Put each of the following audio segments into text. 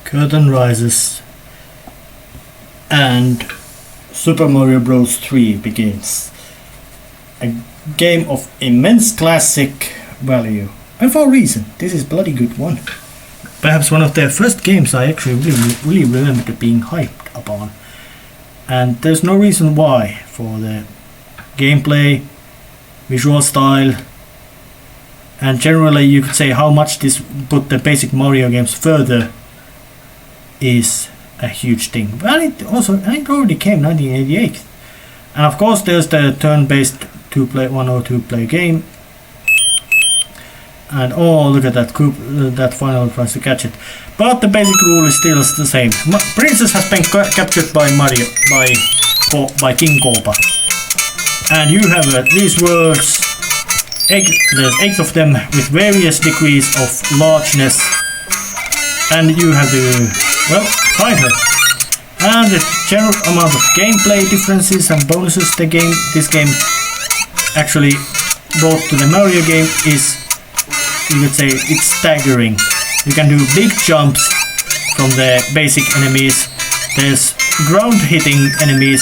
Curtain rises and Super Mario Bros. 3 begins. A game of immense classic value. And for a reason, this is a bloody good one. Perhaps one of their first games I actually really remember being hyped upon. And there's no reason why, for the gameplay, visual style, and generally you could say how much this put the basic Mario games further is a huge thing. But it already came 1988. And of course there's the turn-based 1 or 2 player game. And oh, look at that that final tries to catch it. But the basic rule is still the same. Princess has been captured by Mario, by King Koopa. And you have these worlds. There's 8 of them with various degrees of largeness. And you have to, well, find her. And the general amount of gameplay differences and bonuses this game actually brought to the Mario game is, you could say, it's staggering. You can do big jumps from the basic enemies. There's ground hitting enemies,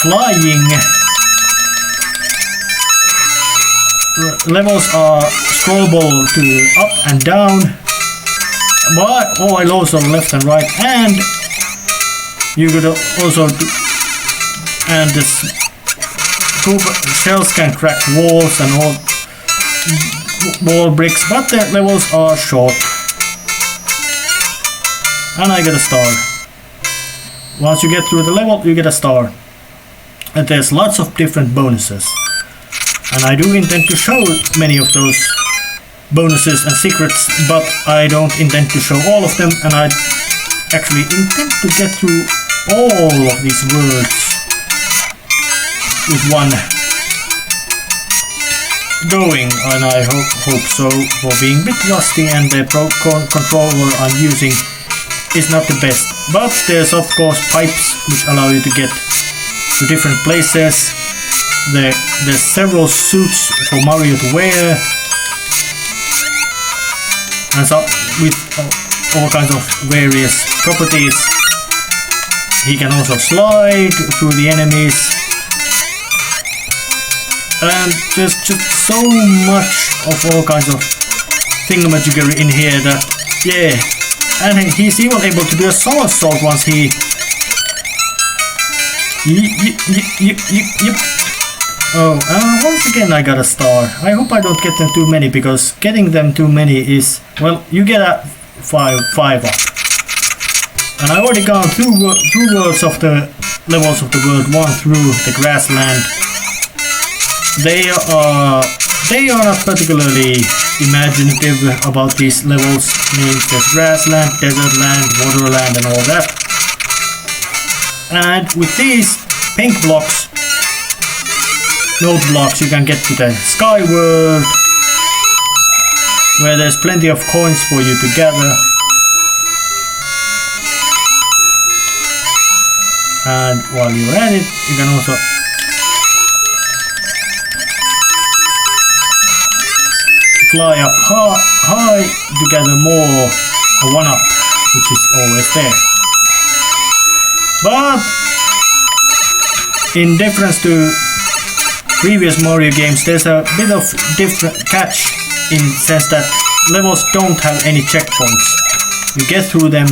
flying. Levels are scrollable to up and down, but also left and right, and you could also and this shells can crack walls and all wall bricks, but the levels are short. And I get a star. Once you get through the level, you get a star. And there's lots of different bonuses. And I do intend to show many of those bonuses and secrets, but I don't intend to show all of them, and I actually intend to get through all of these worlds with one going, and I hope so, for being a bit rusty, and the controller I'm using is not the best. But there's of course pipes which allow you to get to different places. There's several suits for Mario to wear, and so with all kinds of various properties. He can also slide through the enemies, and there's just so much of all kinds of thingamajiggery in here that, yeah. And he's even able to do a somersault once he yep. Oh, once again I got a star. I hope I don't get them too many, because getting them too many is, well, you get a 5 up. And I already gone through worlds of the levels of the world 1 through the grassland. They are not particularly imaginative about these levels. Means there's grassland, desert land, waterland, and all that. And with these pink blocks, node blocks, you can get to the sky world, where there's plenty of coins for you to gather. And while you're at it, you can also fly up high to gather more, a 1-up, which is always there. But in difference to previous Mario games, there's a bit of different catch in the sense that levels don't have any checkpoints. You get through them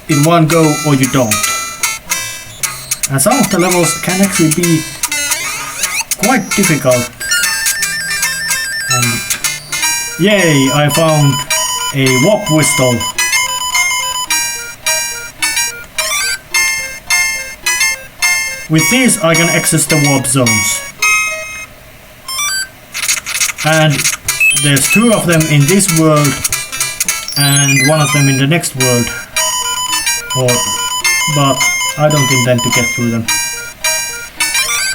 in one go or you don't. And some of the levels can actually be quite difficult. And yay, I found a warp whistle. With these I can access the warp zones. And there's 2 of them in this world and 1 of them in the next world. But I don't intend to get through them.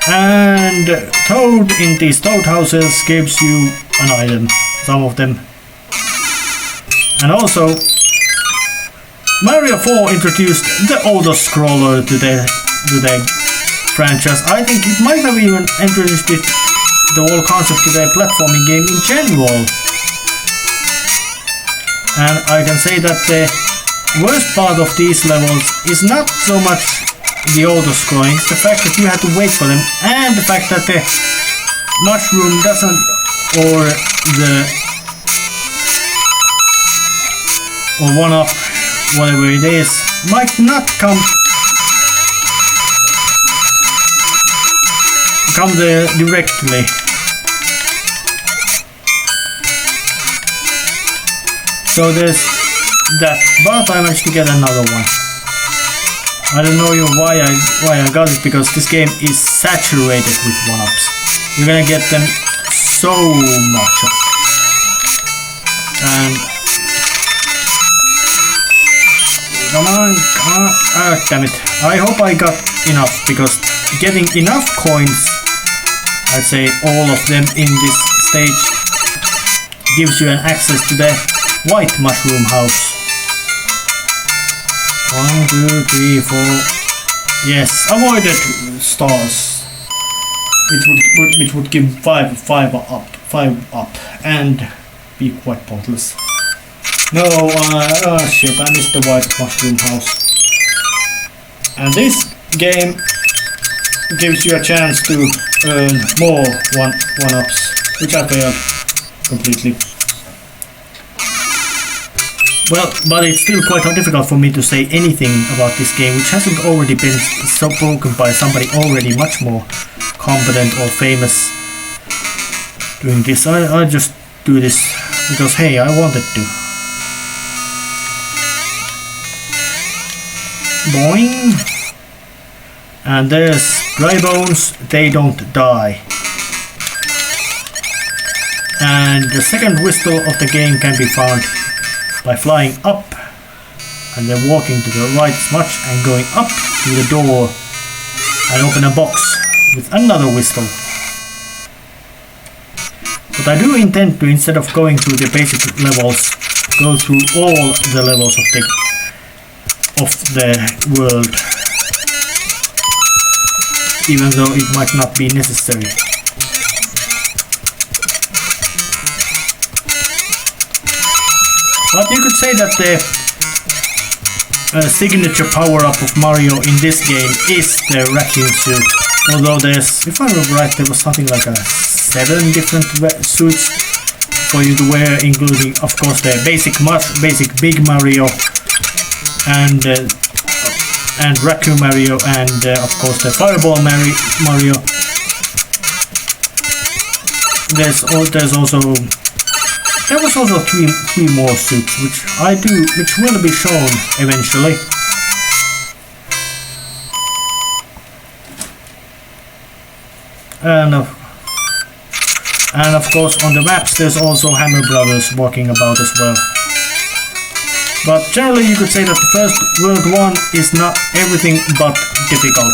And Toad in these Toad houses gives you an item, some of them. And also Mario 4 introduced the auto-scroller to the franchise. I think it might have even introduced the whole concept to the platforming game in general. And I can say that the worst part of these levels is not so much the auto-scrolling, it's the fact that you have to wait for them, and the fact that the mushroom doesn't, or one up, whatever it is, might not come there directly. So there's that, but I managed to get another one. I don't know why I got it, because this game is saturated with one-ups. You're gonna get them so much of. And come on, damn it. I hope I got enough, because getting enough coins, I'd say all of them in this stage, gives you an access to the white mushroom house. 1, 2, 3, 4. Yes, avoided stars. Which would give 5 up, and be quite pointless. No, shit, I missed the white mushroom house. And this game gives you a chance to earn more one-ups, which I failed completely. Well, but it's still quite difficult for me to say anything about this game, which hasn't already been spoken by somebody already much more competent or famous doing this. I just do this because, hey, I wanted to. Boing! And there's dry bones, they don't die. And the second whistle of the game can be found by flying up and then walking to the right as much and going up to the door and open a box with another whistle. But I do intend to, instead of going through the basic levels, go through all the levels of the world, even though it might not be necessary. But you could say that the signature power-up of Mario in this game is the raccoon suit. Although there's, if I remember right, there was something like 7 different suits for you to wear, including, of course, the basic Big Mario and Raccoon Mario, and of course the Fireball Mario. There was also three more suits, which will be shown eventually. And of course on the maps there's also Hammer Brothers walking about as well. But generally you could say that the first World 1 is not everything but difficult.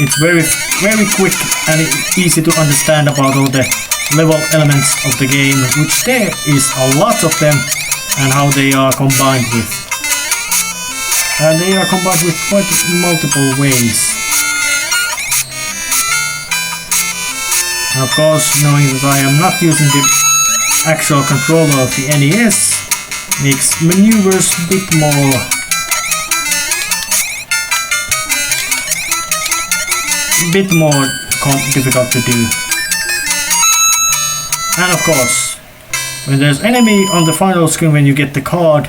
It's very, very quick and easy to understand about all the level elements of the game, which there is a lot of them, and how they are combined with. And they are combined with quite multiple ways. And of course, knowing that I am not using the actual controller of the NES makes maneuvers a bit more difficult to do. And of course, when there's enemy on the final screen, when you get the card,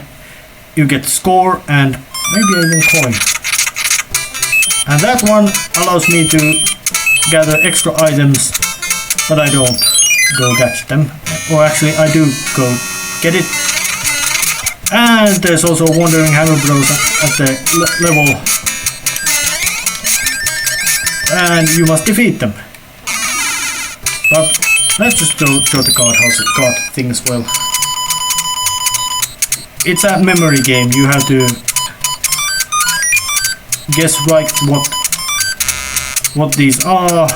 you get score and maybe even coin. And that one allows me to gather extra items, but I don't go catch them. Or actually, I do go get it. And there's also Wandering Hammer Bros at the level. And you must defeat them. But let's just show the card thing as well. It's a memory game. You have to guess right what these are.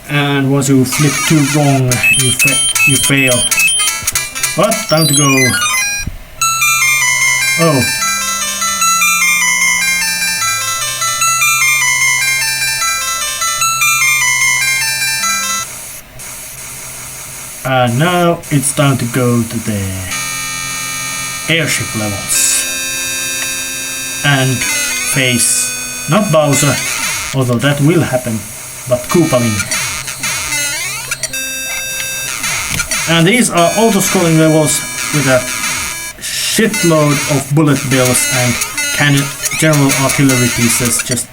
And once you flip too wrong, you fail. But time to go. Oh. And now it's time to go to the airship levels and face not Bowser, although that will happen, but Koopalin. And these are auto-scrolling levels with a shitload of bullet bills and general artillery pieces just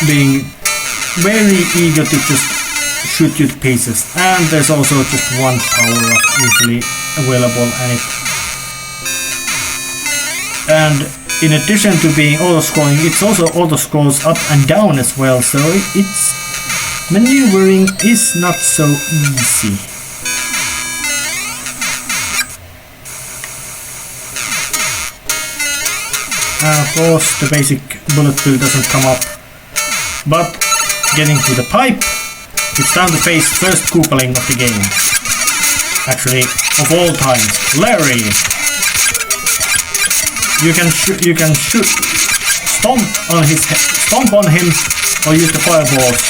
being very eager to just shoot you to pieces. And there's also just one power-up usually available, and in addition to being auto-scrolling, it's also auto-scrolls up and down as well, so its maneuvering is not so easy. And of course the basic bullet bill doesn't come up, but getting to the pipe, it's time to face first Koopaling of the game. Actually, of all time, Larry. You can shoot, stomp on him, or use the fireballs.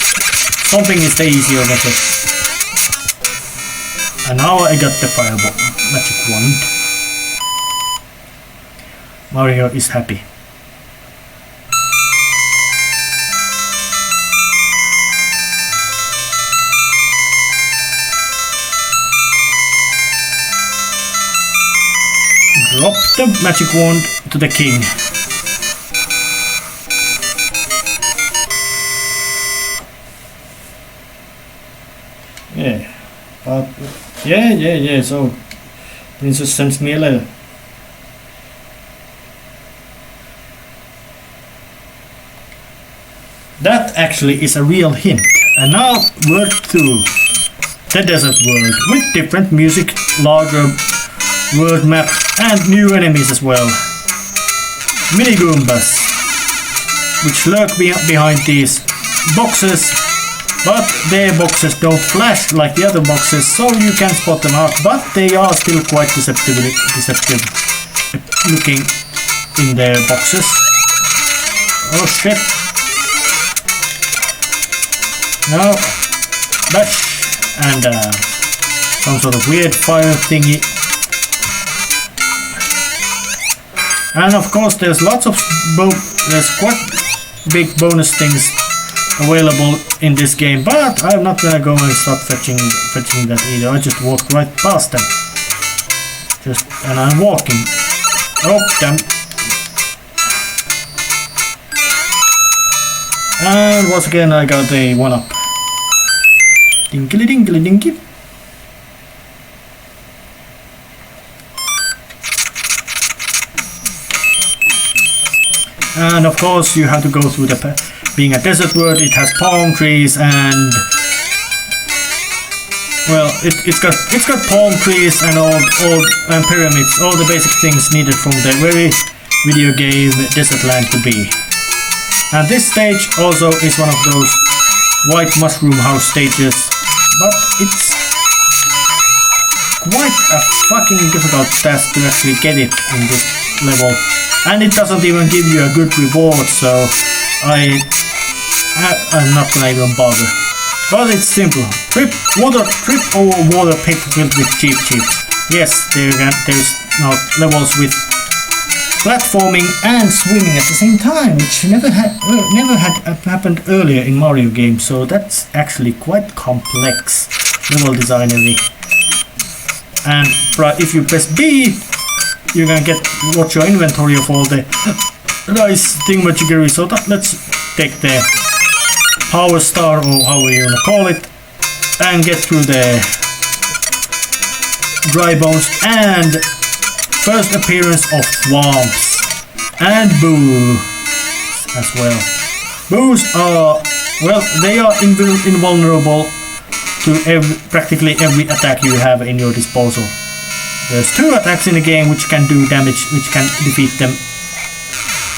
Stomping is the easier method. And now I got the fireball magic wand. Mario is happy. Drop the magic wand to the king. Yeah, but yeah. So Princess sends me a letter. That actually is a real hint. And now World 2, the desert world, with different music, larger world map, and new enemies as well. Mini Goombas, which lurk behind these boxes, but their boxes don't flash like the other boxes, so you can spot them out, but they are still quite deceptive looking in their boxes. Oh shit. Now, dash, and some sort of weird fire thingy. And of course there's lots of there's quite big bonus things available in this game, but I'm not gonna go and start fetching that either. I just walked right past them. And I'm walking. Oh damn. And once again I got a 1-up. Dinkly dinkly dinky. And of course you have to go through being a desert world. It has palm trees and well, it's got palm trees and all and pyramids, all the basic things needed from the very video game Desertland to be. And this stage also is one of those white mushroom house stages, but it's quite a fucking difficult task to actually get it in this level. And it doesn't even give you a good reward, so I'm not gonna even bother. But it's simple. Trip over water pit filled with cheap chips. Yes, there's now levels with platforming and swimming at the same time, which never had happened earlier in Mario games. So that's actually quite complex level designery. And if you press B, you can watch your inventory of all the nice thingamajiggery. So let's take the power star, or however you wanna call it, and get through the dry bones and first appearance of swamps and boos as well. Boos are, well, they are invulnerable to practically every attack you have in your disposal. There's 2 attacks in the game which can do damage, which can defeat them,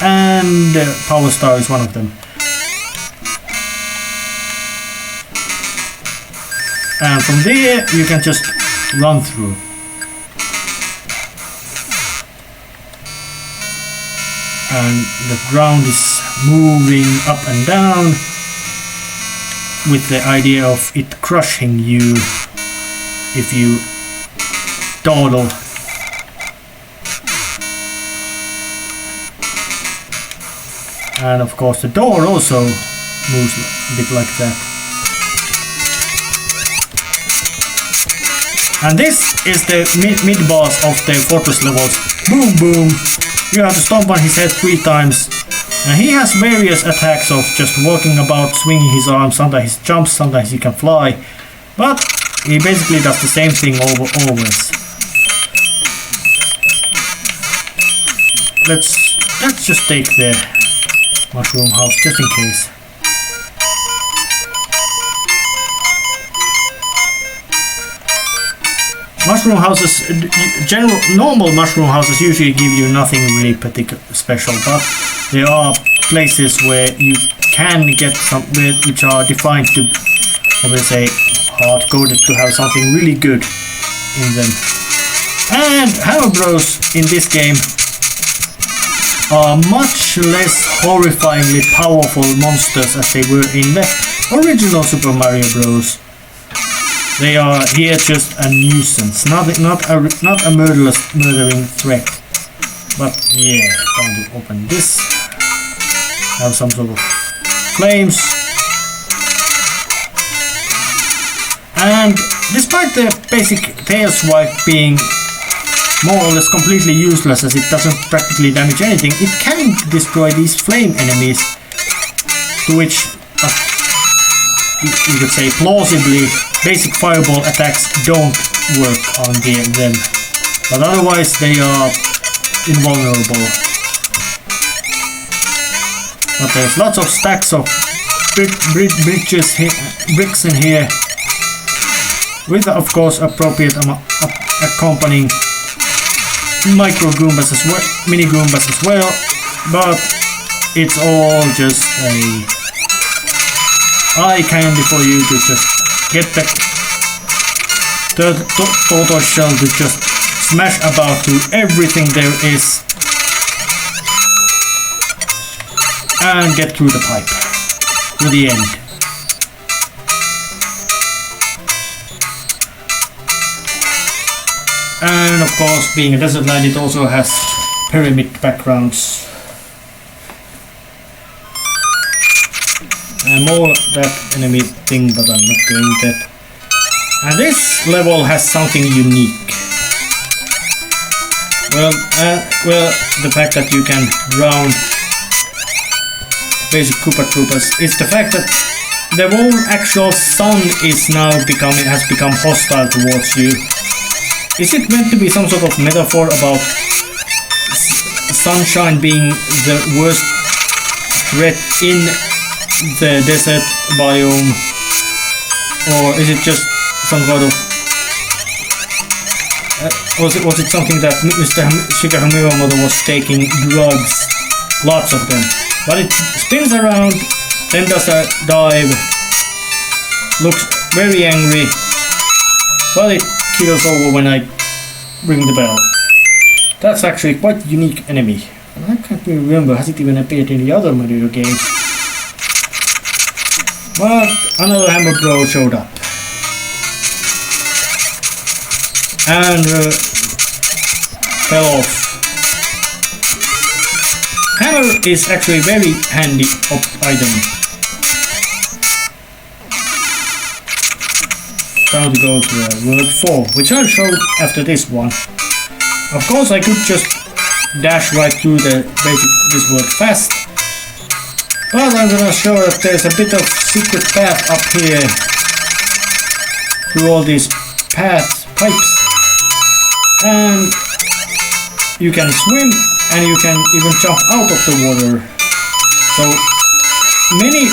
and Power Star is one of them. And from there you can just run through. And the ground is moving up and down. with the idea of it crushing you if you dawdle. And of course the door also moves a bit like that. And this is the mid-boss of the fortress levels. Boom boom! You have to stomp on his head 3 times. And he has various attacks of just walking about, swinging his arms, sometimes he jumps, sometimes he can fly. But he basically does the same thing always. Let's just take the mushroom house just in case. Mushroom houses, normal mushroom houses usually give you nothing really particular special, but there are places where you can get some which are defined to, I will say, hard-coded to have something really good in them. And Hammer Bros in this game are much less horrifyingly powerful monsters as they were in the original Super Mario Bros. They are here just a nuisance, not a murdering threat. But yeah, time to open this. Have some sort of flames. And despite the basic Tails wipe being more or less completely useless as it doesn't practically damage anything, it can destroy these flame enemies, to which you could say plausibly basic fireball attacks don't work on them, but otherwise they are invulnerable. But there's lots of stacks of bricks in here, with of course appropriate accompanying micro Goombas as well, mini Goombas as well, but it's all just a eye candy for you to just get the tortoise shell to just smash about to everything there is and get through the pipe to the end. And of course, being a desert land, it also has pyramid backgrounds. And more that enemy thing, but I'm not doing that. And this level has something unique. Well, the fact that you can drown basic Koopa Troopas is the fact that the whole actual sun is now has become hostile towards you. Is it meant to be some sort of metaphor about sunshine being the worst threat in the desert biome, or is it just some kind of was it something that Mr. Shigeru Miyamoto was taking drugs, lots of them, but it spins around, then does a dive, looks very angry, but it kills over when I ring the bell. That's actually quite a unique enemy. I can't really remember, has it even appeared in the other Mario games? But another Hammer Bro showed up. And fell off. Hammer is actually a very handy item. Time to go to World 4, which I'll show after this one. Of course I could just dash right through this world fast, but I'm gonna show that there's a bit of secret path up here through all these pipes, and you can swim and you can even jump out of the water. So many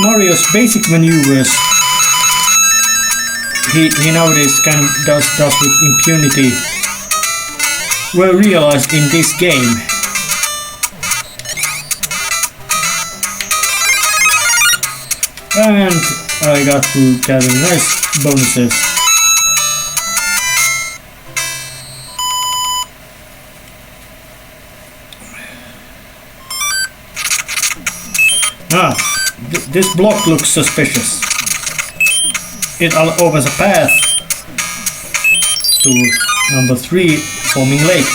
Mario's basic maneuvers he nowadays does with impunity were realized in this game. And I got to getting nice bonuses. This block looks suspicious. it opens a path to number 3, forming lake.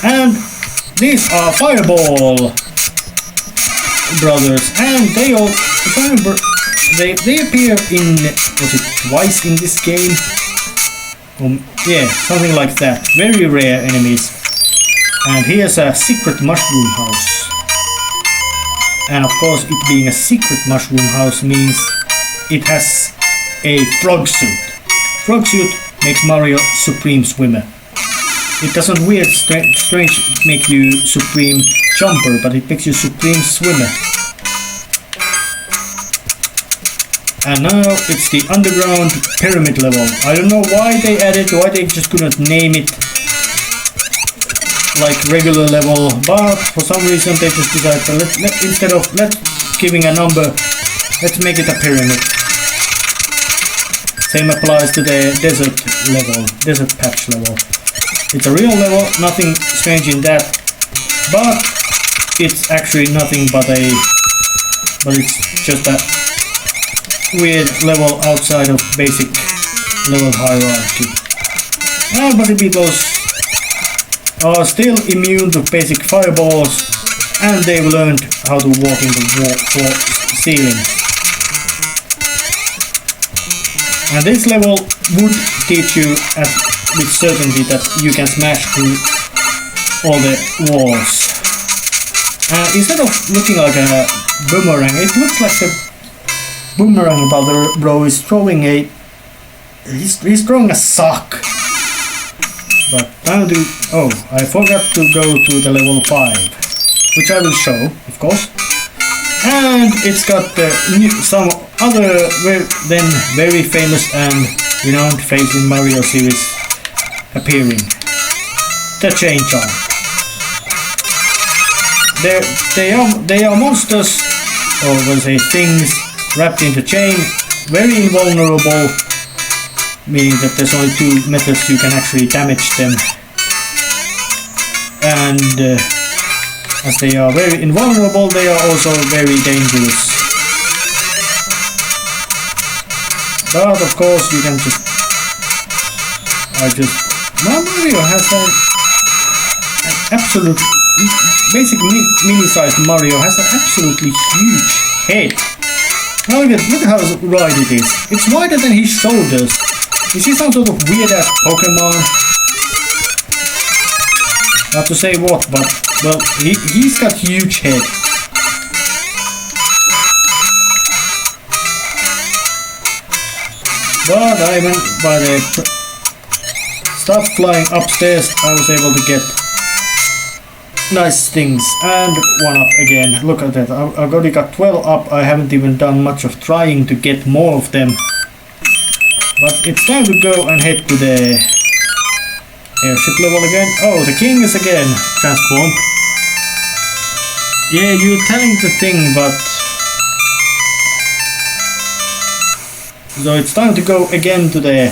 And these are Fireball brothers, and they all, if I remember, they appear in, was it twice in this game? Yeah, something like that. Very rare enemies. And here's a secret mushroom house. And of course, it being a secret mushroom house means it has a frog suit. Frog suit makes Mario supreme swimmer. It doesn't weird strange make you supreme jumper, but it makes you supreme swimmer. And now it's the underground pyramid level. I don't know why they added, why they just couldn't name it like regular level, but for some reason they just decided to instead of giving a number, let's make it a pyramid. Same applies to the desert level, desert patch level. It's a real level, nothing strange in that, but it's actually nothing but it's just a weird level outside of basic level hierarchy. But the peoples are still immune to basic fireballs, and they've learned how to walk in the ceiling. And this level would teach you with certainty that you can smash through all the walls. Instead of looking like a boomerang, it looks like the boomerang bro is throwing he's throwing a sock. But now I forgot to go to the level 5, which I will show, of course. And it's got some other very famous and renowned face in Mario series appearing. The chain charm. They are monsters, or let's say things, wrapped into chain, very invulnerable, meaning that there's only 2 methods you can actually damage them. And as they are very invulnerable, they are also very dangerous. But of course you can Mario has an absolute, basic mini-sized Mario has an absolutely huge head. Now look at how wide it is. It's wider than his shoulders. Is he some sort of weird-ass Pokemon? Not to say what, but, well, he's got huge head. But I went by the stuff flying upstairs, I was able to get nice things. And 1 up again. Look at that. I've already got 12 up. I haven't even done much of trying to get more of them. But it's time to go and head to the airship level again. Oh, the king is again transformed. Yeah, you're telling the thing, but... So it's time to go again to the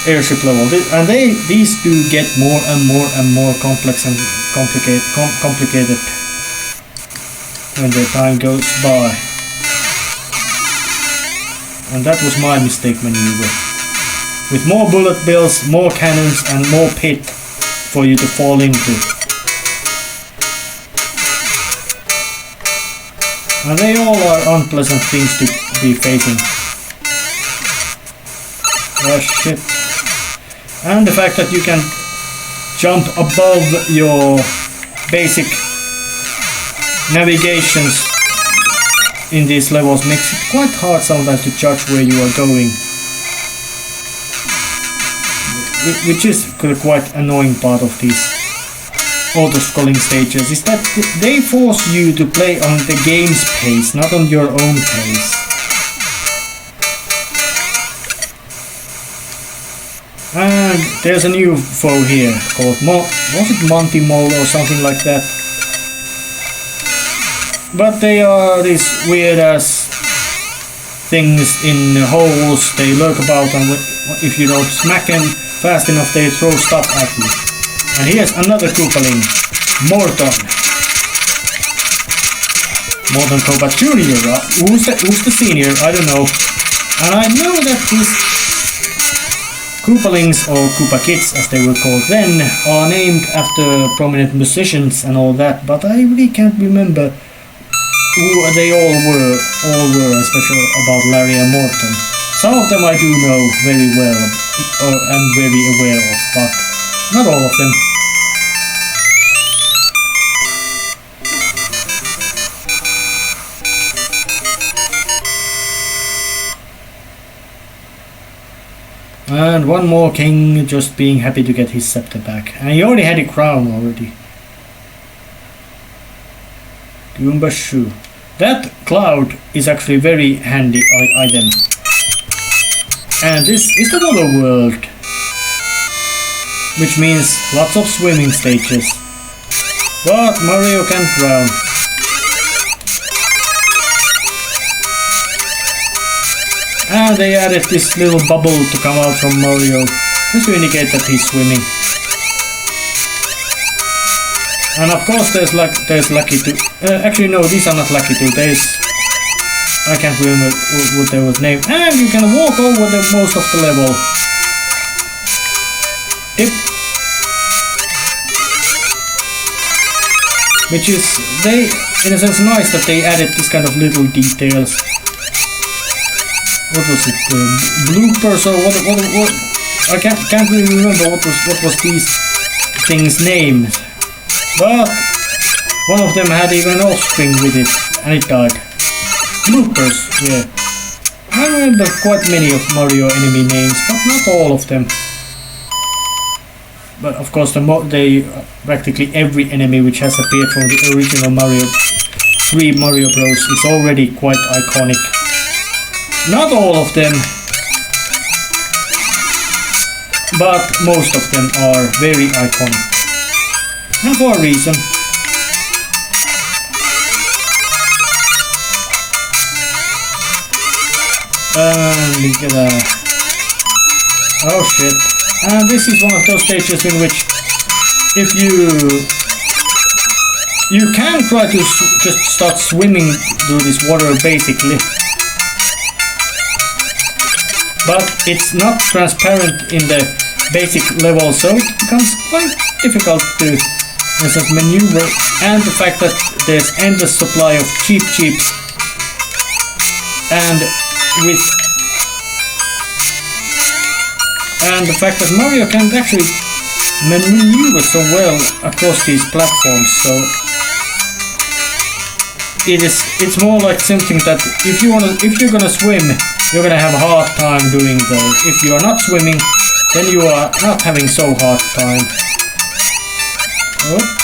airship level. And these do get more and more complex and complicated when the time goes by. And that was my mistake maneuver. With more bullet bills, more cannons and more pit for you to fall into. And they all are unpleasant things to be facing. Oh shit. And the fact that you can jump above your basic navigations in these levels makes it quite hard sometimes to judge where you are going. Which is quite annoying part of these auto-scrolling stages, is that they force you to play on the game's pace, not on your own pace. And there's a new foe here called was it Monty Mole or something like that? But they are these weird ass things in holes. They lurk about, and if you don't smack them fast enough, they throw stuff at you. And here's another Koopaling, Morton. Morton Kombat Jr. Who's the senior? I don't know. And I know that these Koopalings, or Koopa Kids as they were called then, are named after prominent musicians and all that, but I really can't remember who they all were, especially about Larry and Morton. Some of them I do know very well, or am very aware of, but not all of them. And one more king just being happy to get his scepter back. And he already had a crown already. Goomba's shoe. That cloud is actually a very handy item. And this is the water world. Which means lots of swimming stages. But Mario can't drown. And they added this little bubble to come out from Mario, just to indicate that he's swimming. And of course there's Lucky 2. Actually no, these are not Lucky 2. I can't remember what they was named. And you can walk over most of the level. Yep. Which is, in a sense, nice that they added this kind of little details. What was it? Bloopers or what? I can't really remember what was these things' names. But one of them had even an offspring with it, and it died. Bloopers, yeah. I remember quite many of Mario enemy names, but not all of them. But of course, practically every enemy which has appeared from the original Mario 3 Mario Bros. Is already quite iconic. Not all of them, but most of them are very iconic. And for a reason. Look at that. Oh shit. And this is one of those stages in which if you can try to just start swimming through this water basically. But it's not transparent in the basic level, so it becomes quite difficult to maneuver. And the fact that there's endless supply of cheeps, and the fact that Mario can't actually maneuver so well across these platforms, so it's more like something that if you're gonna swim, you're gonna have a hard time doing those. If you are not swimming, then you are not having so hard time. Oops.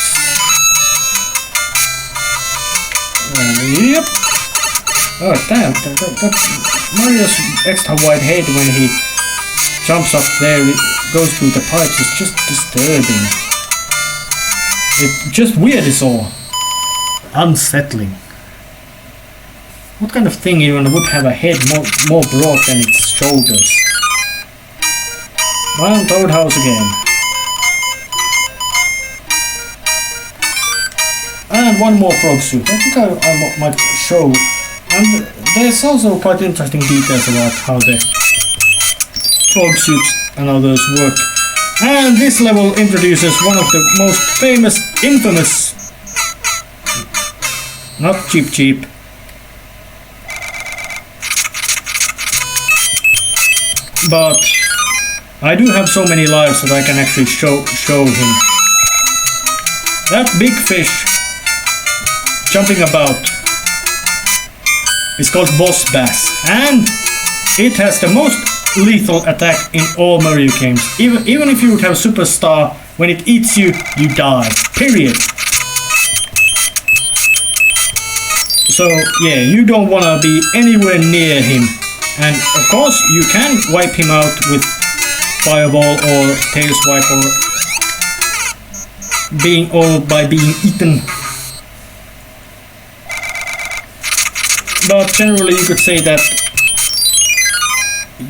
Yep. Oh damn! That Mario's extra wide head when he jumps up there, it goes through the pipes. It's just disturbing. It's just weird. Is all. Unsettling. What kind of thing even would have a head more broad than its shoulders? Round Toad House again. And one more frog suit. I think I might show. And there's also quite interesting details about how the frog suits and others work. And this level introduces one of the most famous, infamous, not cheap, but I do have so many lives that I can actually show him. That big fish jumping about is called Boss Bass, and it has the most lethal attack in all Mario games. Even if you would have Superstar, when it eats you, you die. Period. So yeah, you don't wanna be anywhere near him. And of course, you can wipe him out with Fireball or Tail Swipe or by being eaten. But generally, you could say that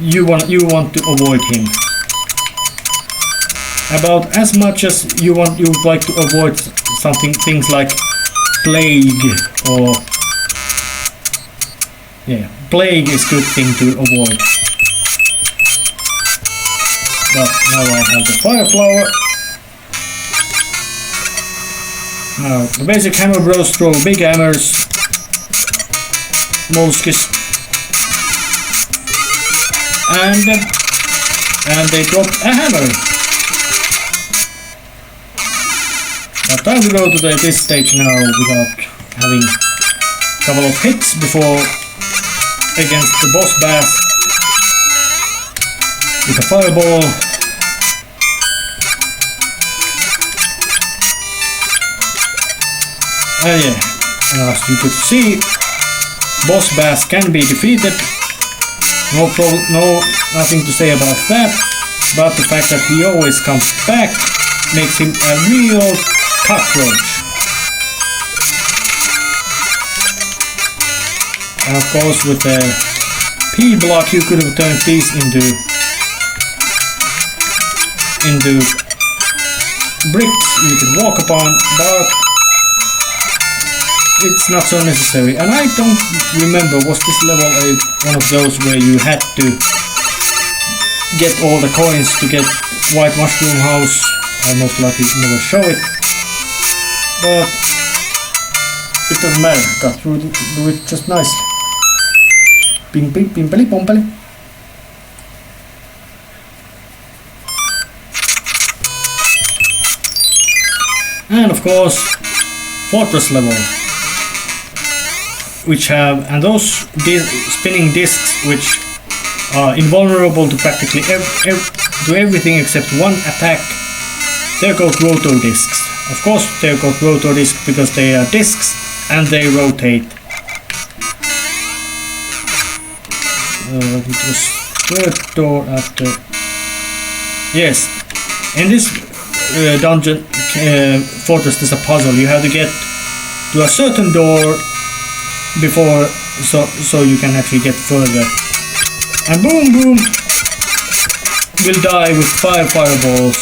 you want to avoid him. About as much as you would like to avoid things like plague or Yeah, plague is good thing to avoid. But now I have the fire flower. Now the basic hammer bros throw big hammers. Molskis. And they drop a hammer. But time to go to this stage now without having a couple of hits before against the boss bass with a fireball. Yeah, and as you could see, boss bass can be defeated. Nothing to say about that, but the fact that he always comes back makes him a real cockroach. And of course with the P block you could have turned these into bricks you could walk upon, but it's not so necessary. And I don't remember, was this level one of those where you had to get all the coins to get White Mushroom House? I most likely never show it, but it doesn't matter, got through it just nicely. Ping ping pimpeli pompeli. And of course fortress level, which have, and those spinning discs which are invulnerable to practically to everything except one attack. They're called rotor discs. Of course they're called rotor discs because they are discs and they rotate. It was third door after. Yes, in this dungeon fortress there's a puzzle. You have to get to a certain door before so you can actually get further. And boom boom will die with 5 fireballs,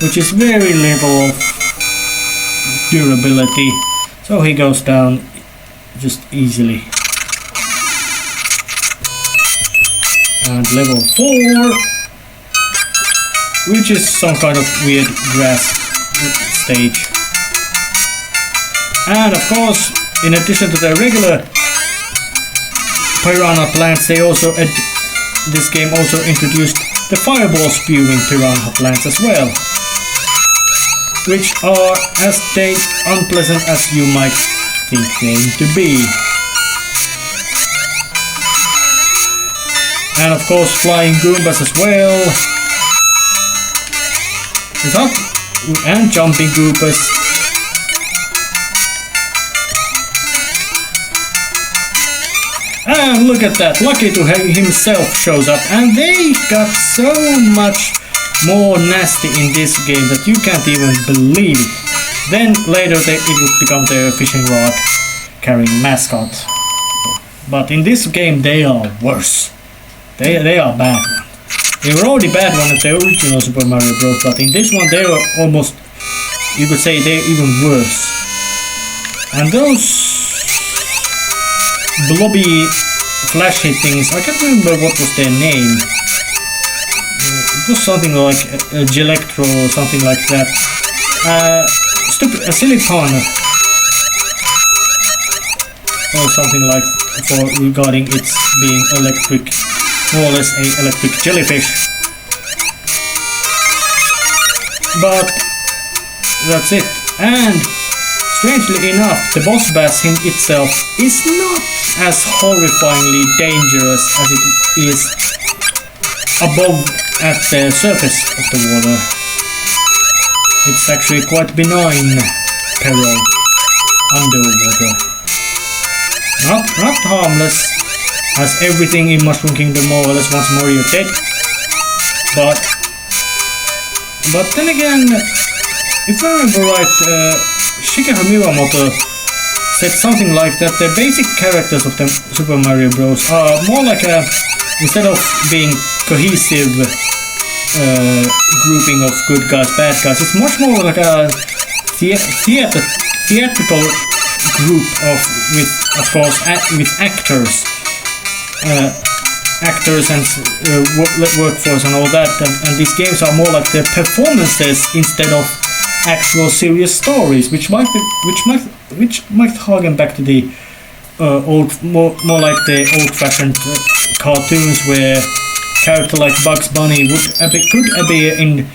which is very little durability. So he goes down just easily. And level 4, which is some kind of weird grass stage. And of course, in addition to the regular piranha plants, this game also introduced the fireball spewing piranha plants as well, which are as unpleasant as you might think them to be. And of course flying Goombas as well. And jumping Goombas. And look at that, Lucky to himself shows up, and they got so much more nasty in this game that you can't even believe it. Then later it would become their fishing rod carrying mascot. But in this game they are worse. They are bad one. They were already bad one at the original Super Mario Bros. But in this one they were almost, you could say they're even worse. And those blobby flashy things, I can't remember what was their name. It was something like a Gelectro or something like that. A silly pun. Or something like regarding its being electric. More or less a electric jellyfish. But that's it. And strangely enough, the boss bass itself is not as horrifyingly dangerous as it is above at the surface of the water. It's actually quite benign peril underwater. Not harmless, as everything in Mushroom Kingdom more or less once more you're dead. But then again, if I remember right, Shigeru Miyamoto said something like that the basic characters of the Super Mario Bros. Are more like instead of being cohesive grouping of good guys, bad guys, it's much more like a theatrical group with actors. actors and workforce and all that, and these games are more like the performances instead of actual serious stories, which might harken back to the more like the old-fashioned cartoons where character like Bugs Bunny could appear in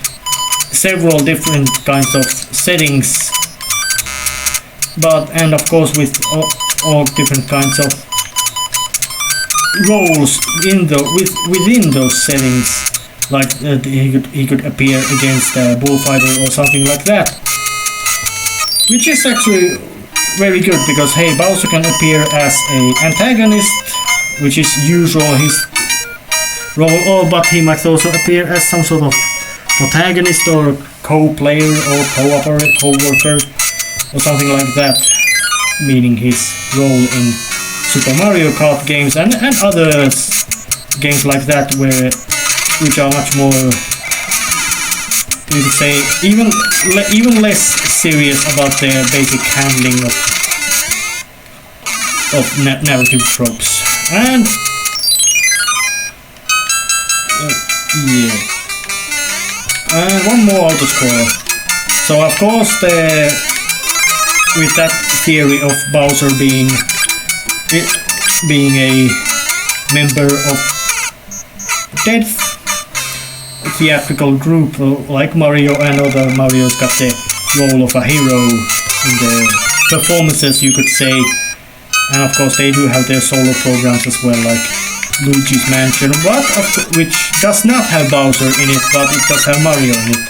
several different kinds of settings, and of course with all different kinds of roles within those settings, like he could appear against a bullfighter or something like that, which is actually very good because hey, Bowser can appear as an antagonist, which is usual his role, but he might also appear as some sort of protagonist or co-player or co-worker or something like that, meaning his role in Super Mario Kart games and other games like that, which are much more, you could say, even less serious about their basic handling of narrative tropes. And and one more autoscorer. So of course with that theory of Bowser being a member of Death theatrical group like Mario and other Mario's got the role of a hero in the performances, you could say, and of course they do have their solo programs as well, like Luigi's Mansion, which does not have Bowser in it, but it does have Mario in it,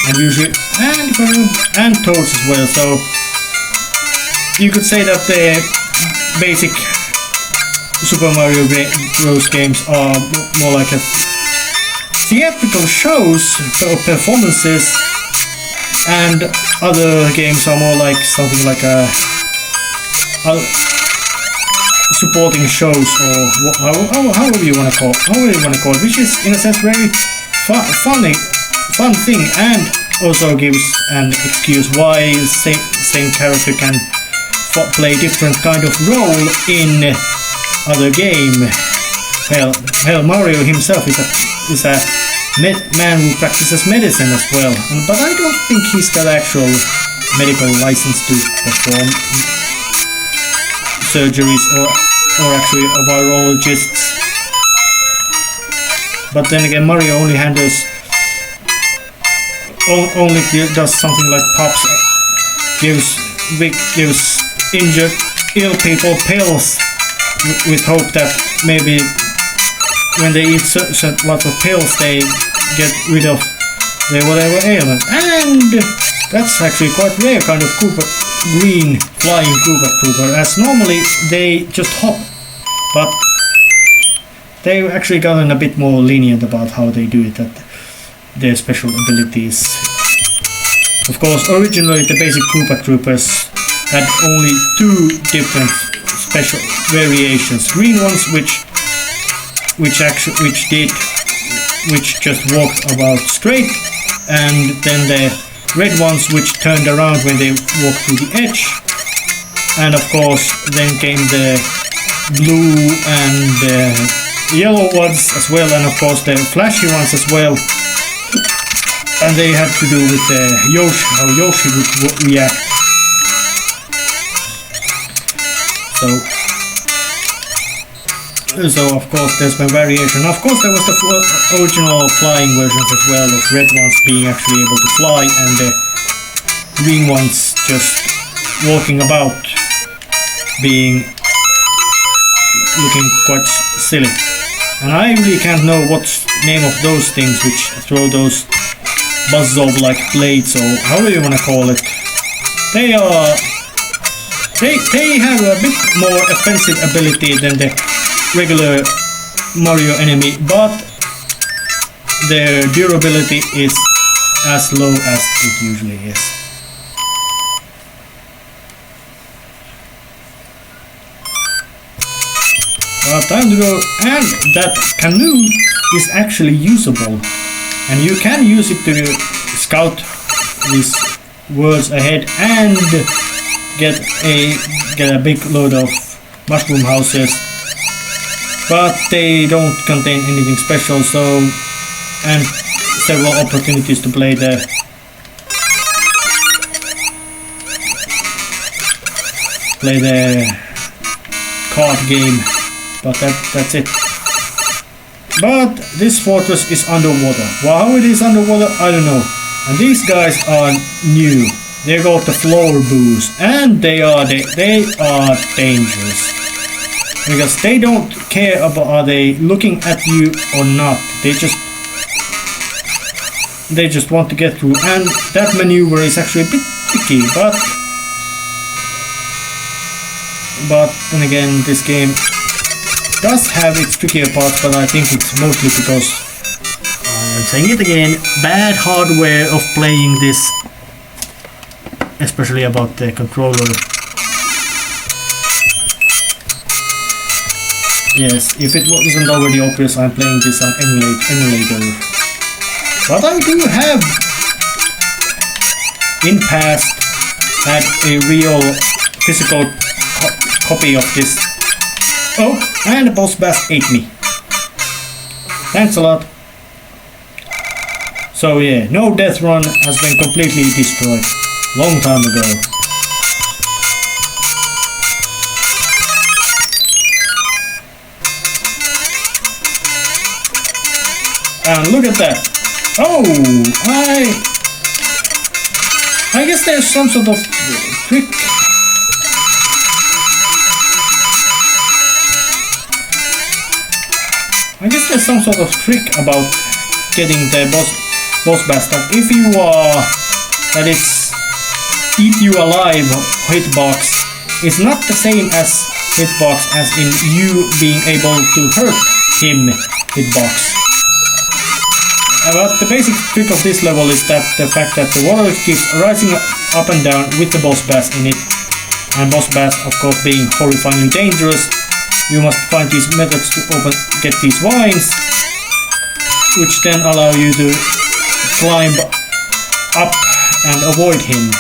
and usually and Toads as well. So you could say that the basic Super Mario Bros. Games are more like a theatrical shows or performances, and other games are more like something like a supporting shows, or however you want to call it, which is in a sense very fun thing, and also gives an excuse why same character can play different kind of role in other game. Hell, Mario himself is a man who practices medicine as well, but I don't think he's got actual medical license to perform surgeries or actually a virologist. But then again, Mario only does something like pops, gives injured ill people pills with hope that maybe when they eat lots of pills they get rid of their whatever ailment. And that's actually quite rare kind of green flying Koopa Trooper, as normally they just hop, but they've actually gotten a bit more lenient about how they do it, at their special abilities. Of course, originally the basic Koopa Troopers had only 2 different special variations: green ones which just walked about straight, and then the red ones which turned around when they walked through the edge, and of course then came the blue and yellow ones as well, and of course the flashy ones as well, and they had to do with how Yoshi would react. So of course there's been variation. Of course there was the original flying versions as well, of red ones being actually able to fly and the green ones just walking about, looking quite silly. And I really can't know what's name of those things which throw those buzzsaw like blades, or however you wanna call it. They have a bit more offensive ability than the regular Mario enemy, but their durability is as low as it usually is. Well, time to go, and that canoe is actually usable, and you can use it to scout these worlds ahead and get a big load of mushroom houses but they don't contain anything special, so, and several opportunities to play the card game, but that's it. But this fortress is underwater. Well, how it is underwater, I don't know. And these guys are new. They got the floor boost, and they are dangerous because they don't care about are they looking at you or not. They just want to get through, and that maneuver is actually a bit tricky. But then again, this game does have its trickier parts, but I think it's mostly because, I'm saying it again, bad hardware of playing this, especially about the controller. Yes, if it wasn't already obvious, I'm playing this on emulator. But I do have, in past, had a real physical copy of this. Oh, and the boss bass ate me. Thanks a lot. So yeah, no death run has been completely destroyed. Long time ago. And look at that. Oh, I guess there's some sort of trick. I guess there's some sort of trick about getting the boss bass that if you are, that it's eat you alive hitbox is not the same as hitbox as in you being able to hurt him hitbox. But the basic trick of this level is that the fact that the water keeps rising up and down with the boss bass in it, and boss bass of course being horrifyingly dangerous. You must find these methods to get these vines, which then allow you to climb up and avoid him.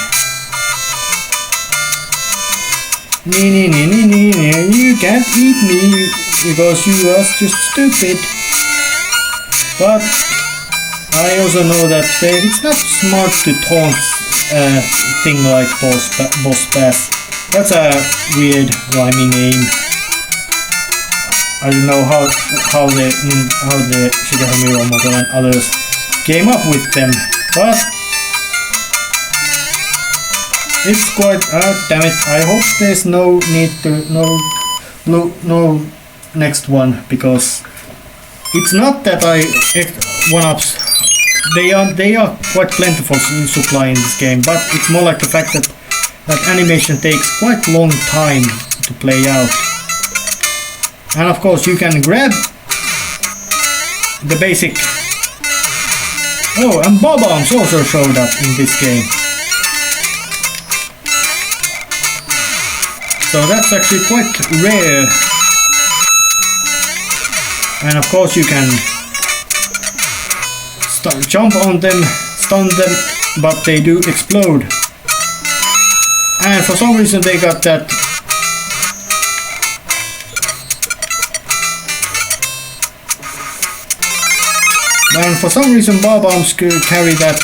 You can't eat me because you are just stupid. But I also know that it's not smart to taunt a thing like boss bass. That's a weird rhyming name. I don't know how the Shigeru Miyamoto and others came up with them, but it's quite. Damn it! I hope there's no need to no next one, because it's not that I one-ups. They are quite plentiful in supply in this game, but it's more like the fact that animation takes quite long time to play out. And of course you can grab the basic... Oh, and bob-ombs also showed up in this game. So that's actually quite rare. And of course you can jump on them, stun them, but they do explode. And for some reason they got that... And for some reason bob-ombs carry that...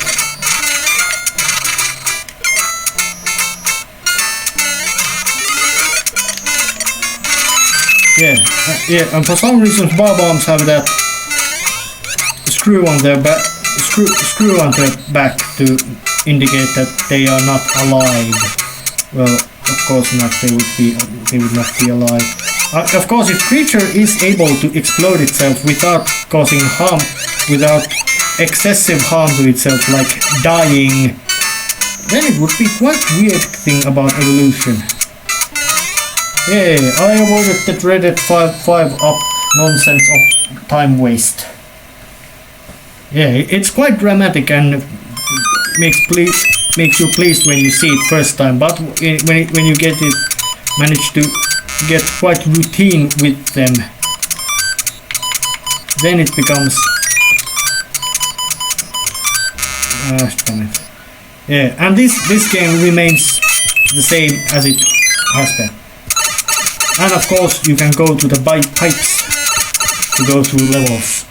Yeah, and for some reason bob-ombs have that screw on their back, screw on their back to indicate that they are not alive. Well, of course not. They would not be alive. Of course, if creature is able to explode itself without causing harm, without excessive harm to itself, like dying, then it would be quite weird thing about evolution. Yeah, I avoided the dreaded 5 up nonsense of time waste. Yeah, it's quite dramatic and makes you pleased when you see it first time, but when you get it, manage to get quite routine with them, then it becomes yeah, and this game remains the same as it has been. And of course you can go to the pipes to go through levels.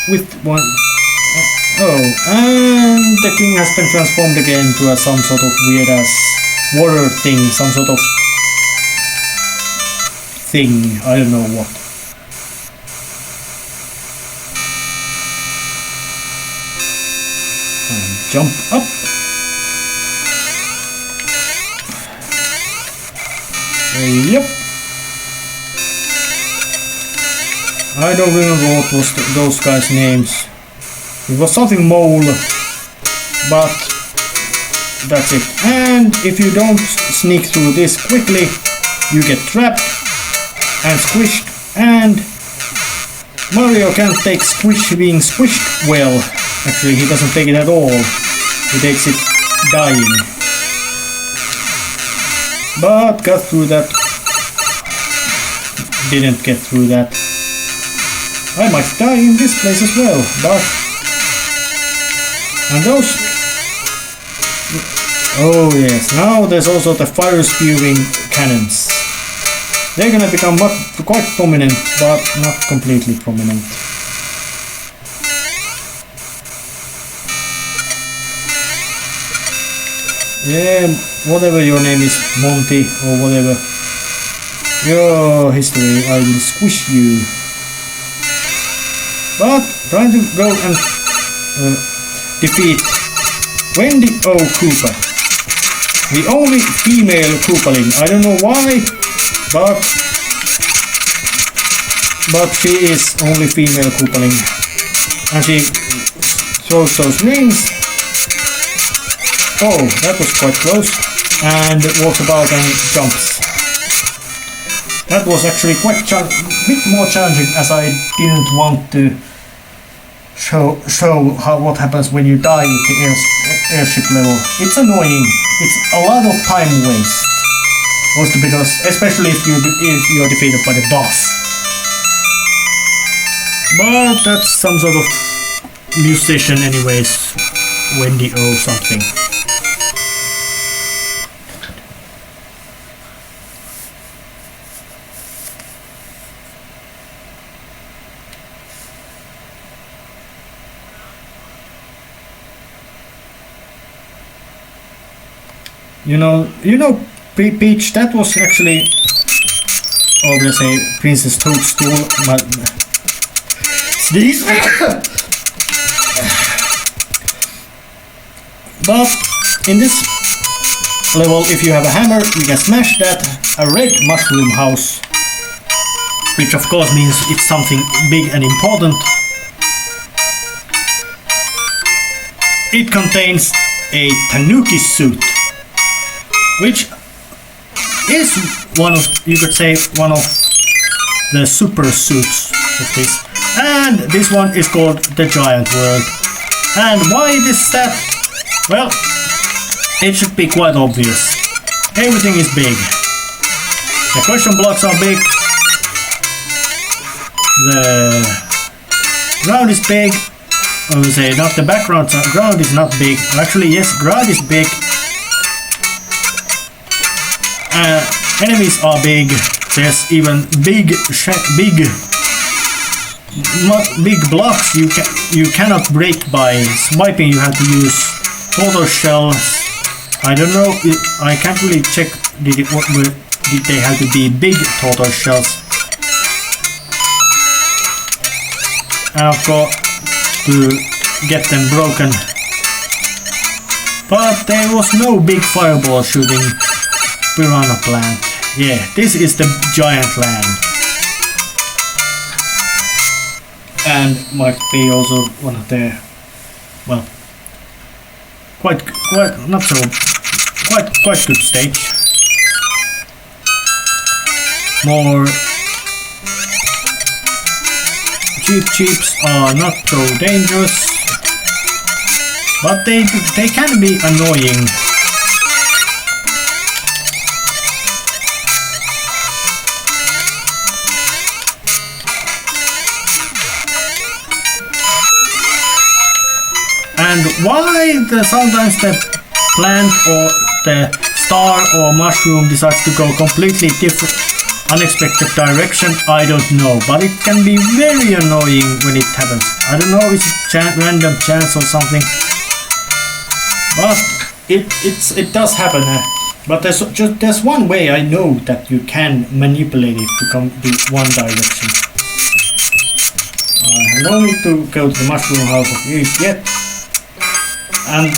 With one... Oh, and the king has been transformed again to some sort of weird ass water thing, some sort of thing, I don't know what. And jump up. Yep. I don't remember what was those guys' names. It was something mole, but that's it. And if you don't sneak through this quickly, you get trapped and squished, and Mario can't take being squished well. Actually, he doesn't take it at all. He takes it dying. But got through that. Didn't get through that. I might die in this place as well, but... And those... Oh yes, now there's also the fire spewing cannons. They're gonna become quite prominent, but not completely prominent. Yeah, whatever your name is, Monty or whatever. Your history, I will squish you. But trying to go and defeat Wendy O. Cooper, the only female Koopaling. I don't know why, but she is only female Koopaling, and she throws those rings. Oh, that was quite close, and walks about and jumps. That was actually quite a bit more challenging, as I didn't want to show what happens when you die at the airship level. It's annoying. It's a lot of time waste. Mostly because, especially if you are defeated by the boss. But that's some sort of musician anyways. Wendy O something. You know, Peach, that was actually, or let's say, Princess Toadstool, but sneeze. But in this level, if you have a hammer, you can smash that. A red mushroom house, which of course means it's something big and important. It contains a tanuki suit, which is one of, you could say, one of the super suits of this. And this one is called the Giant World. And why it is that? Well, it should be quite obvious. Everything is big. The question blocks are big. The ground is big. I would say not the background, ground is not big. Actually, yes, ground is big. Enemies are big. There's even big blocks you cannot break by swiping. You have to use tortoise shells. I don't know. I can't really check. Did they have to be big tortoise shells? And of course, to get them broken. But there was no big fireball shooting piranha plant. Yeah, this is the giant land. And might be also one of the, well, quite good stage. More jeeps are not so dangerous, but they can be annoying. And why sometimes the plant or the star or mushroom decides to go completely different unexpected direction, I don't know, but it can be very annoying when it happens. I don't know, is it random chance or something, but it does happen. But there's one way I know that you can manipulate it to come to one direction. I have no need to go to the Mushroom House of Youth yet. And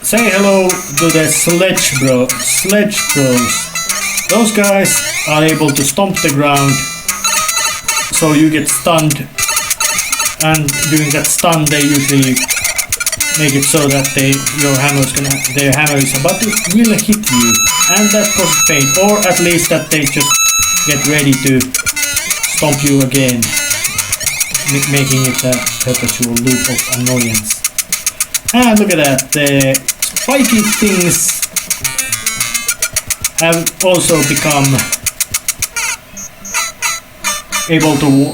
say hello to the Sledge Bros. Those guys are able to stomp the ground, so you get stunned. And during that stun, they usually make it so that their hammer is about to will hit you, and that causes pain, or at least that they just get ready to stomp you again, making it a perpetual loop of annoyance. And look at that, the spiky things have also become able to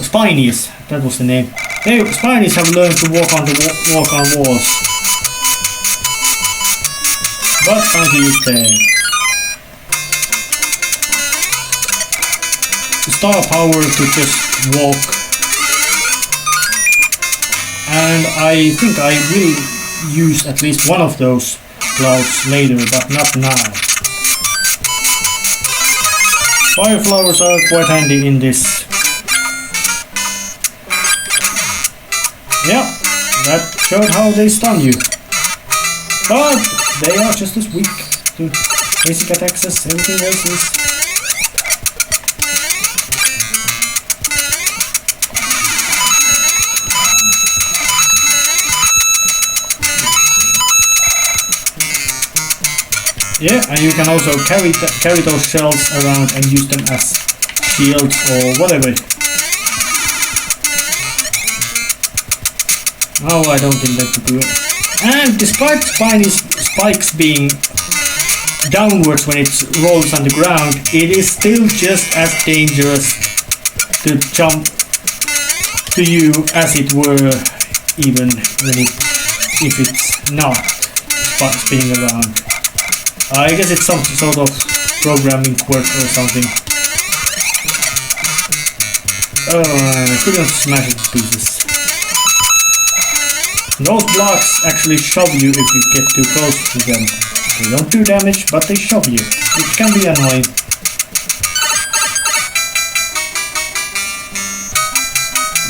spinies. That was the name. Spinies have learned to walk on walls, but can't use the star power to just walk. And I think I will use at least one of those clouds later, but not now. Fire flowers are quite handy in this. Yeah, that showed how they stun you. But they are just as weak to basic attacks as everything else is. Yeah, and you can also carry those shells around and use them as shields or whatever. Oh, I don't intend to do it. And despite spikes being downwards when it rolls on the ground, it is still just as dangerous to jump to you as it were, even when if it's not spinning around. I guess it's some sort of programming quirk or something. Oh, I couldn't smash it to pieces. Those blocks actually shove you if you get too close to them. They don't do damage, but they shove you, which can be annoying.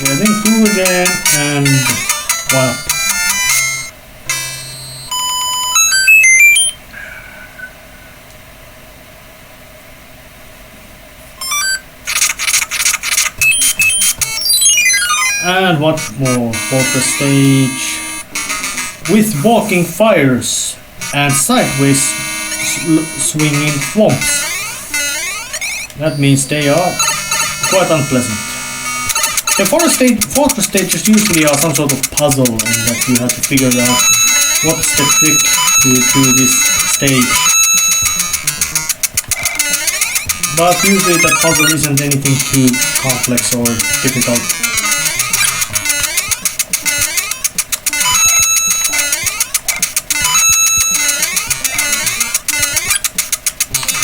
Getting through again, and one up. And what more? Fortress stage with walking fires and sideways swinging thwomps. That means they are quite unpleasant. The fortress stages usually are some sort of puzzle, and that you have to figure out what's the trick to do this stage. But usually that puzzle isn't anything too complex or difficult.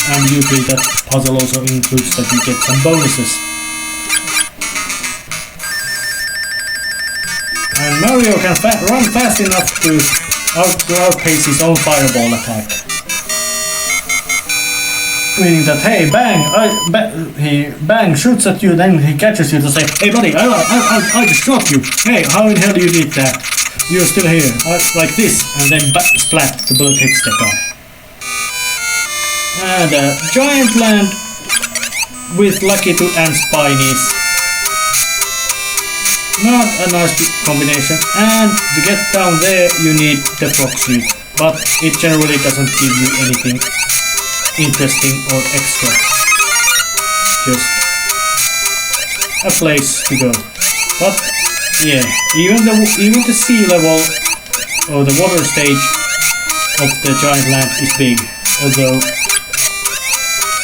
And usually that puzzle also includes that you get some bonuses. And Mario can run fast enough to outpace his own fireball attack. Meaning that, hey, he bang shoots at you, then he catches you to say, hey buddy, I just shot you. Hey, how in hell you did that? You're still here, like this, and then splat, the bullet hits the guy. And a giant land with Lucky 2 and Spinies. Not a nice combination, and to get down there you need the frog suit, but it generally doesn't give you anything interesting or extra. Just a place to go. But yeah, even the sea level or the water stage of the giant land is big, although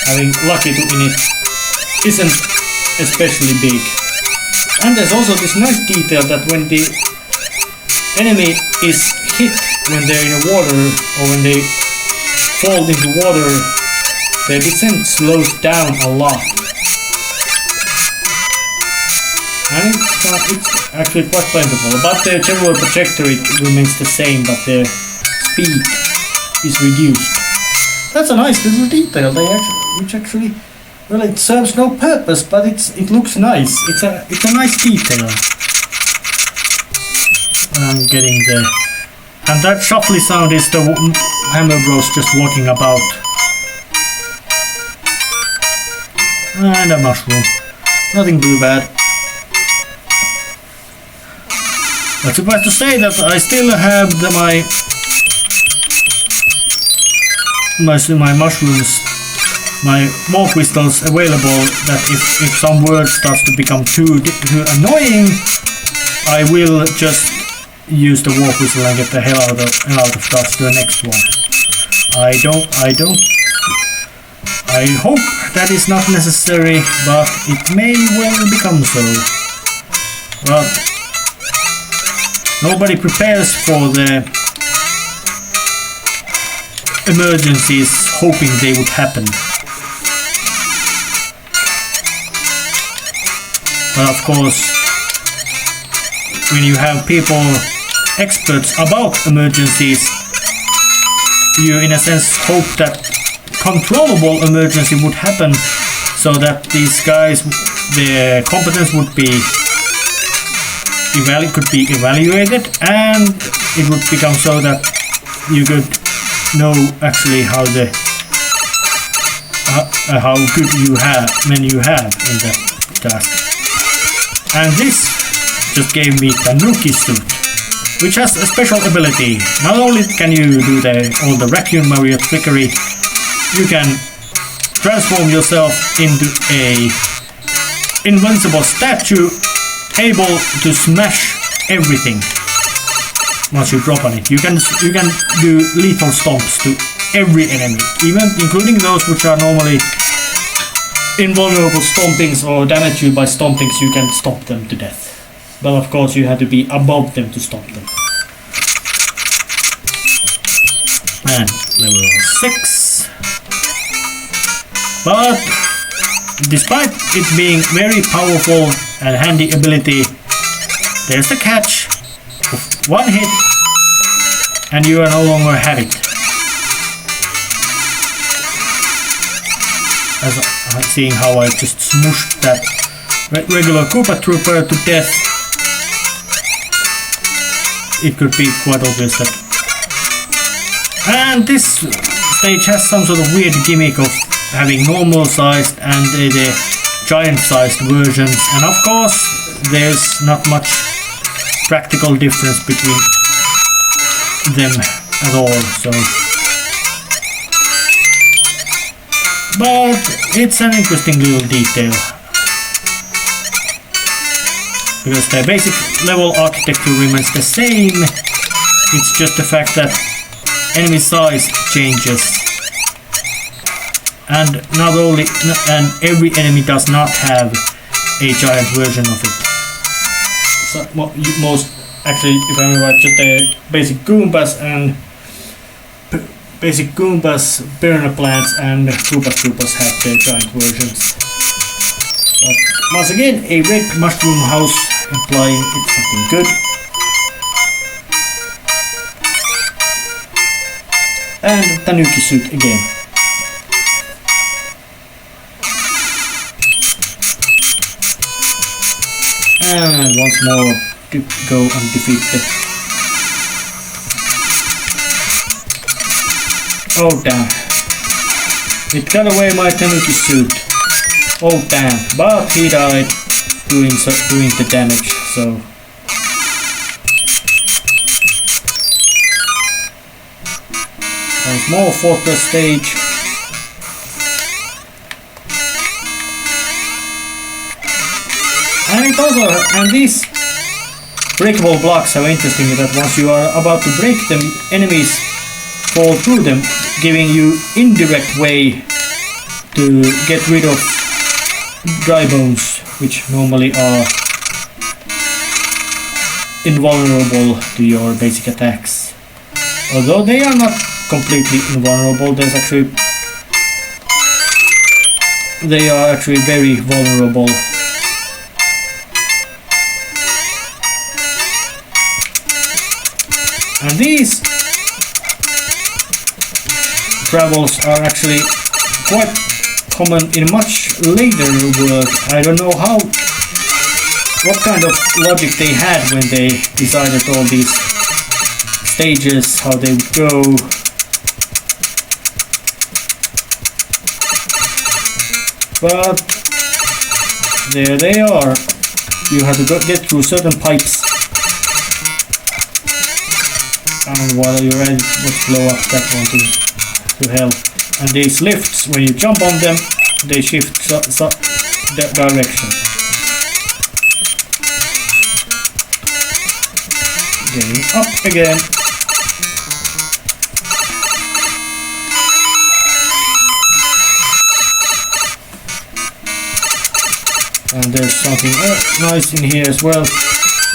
having Lucky 2 in it isn't especially big. And there's also this nice detail that when the enemy is hit when they're in the water, or when they fall into water, the descent slows down a lot. And it's actually quite plentiful, but the general trajectory remains the same, but the speed is reduced. That's a nice little detail, which actually, well, it serves no purpose, but it looks nice. It's a nice detail. I'm getting there. And that shuffly sound is the Hammer Bros just walking about. And a mushroom. Nothing too bad. But suffice to say that I still have my mushrooms, my more crystals available, that if some word starts to become too annoying, I will just use the war whistle and get the hell out of dodge to the next one. I hope that is not necessary, but it may well become so. But nobody prepares for the emergencies hoping they would happen. But of course, when you have people, experts about emergencies, you in a sense hope that controllable emergency would happen, so that these guys, their competence would be could be evaluated, and it would become so that you could know actually how good men you have in the task. And this just gave me Tanuki suit, which has a special ability. Not only can you do all the Vacuum Mario trickery, you can transform yourself into a invincible statue, able to smash everything once you drop on it. You can do lethal stomps to every enemy, even including those which are normally invulnerable stompings or damage you by stompings. You can stomp them to death. But of course you have to be above them to stop them. And level 6. But despite it being very powerful and handy ability, there's a catch. One hit and you are no longer have it. As seeing how I just smushed that regular Koopa Trooper to death, it could be quite obvious that. And this stage has some sort of weird gimmick of having normal sized and the giant sized versions, and of course there's not much practical difference between them at all, so. But it's an interesting little detail, because the basic level architecture remains the same. It's just the fact that enemy size changes, and every enemy does not have a giant version of it. So most actually, if I remember, just the basic Goombas and Piranha Plants and Koopa Troopas have their giant versions. But once again, a red mushroom house implying it's something good. And Tanuki suit again. And once more to go and defeat the. Oh damn. It got away my Tanuki suit. Oh damn. But he died doing the damage, so. Once more fortress stage. And these breakable blocks are interesting, that once you are about to break them, enemies fall through them, giving you indirect way to get rid of dry bones, which normally are invulnerable to your basic attacks. Although they are not completely invulnerable, there's actually they are actually very vulnerable. And these travels are actually quite common in much later world. I don't know what kind of logic they had when they decided all these stages, how they would go. But there they are. You have to get through certain pipes. And while you're ready, let's blow up that one to hell. And these lifts, when you jump on them, they shift the direction. Getting up again. And there's something nice in here as well.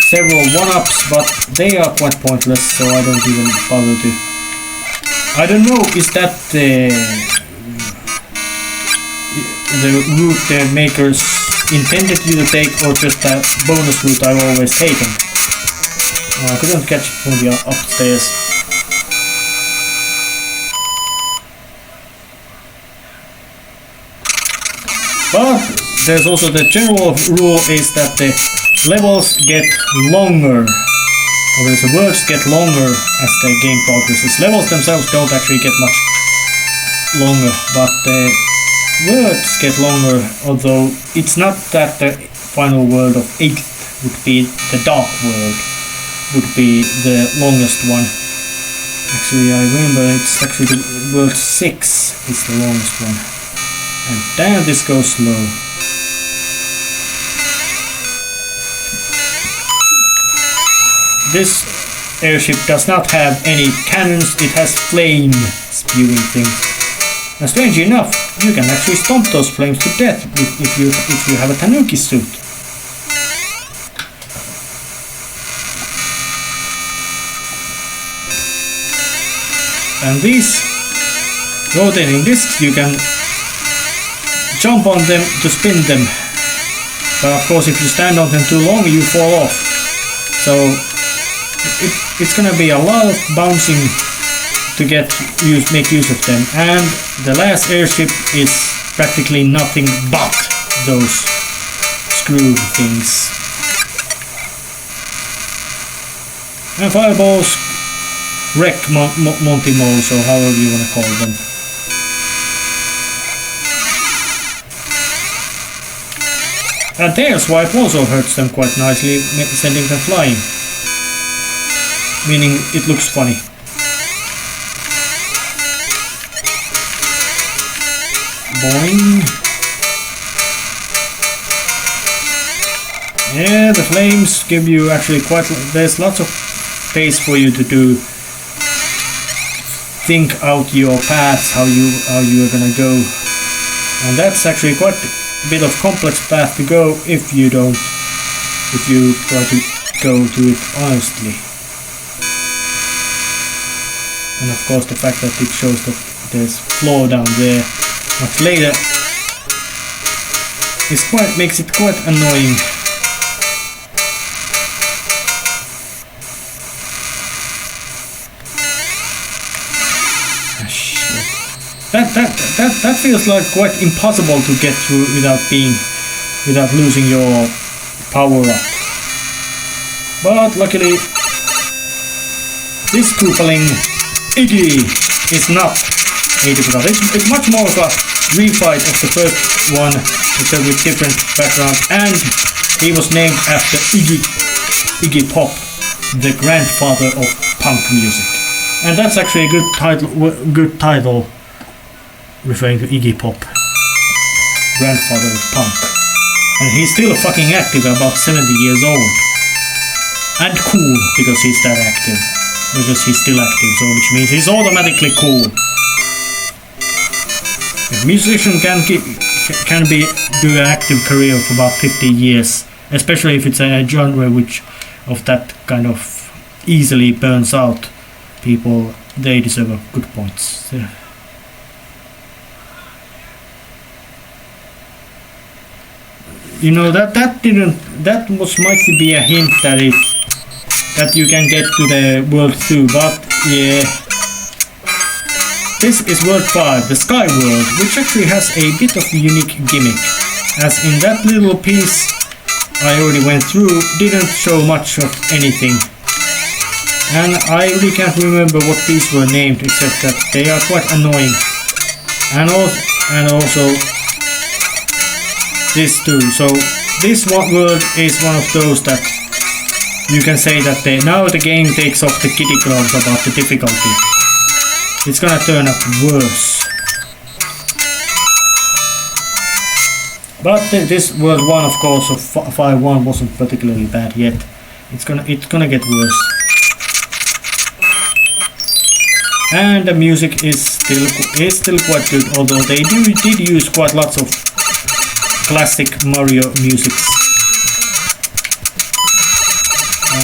Several one-ups, but they are quite pointless, so I don't even bother to. I don't know, is that the route the makers intended you to take, or just that bonus route I've always taken? I couldn't catch it from the upstairs. But there's also the general rule is that the levels get longer, or the words get longer as the game progresses. Levels themselves don't actually get much longer, but the words get longer, although it's not that the final world of 8th would be the dark world, would be the longest one. Actually, I remember it's actually the world 6 is the longest one. And damn, this goes slow. This airship does not have any cannons, it has flame spewing things. And strangely enough, you can actually stomp those flames to death if you have a tanuki suit. And these rotating discs, you can jump on them to spin them. But of course, if you stand on them too long, you fall off. So it's gonna be a lot of bouncing to make use of them, and the last airship is practically nothing but those screw things. And fireballs wreck Monty Moles, or however you wanna call them. And tail swipe also hurts them quite nicely, sending them flying. Meaning it looks funny. Boing. Yeah, the flames give you actually there's lots of space for you to think out your paths, how you are gonna go. And that's actually quite a bit of complex path to go if you try to go to it honestly. And of course the fact that it shows that there's floor down there much later makes it quite annoying. Shit. That feels like quite impossible to get through without losing your power up. But luckily this Koopaling Iggy is not 80%. It's much more of a refight of the first one, except with different backgrounds, and he was named after Iggy Pop, the grandfather of punk music. And that's actually a good title referring to Iggy Pop, grandfather of punk. And he's still fucking active, about 70 years old. And cool, because he's that active. Because he's still active, so which means he's automatically cool. A musician can do an active career for about 50 years, especially if it's a genre which of that kind of easily burns out people. They deserve good points. you know that was might be a hint that you can get to the world 2, but yeah. This is world 5, the Sky World, which actually has a bit of a unique gimmick, as in that little piece I already went through didn't show much of anything. And I really can't remember what these were named, except that they are quite annoying. And also this too. So this world is one of those that you can say that now the game takes off the kitty gloves about the difficulty. It's gonna turn out worse. But this world 1, of course, of 5.1 wasn't particularly bad yet. It's gonna get worse. And the music is still quite good, although they did use quite lots of classic Mario music.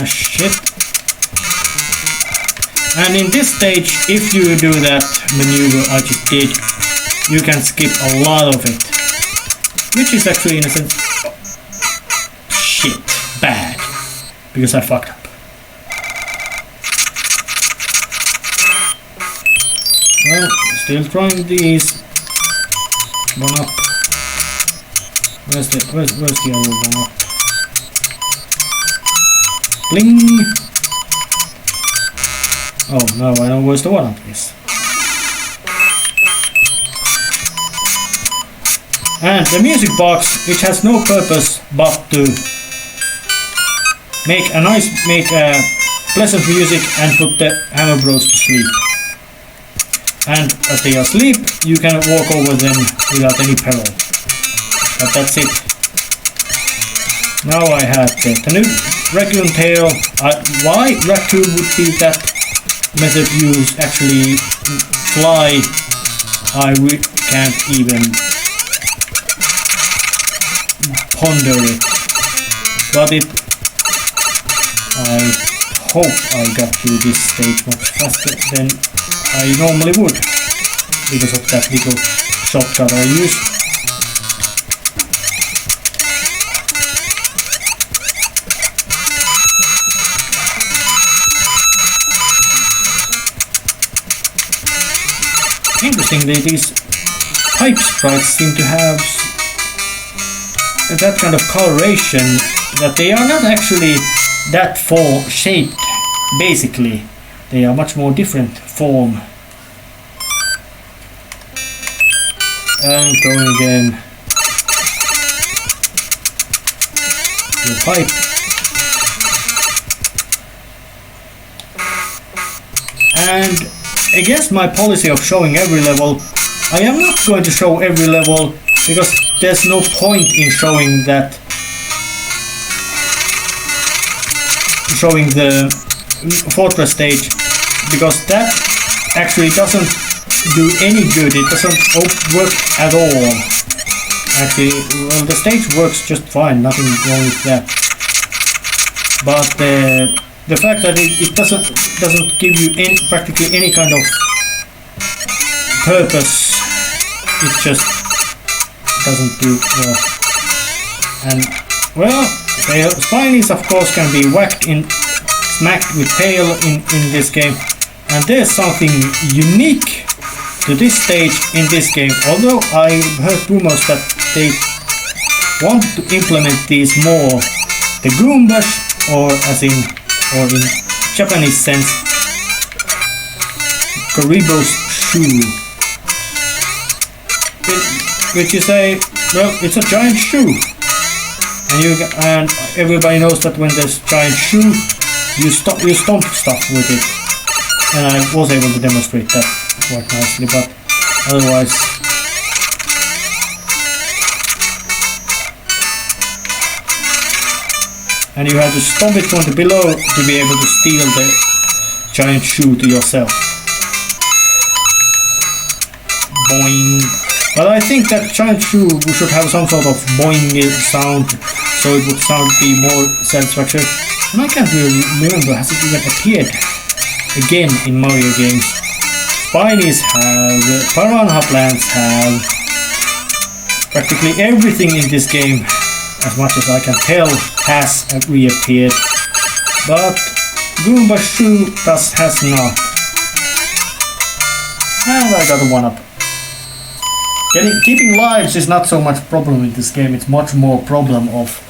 Shit. And in this stage, if you do that maneuver I just did, you can skip a lot of it. Which is actually in a sense shit, bad. Because I fucked up. Well, still trying these. One up. Where's the other one up? Bling! Oh, now I know where's the one up is. And the music box, which has no purpose but to make pleasant music and put the Hammer Bros to sleep. And as they are asleep, you can walk over them without any peril. But that's it. Now I have the raccoon tail. Why raccoon would be that method used actually fly, I can't even ponder it. But I hope I got through this stage much faster than I normally would, because of that little shortcut I used. Interestingly, these pipe sprites seem to have that kind of coloration that they are not actually that shaped. Basically, they are much more different form. And going again. The pipe. And against my policy of showing every level, I am not going to show every level because there's no point in showing the fortress stage, because that actually doesn't do any good. It doesn't work at all. Actually, well, the stage works just fine, nothing wrong with that. But the fact that it doesn't give you practically any kind of purpose, it just doesn't do well. And well, the spinies of course can be smacked with tail in this game, and there's something unique to this stage in this game. Although I heard rumors that they want to implement these more, the Goombas, or in Japanese sense, Karibo's shoe, which is it's a giant shoe, and everybody knows that when there's a giant shoe, you stomp stuff with it, and I was able to demonstrate that quite nicely, but otherwise. And you have to stomp it from the below to be able to steal the giant shoe to yourself. Boing. But I think that giant shoe should have some sort of boing sound, so it would be more satisfactory. And I can't really remember, has it even appeared again in Mario games? Spinies have, piranha plants have, practically everything in this game as much as I can tell, has reappeared. But Goomba Shoe has not. And I got a 1-up. Keeping lives is not so much problem in this game, it's much more problem of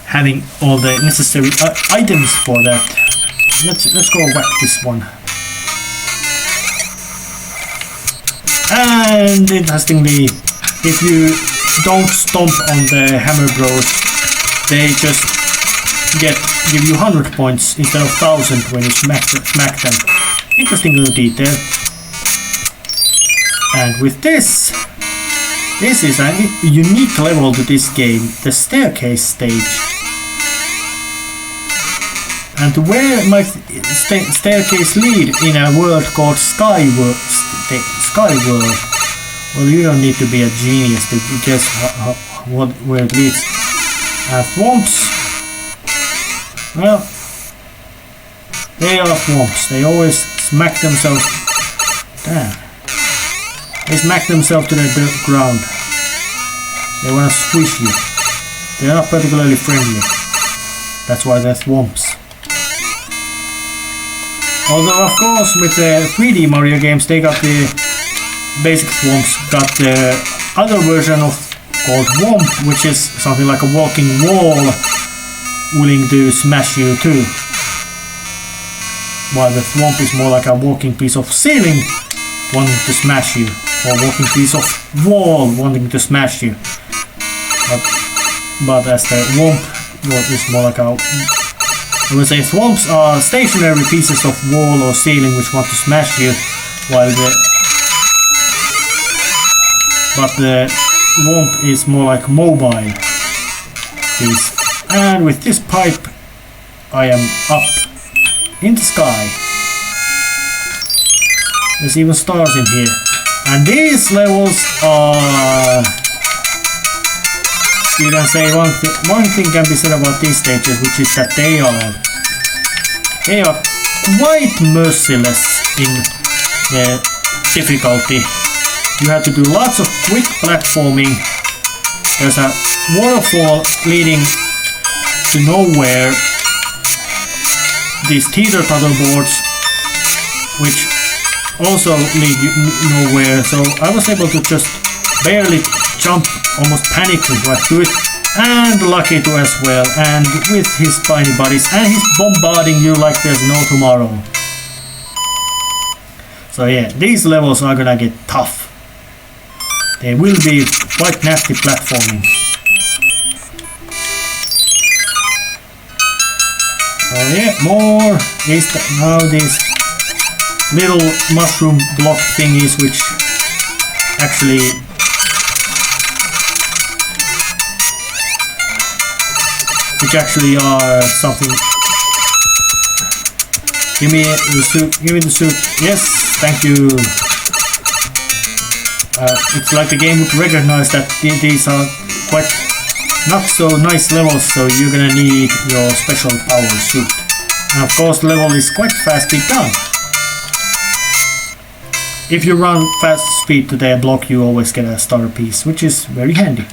having all the necessary items for that. Let's go whack this one. And interestingly, if you don't stomp on the Hammer Bros, they just give you 100 points instead of 1000 when you smack them. Interesting little detail. And with this is a unique level to this game, the staircase stage. And to where might staircase lead in a world called Sky World? Well, you don't need to be a genius to guess where it leads. Thwomps. Well, they are thwomps. They always smack themselves. Damn. They smack themselves to the ground. They wanna squish you. They're not particularly friendly. That's why they're thwomps. Although, of course, with the 3D Mario games, they got the basic thwomps, got the other version of called Womp, which is something like a walking wall willing to smash you too. While the thwomp is more like a walking piece of ceiling wanting to smash you, or walking piece of wall wanting to smash you. But as the Womp is more like a... I would say thwomps are stationary pieces of wall or ceiling which want to smash you, while the Womp is more like mobile piece. And with this pipe I am up in the sky. There's even stars in here. And these levels are... You can say one thing can be said about these stages, which is that they are quite merciless in their difficulty. You have to do lots of quick platforming. There's a waterfall leading to nowhere. These teeter-totter boards, which also lead you nowhere. So I was able to just barely jump, almost panicking right through it, and Lucky too as well, and with his tiny buddies, and he's bombarding you like there's no tomorrow. So yeah, these levels are gonna get tough. They will be quite nasty platforming. Oh yeah, more. Now these little mushroom block thingies which actually are something. Give me the soup. Give me the soup. Yes, thank you. It's like the game would recognize that these are quite not so nice levels, so you're gonna need your special power suit. And of course the level is quite fastly done. If you run fast speed to their block, you always get a star piece, which is very handy.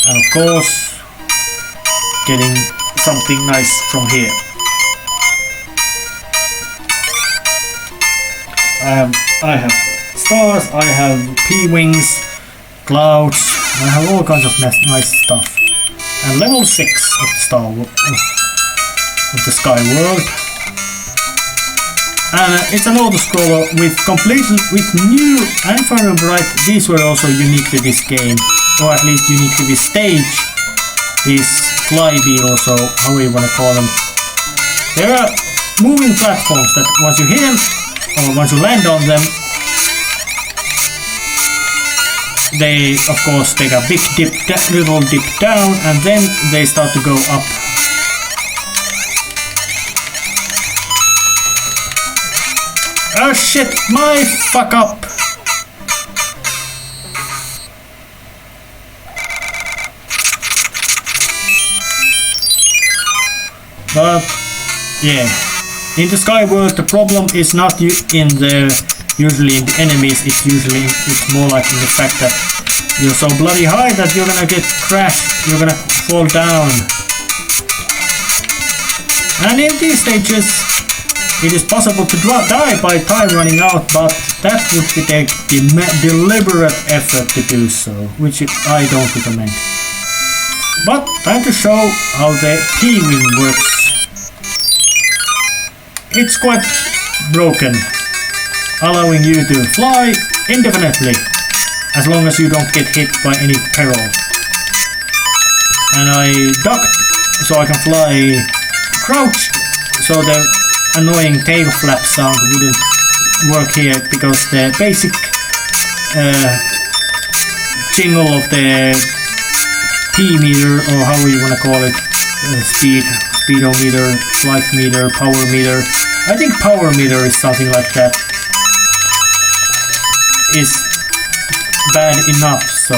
And of course, getting something nice from here. I have stars, I have P-wings, clouds, I have all kinds of nice stuff. And level 6 of the Sky World. And it's an auto-scroller with new, and if I remember right, these were also unique to this game, or at least unique to this stage. These flybeetles, or how you wanna call them. There are moving platforms that once you hit them, or once you land on them, they of course take a big dip, little dip down, and then they start to go up. Oh shit, my fuck up! But yeah, in the Sky World the problem is not usually in the enemies, it's more like in the fact that You're so bloody high that you're gonna get crashed, you're gonna fall down. And in these stages, it is possible to die by time running out, but that would take deliberate effort to do so, which I don't recommend. But time to show how the P-wing works. It's quite broken, allowing you to fly indefinitely, as long as you don't get hit by any peril. And I ducked so I can fly crouched, so the annoying tail flap sound wouldn't work here, because the basic jingle of the P meter, or however you wanna call it, speedometer, flight meter, power meter, I think power meter is something like that, is bad enough, so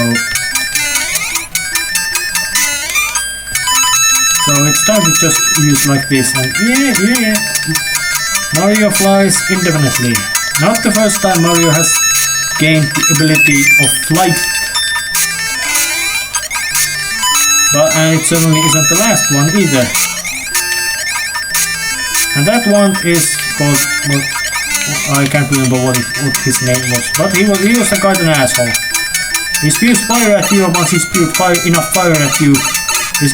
it's time to just use like this, and yeah. Mario flies indefinitely. Not the first time Mario has gained the ability of flight. And it certainly isn't the last one either. And that one is called, well, I can't remember what his name was, but he was a quite an asshole. He spews fire at you, and once he spews enough fire at you, he's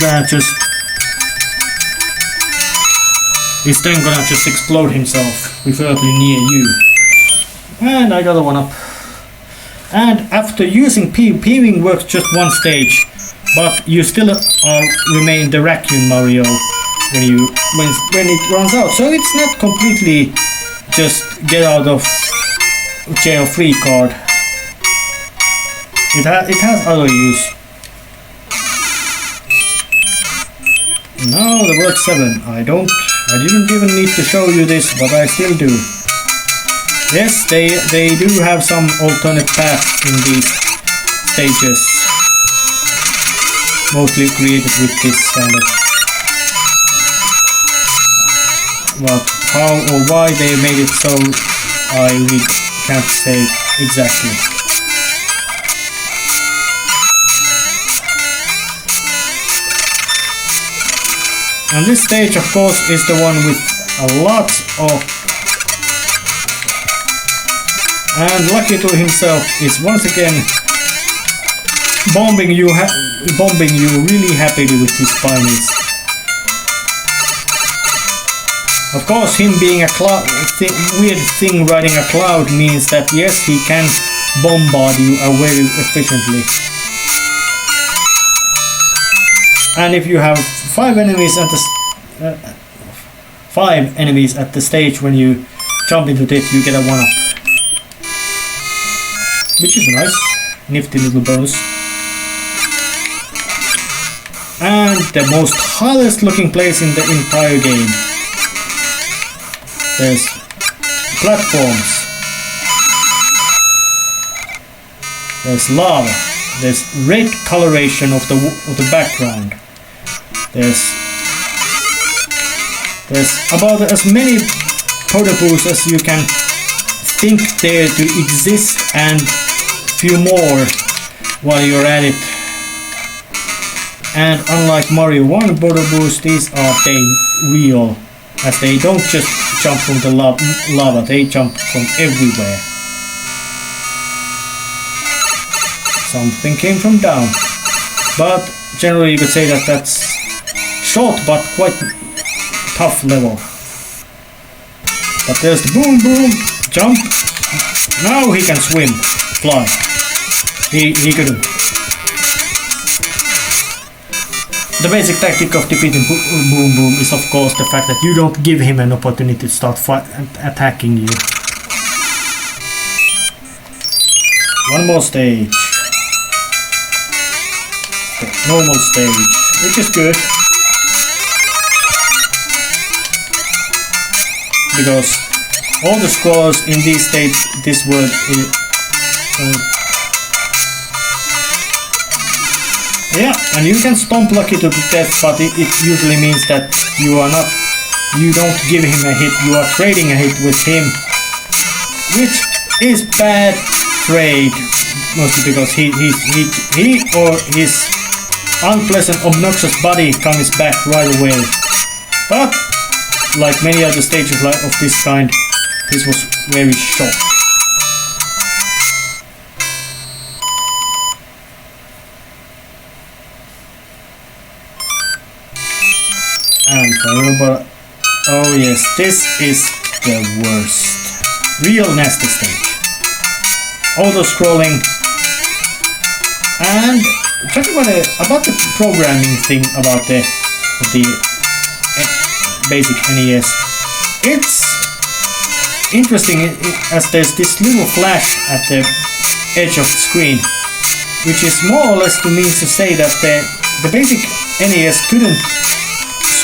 then gonna just explode himself, preferably near you. And I got a 1-up. And after using P-wing works just one stage, but you still remain the raccoon Mario when it runs out. So it's not completely just get out of jail free card. It has other use. Now the word 7. I didn't even need to show you this, but I still do. Yes, they do have some alternate paths in these stages. Mostly created with this kind of... But how or why they made it so, I really can't say exactly. And this stage, of course, is the one with a lot of... And Lucky to himself is once again bombing you really happily with his spinies. Of course, him being a weird thing riding a cloud means that yes, he can bombard you very efficiently. And if you have 5 enemies at the stage when you jump into it, you get a 1-up. Which is nice, nifty little bonus. And the most hardest looking place in the entire game. There's platforms. There's lava. There's red coloration of the background. There's about as many potapoos as you can think there to exist, and few more while you're at it. And unlike Mario 1 potapoos, these are real, as they don't just jump from the lava, they jump from everywhere. Something came from down, but generally you could say that that's short but quite tough level. But there's the boom boom, jump. Now he can swim, fly. He couldn't. The basic tactic of defeating Boom Boom is of course the fact that you don't give him an opportunity to start attacking you. One more stage. The normal stage, which is good. Because all the scores in these stages, this word is... yeah, and you can stomp Lucky to death, but it usually means that you don't give him a hit, you are trading a hit with him, which is bad trade, mostly because he or his unpleasant, obnoxious body comes back right away. But like many other stages of this kind, this was very short. And I remember, oh yes, this is the worst. Real nasty stage. Auto-scrolling. And talking about the programming thing about the basic NES. It's interesting as there's this little flash at the edge of the screen, which is more or less to mean to say that the basic NES couldn't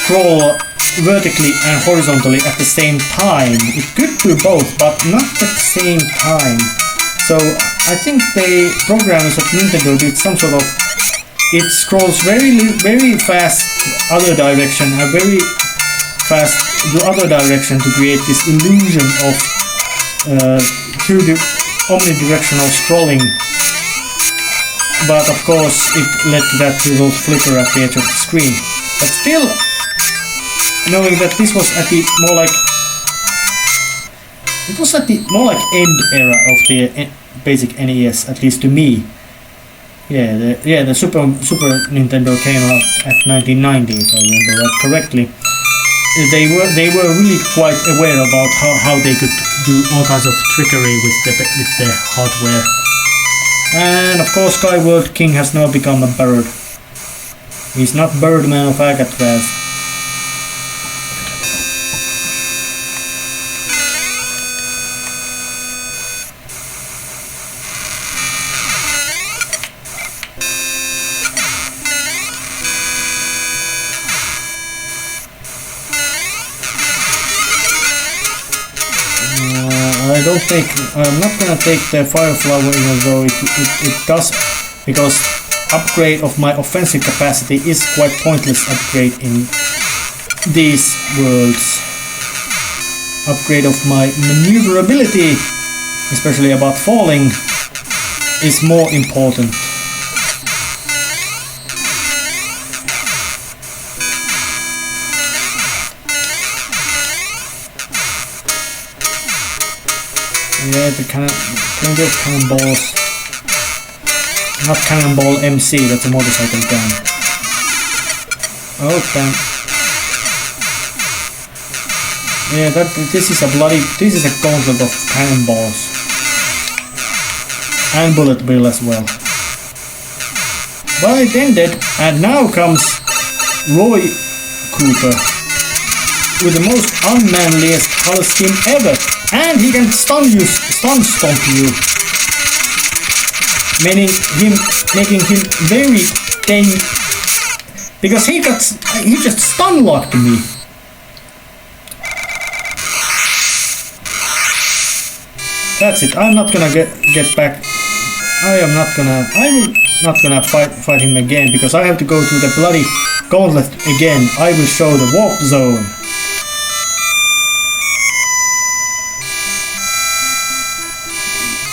scroll vertically and horizontally at the same time. It could do both, but not at the same time. So I think the programmers of Nintendo did some sort of, it scrolls very fast other direction and very fast the other direction to create this illusion of omnidirectional scrolling. But of course it led to that little flicker at the edge of the screen. But still, knowing that this was at the more like end era of the basic NES, at least to me. The Super Nintendo came out at 1990, if I remember that correctly. They were really quite aware about how they could do all kinds of trickery with the hardware. And of course, Skyward King has now become a bird. He's not Birdman of Alcatraz. I'm not gonna take the Fire Flower, even though it does, because upgrade of my offensive capacity is quite pointless upgrade in these worlds. Upgrade of my maneuverability, especially about falling, is more important. Yeah, plenty of cannonballs. Not Cannonball MC, that's a motorcycle gun. Oh damn. Yeah, this is a gauntlet of cannonballs. And bullet bill as well. But it ended, and now comes Roy Cooper with the most unmanliest color scheme ever. And he can stun stomp you, making him very because he just stun locked me. That's it. I'm not gonna get back. I will not gonna fight him again, because I have to go through the bloody gauntlet again. I will show the warp zone.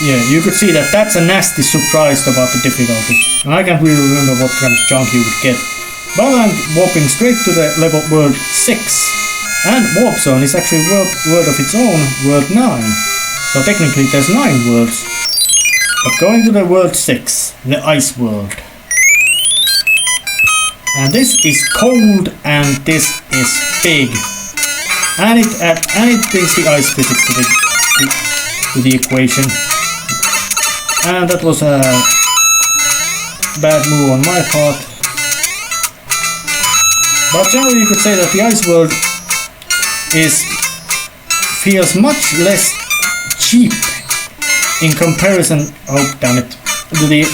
Yeah, you could see that's a nasty surprise about the difficulty, and I can't really remember what kind of junk you would get. But I'm warping straight to the level world 6, and warp zone is actually world of its own, world 9. So technically there's 9 worlds, but going to the world 6, the ice world. And this is cold, and this is big, and it brings the ice physics to the equation. And that was a bad move on my part. But generally you could say that the ice world feels much less cheap in comparison, oh damn it, to the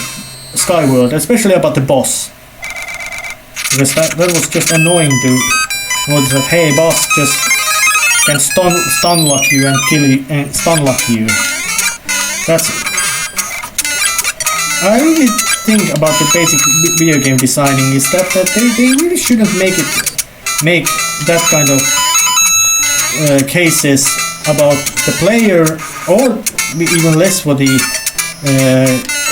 sky world, especially about the boss. Because that was just annoying to notice that, hey, boss just can stun lock you and kill you and stun lock you. I really think about the basic video game designing is that they really shouldn't make that kind of cases about the player, or even less for the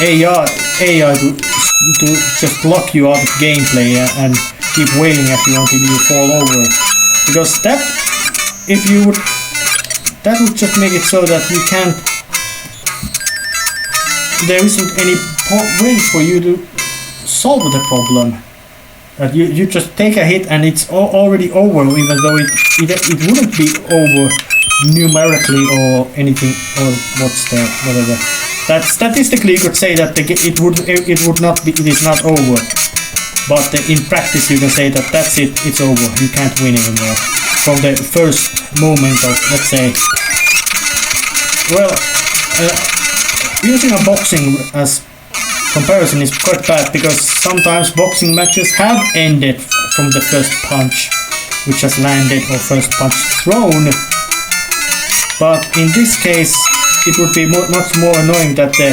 AI to just lock you out of gameplay and keep wailing at you until you fall over. Because that would just make it so that you can't. There isn't any way for you to solve the problem. That you just take a hit and it's already over, even though it wouldn't be over numerically or anything, or whatever. That statistically you could say that it is not over, but in practice you can say that that's it, it's over, you can't win anymore from the first moment of, let's say, well, using a boxing as comparison is quite bad, because sometimes boxing matches have ended from the first punch which has landed or first punch thrown, but in this case it would be much more annoying that the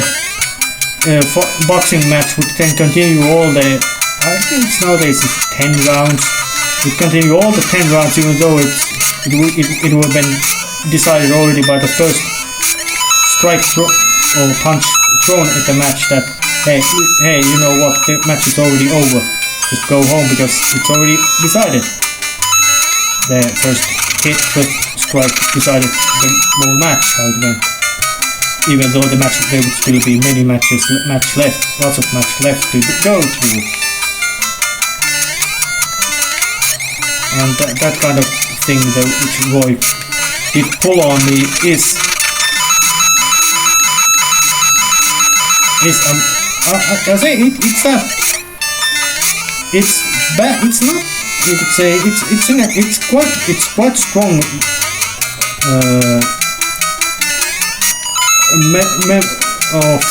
boxing match would then continue all the, I think nowadays it's 10 rounds, would continue all the 10 rounds, even though it would have been decided already by the first strike or punch thrown at the match that hey, you know what, the match is already over, just go home because it's already decided. The first hit, first strike decided the whole match, how it went. Even though there would still be many match left, lots of match left to go through. And that kind of thing which Roy did pull on me is I say it's bad. It's not. You could say it's quite strong. Of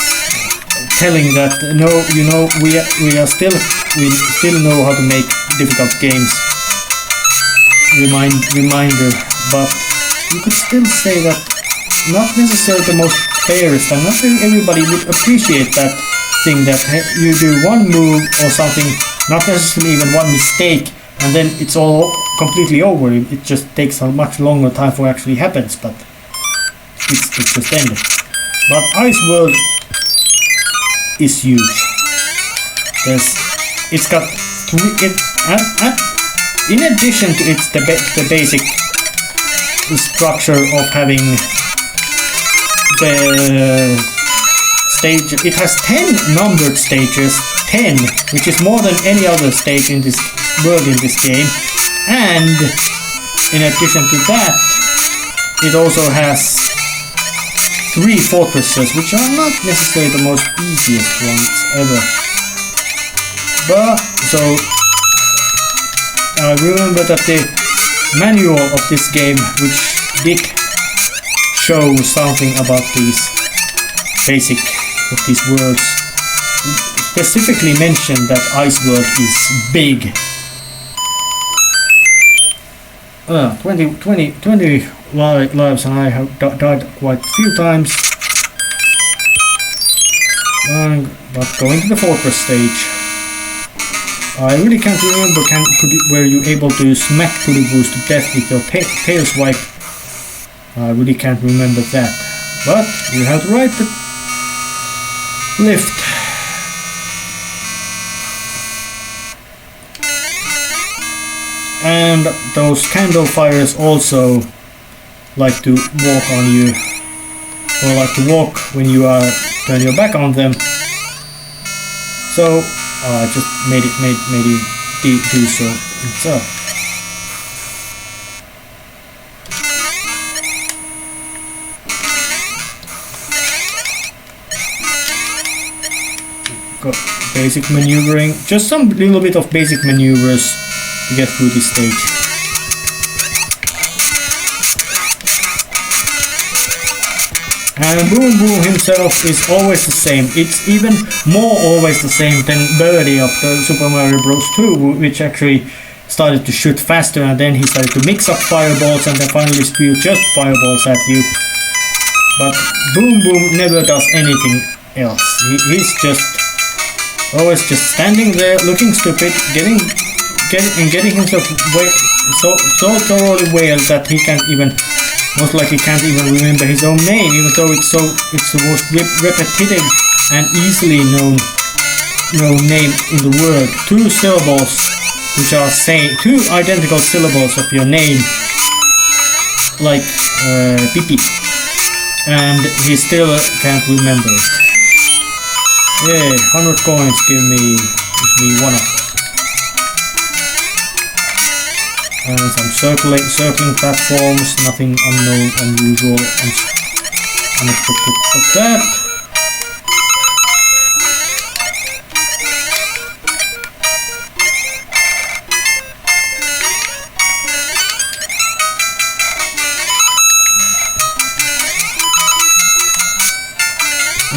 telling that no, you know, we still know how to make difficult games. Reminder, but you could still say that not necessarily the most fairest, and not everybody would appreciate that thing that you do one move or something, not necessarily even one mistake, and then it's all completely over. It just takes a much longer time for it actually happens, but it's just ended. But Ice World is huge. It's got in addition to the basic structure of having the stage, it has 10 numbered stages, 10, which is more than any other stage in this world in this game. And in addition to that, it also has 3 fortresses, which are not necessarily the most easiest ones ever. But so I remember that the manual of this game, which did show something about these basic of these worlds, specifically mentioned that Ice World is big. 20 lives, and I have died quite a few times. But going to the fortress stage, I really can't remember were you able to smack Kuliboos to death with your tail swipe. I really can't remember that. But you have to ride the lift. And those candle fires also like to walk on you, or like to walk when you turn your back on them. So I just made it do so itself. Got basic maneuvering, just some little bit of basic maneuvers to get through this stage. And Boom Boom himself is always the same. It's even more always the same than Birdie of the Super Mario Bros. 2, which actually started to shoot faster, and then he started to mix up fireballs and then finally spew just fireballs at you. But Boom Boom never does anything else. He's just always just standing there looking stupid, getting himself so thoroughly wailed that he can't even, most likely can't even remember his own name, even though it's the most repetitive an easily known name in the world. Two syllables which are two identical syllables of your name, like Pipi, and he still can't remember it. Yeah, 100 coins give me one of them. And some circling platforms, nothing unknown, unusual, unexpected but that.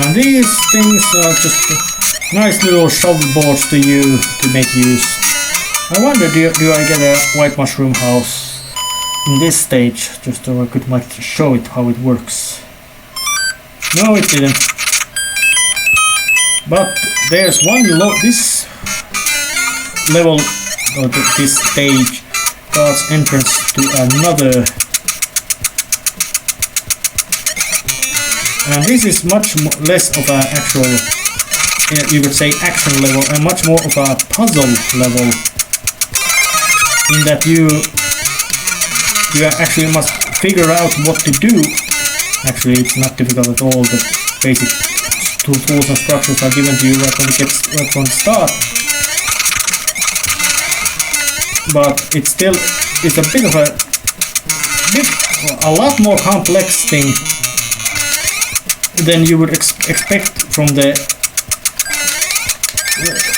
And these things are just nice little shovel boards to make use. I wonder, do I get a white mushroom house in this stage, just so I might show it how it works. No, it didn't. But there's this level, or this stage, guards entrance to another. And this is much less of an actual, you could say, action level, and much more of a puzzle level, in that you actually must figure out what to do. Actually, it's not difficult at all. The basic tools and structures are given to you right from the start. But it's a bit of a lot more complex thing than you would expect from the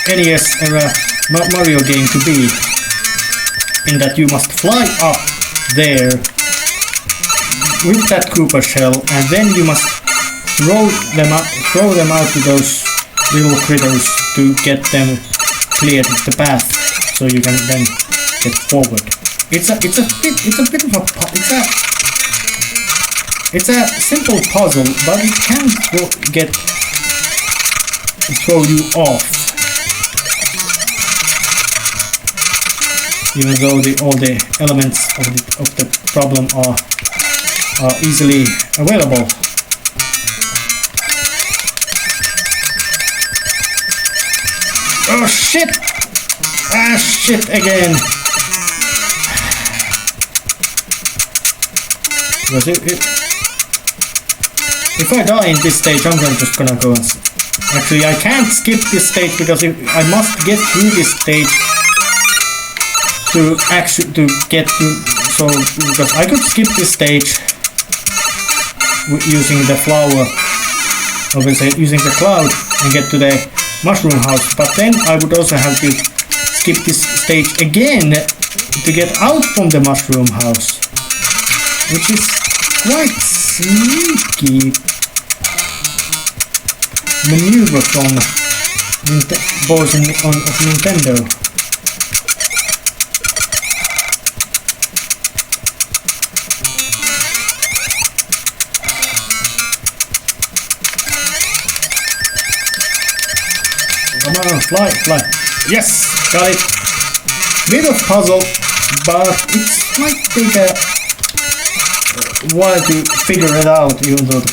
NES era Mario game to be, in that you must fly up there with that Koopa shell, and then you must throw them out to those little critters to get them cleared the path, so you can then get forward. It's a simple puzzle, but it can throw you off, even though all the elements of the problem are easily available. Oh shit! Ah shit again! If I die in this stage, I'm just gonna go and... Actually, I can't skip this stage because I must get through this stage because I could skip this stage using the flower, using the cloud, and get to the mushroom house, but then I would also have to skip this stage again to get out from the mushroom house, which is quite sneaky maneuver from boys of Nintendo. Come on, fly. Yes, got it. Bit of puzzle, but it might take a while to figure it out, even though the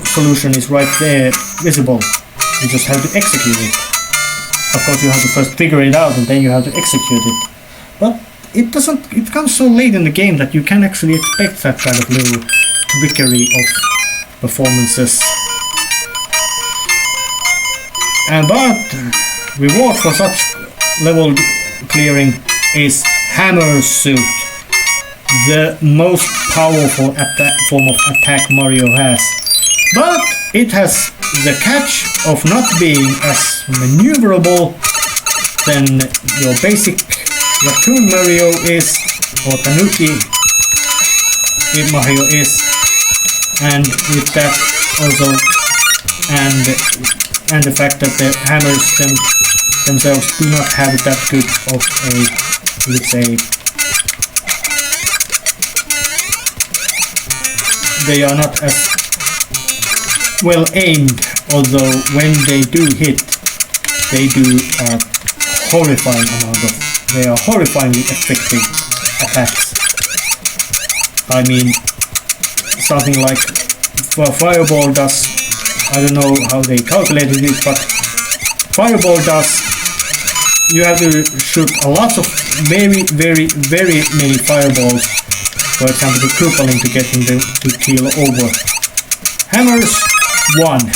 solution is right there, visible. You just have to execute it. Of course, you have to first figure it out, and then you have to execute it. But it comes so late in the game that you can actually expect that kind of little trickery of performances. But reward for such level clearing is Hammer Suit, the most powerful form of attack Mario has. But it has the catch of not being as maneuverable than your basic Raccoon Mario is, or Tanuki Mario is, and with that also, and the fact that the hammers themselves do not have that good of a, let's say, they are not as well aimed, although when they do hit, they do a horrifying amount of, they are horrifyingly effective attacks. I mean, something like Fireball does I don't know how they calculated it, but fireball does. You have to shoot a lot of very many fireballs. For example, the crippling to get him to keel over. Hammers 1,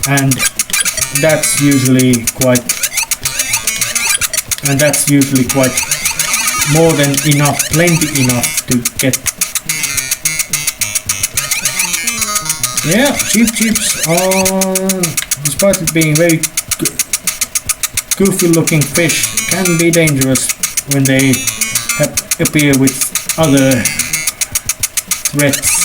and that's usually quite more than enough, plenty enough to get. Yeah, chips are, despite it being very goofy looking fish, can be dangerous when they appear with other threats.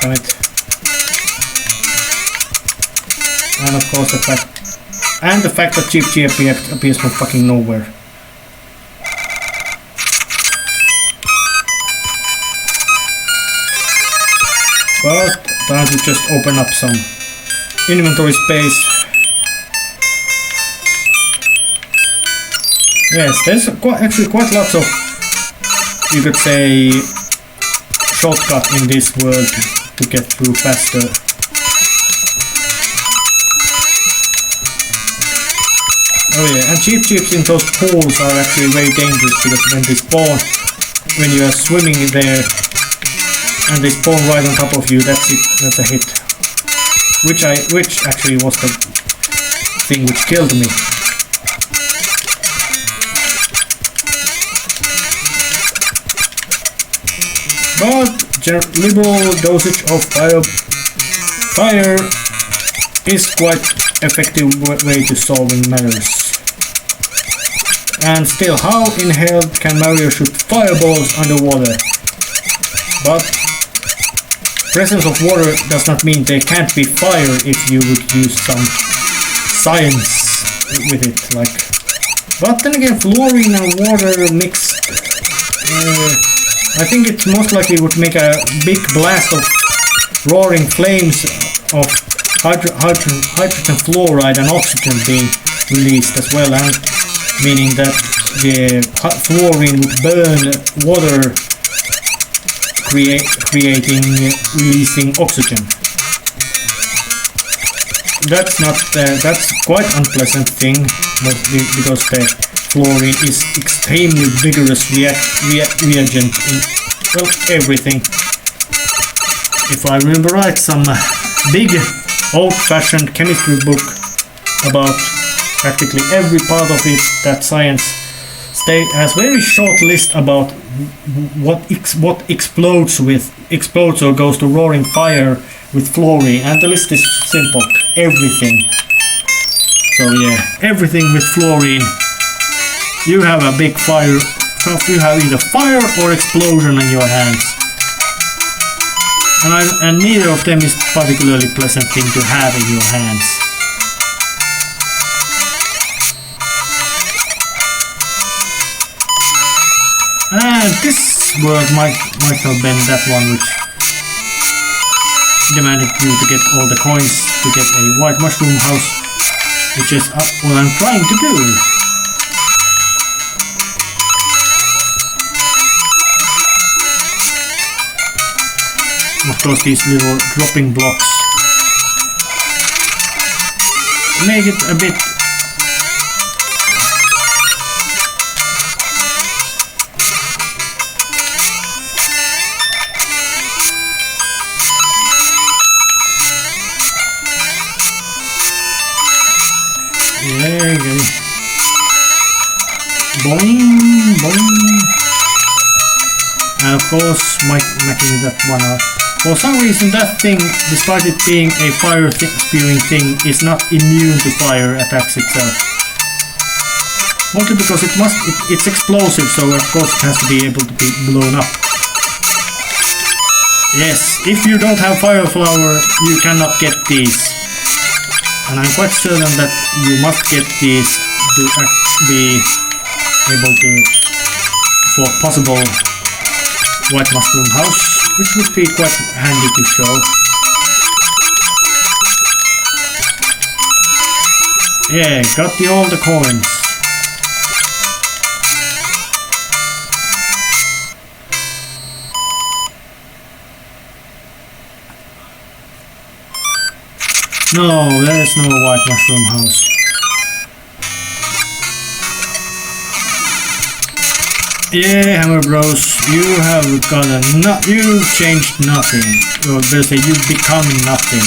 Damn it. And of course the fact that Chief G appears from fucking nowhere. But time to just open up some inventory space. Yes, there's actually quite lots of, you could say, shortcut in this world to get through faster. Oh yeah, and cheap chips in those pools are actually very dangerous because when they spawn, when you are swimming in there and they spawn right on top of you, that's it, that's a hit. Which actually was the thing which killed me. But liberal dosage of fire is quite effective way to solving matters. And still, how in hell can Mario shoot fireballs underwater? But presence of water does not mean there can't be fire if you would use some science with it, like. But then again, fluorine and water mixed, I think it most likely would make a big blast of roaring flames of hydrogen fluoride and oxygen being released as well, and meaning that the fluorine would burn water, releasing oxygen. That's quite unpleasant thing, because the fluorine is extremely vigorous reagent in, well, everything. If I remember right, some big old-fashioned chemistry book about practically every part of it that science has very short list about what explodes or goes to roaring fire with fluorine, and the list is simple: everything. So yeah, everything with fluorine, you have a big fire. So you have either fire or explosion in your hands, and neither of them is particularly pleasant thing to have in your hands. And this world might have been that one which demanded you to get all the coins to get a white mushroom house, which is what I'm trying to do. Of course, these little dropping blocks make it a bit boing, boing. And of course, making that one out. For some reason, that thing, despite it being a fire spewing thing, is not immune to fire attacks itself. Mostly because it's explosive, so of course it has to be able to be blown up. Yes, if you don't have fire flower, you cannot get these. And I'm quite certain that you must get these to be able to, for possible white mushroom house, which would be quite handy to show. Yeah, got all the coins. No, there's no white mushroom house. Yeah, Hammer Bros, you have got you changed nothing. Or basically, you become nothing.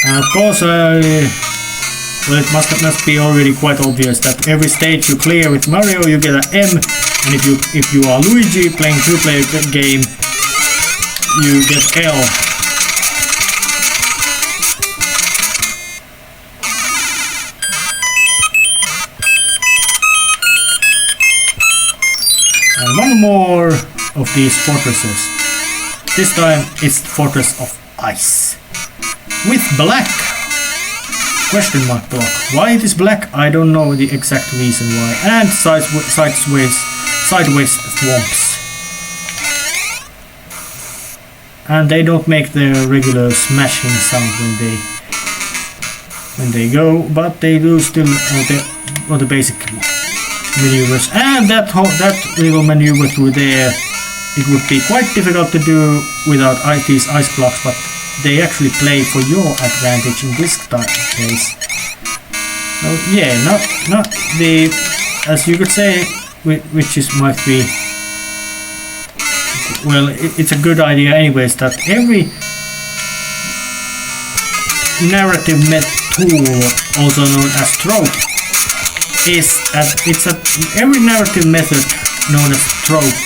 And of course, well, it must be already quite obvious that every stage you clear with Mario, you get an M, and if you are Luigi playing two-player game, you get L. And one more of these fortresses. This time it's Fortress of Ice. With black! Question mark block. Why it is black? I don't know the exact reason why. And sideways swamps. And they don't make the regular smashing sound when they go, but they do still on the basic maneuvers. And that little maneuver through there, it would be quite difficult to do without these ice blocks, but they actually play for your advantage in this case. So yeah, not the, as you could say, which might be, well, it's a good idea anyways, that every narrative tool, also known as trope, every narrative method known as trope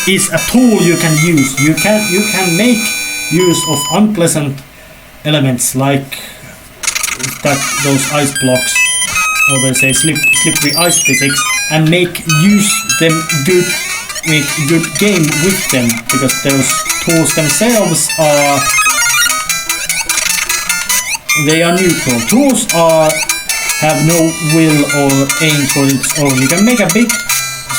is a tool you can use. You can make use of unpleasant elements like those ice blocks, or they say slippery ice physics, and make good game with them, because those tools themselves are neutral. Tools have no will or aim for its own. You can make a big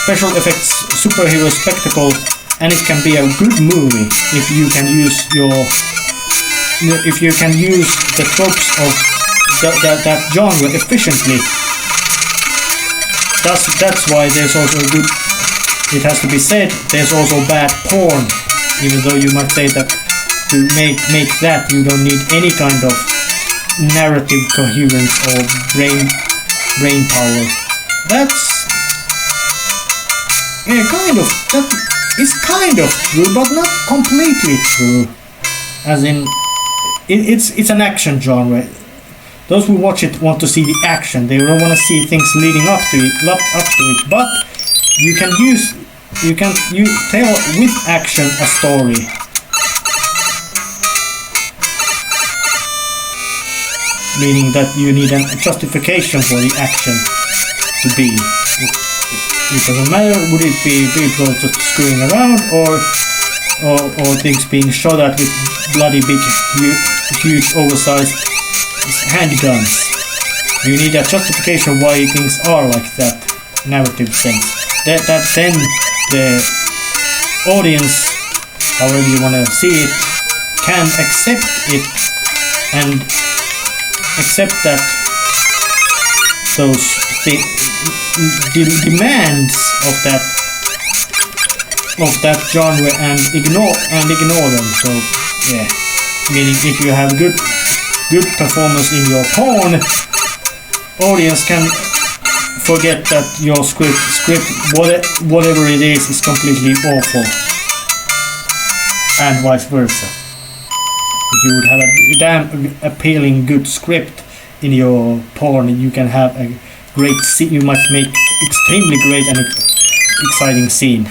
special effects superhero spectacle, and it can be a good movie if you can use the tropes of that genre efficiently. That's why there's also good. It has to be said, there's also bad porn, even though you might say that to make that you don't need any kind of narrative coherence or brain power. That is kind of true, but not completely true. As in, it's an action genre. Those who watch it want to see the action. They don't want to see things leading up to it. But you can tell with action a story. Meaning that you need a justification for the action to be. It doesn't matter, would it be people just screwing around or things being shot at with bloody big, huge oversized handguns. You need a justification why things are like that, narrative sense. That then the audience, however you want to see it, can accept it and accept that those demands of that genre and ignore them. So yeah, meaning if you have good performance in your porn, audience can forget that your script whatever it is completely awful, and vice versa. If you would have a damn appealing good script in your porn, you can have a great scene. You might make extremely great and exciting scene,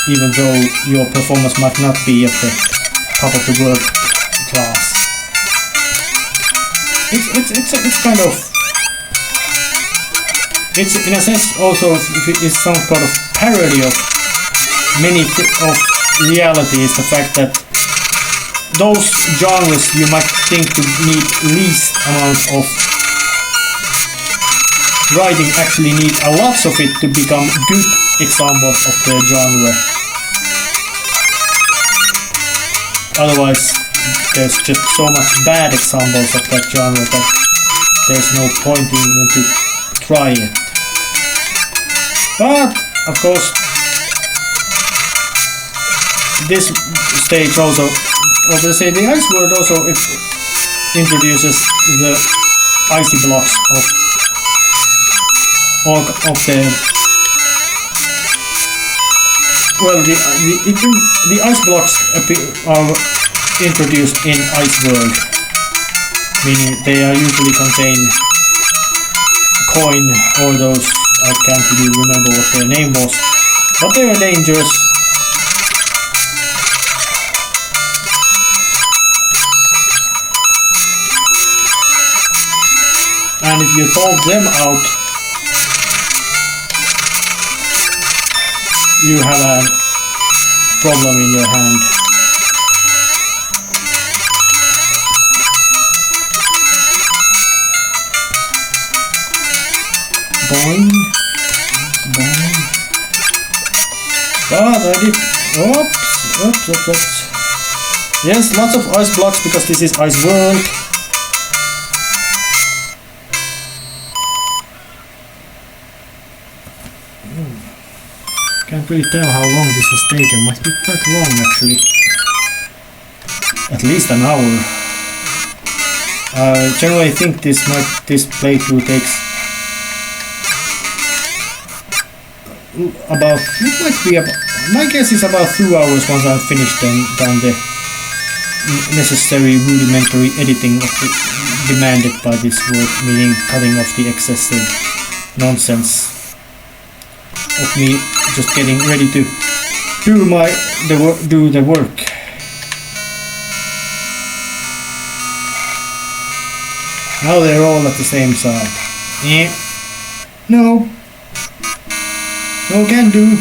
even though your performance might not be at the top of the world class. It's kind of, it's in a sense also it's some kind of parody of many of reality. Is the fact that those genres you might think to need least amount of writing actually need a lot of it to become good examples of the genre. Otherwise, there's just so much bad examples of that genre that there's no point even to try it. But of course, stage also, let's say the ice world also introduces the icy blocks of the well, the ice blocks are introduced in Ice World, meaning they are usually contain coin or those, I can't really remember what their name was, but they are dangerous. And if you throw them out, you have a problem in your hand. Boing, boing. But I did. Oops. Yes, lots of ice blocks because this is Ice World. Can't really tell how long this has taken. Might be quite long actually. At least an hour. I generally think this playthrough takes about, it might be about, my guess is about 2 hours once I've finished down the necessary rudimentary editing of demanded by this work, meaning cutting off the excessive nonsense of me just getting ready to do the work. Now they're all at the same side. Yeah. No, can do.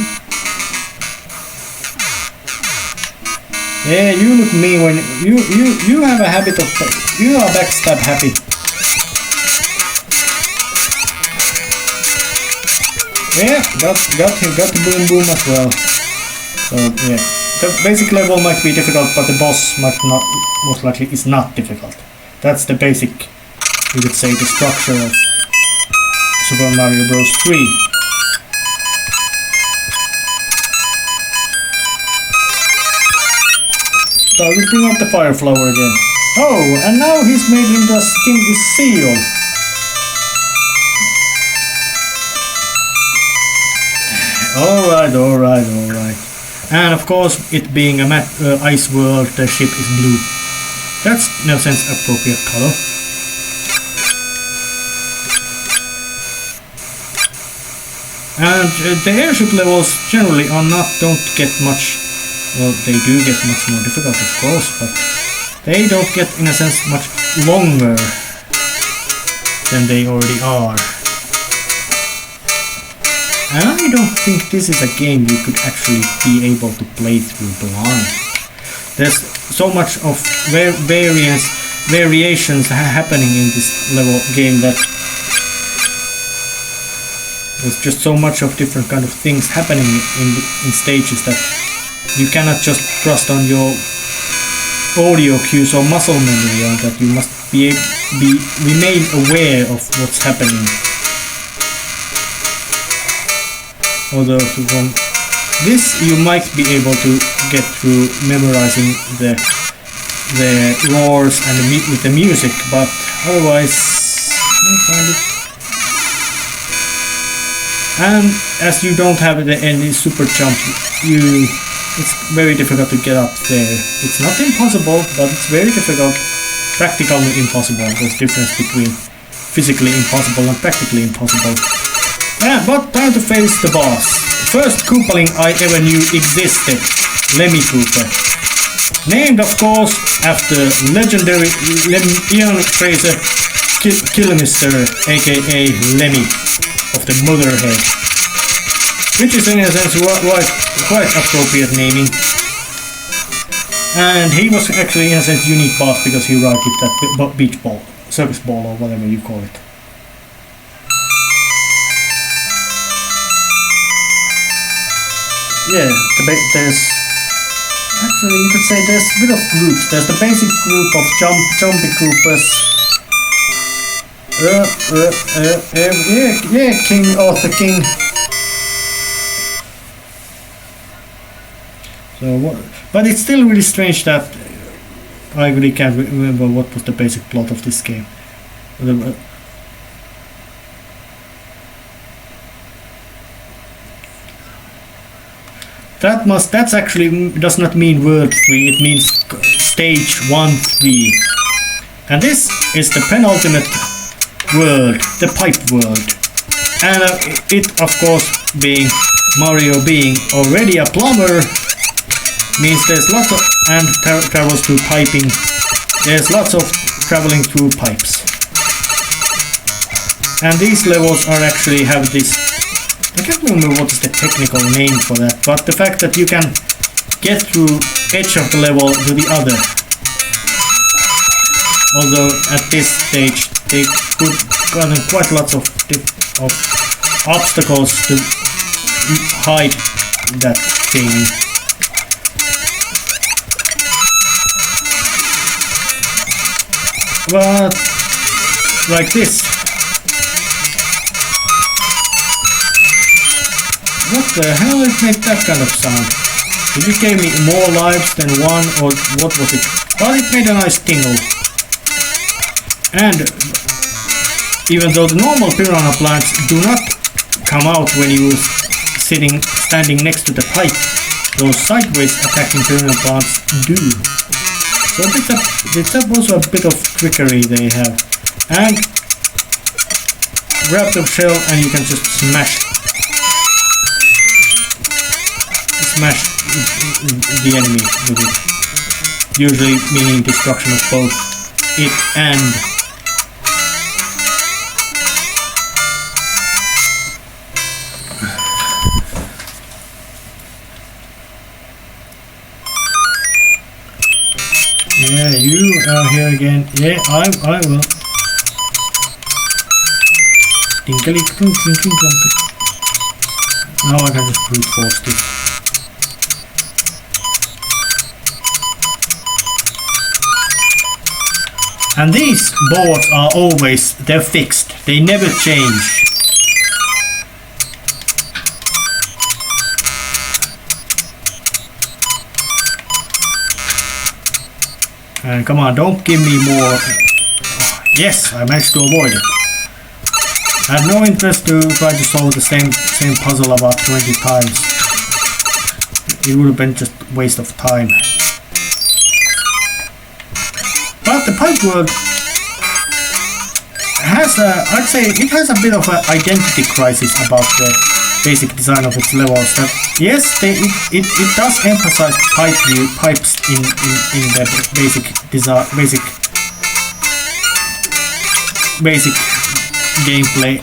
Yeah, you look mean when you have a habit of, you are backstab happy. Yeah, got the boom boom as well. So yeah, the basic level might be difficult, but the boss might not, most likely is not difficult. That's the basic, you could say, the structure of Super Mario Bros. 3. So we bring up the fire flower again. Oh, and now he's made into a seal. Alright. And of course, it being a ice world, the ship is blue. That's in a sense appropriate color. And the airship levels generally don't get much. Well, they do get much more difficult, of course, but they don't get, in a sense, much longer than they already are. And I don't think this is a game you could actually be able to play through blind. There's so much of variations happening in this level game that there's just so much of different kind of things happening in stages that you cannot just trust on your audio cues or muscle memory, or that you must remain aware of what's happening. Although from this you might be able to get through memorizing the roars and with the music, but otherwise I find it. And as you don't have any super jump, it's very difficult to get up there. It's not impossible, but it's very difficult. Practically impossible. There's a difference between physically impossible and practically impossible. Yeah, but time to face the boss. First Koopaling I ever knew existed, Lemmy Cooper. Named, of course, after legendary Ian Fraser Kilmister, aka Lemmy of the Motherhead, which is in a sense quite appropriate naming. And he was actually in a sense unique boss because he rode with that beach ball, circus ball, or whatever you call it. Yeah, there's actually, you could say there's a bit of groups. There's the basic group of Jumpy Coopers. Yeah, King Arthur King. But it's still really strange that I really can't remember what was the basic plot of this game. That's actually does not mean world 3, it means stage 1-3. And this is the penultimate world, the pipe world. And it of course being Mario being already a plumber means there's lots of and travels through piping. There's lots of traveling through pipes. And these levels are actually have this, I can't remember what is the technical name for that, but the fact that you can get through edge of the level to the other. Although at this stage they put quite lots of obstacles to hide that thing. But like this. What the hell it made that kind of sound? Did it give me more lives than one, or what was it? But it made a nice tingle. And even though the normal piranha plants do not come out when you standing next to the pipe, those sideways attacking piranha plants do. So it's also a bit of trickery they have. And grab the shell and you can just smash the enemy with it. Usually meaning destruction of both it and yeah, you are here again. Yeah, I will. Tinkly clunk, clink, clunk. Now I can just brute force it. And these boards are always, they're fixed. They never change. And come on, don't give me more. Yes, I managed to avoid it. I have no interest to try to solve the same puzzle about 20 times. It would have been just a waste of time. But the pipe world has I'd say it has a bit of an identity crisis about the basic design of its levels. That yes, it does emphasize pipes in the basic gameplay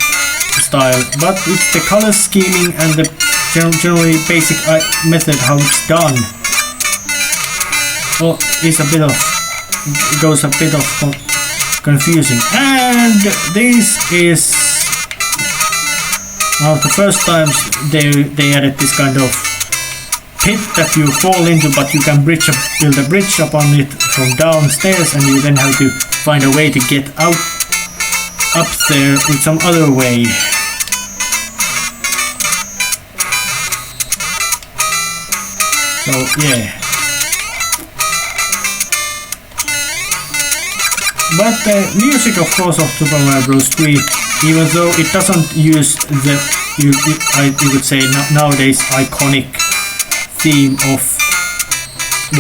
style, but it's the color scheming and the generally basic method how it's done. Oh, it's a bit of goes a bit of confusing. And this is one of the first times they added this kind of pit that you fall into, but you can build a bridge upon it from downstairs, and you then have to find a way to get out up there with some other way. So yeah. But the music, of course, of Super Mario Bros. 3, even though it doesn't use the, you would say nowadays, iconic theme of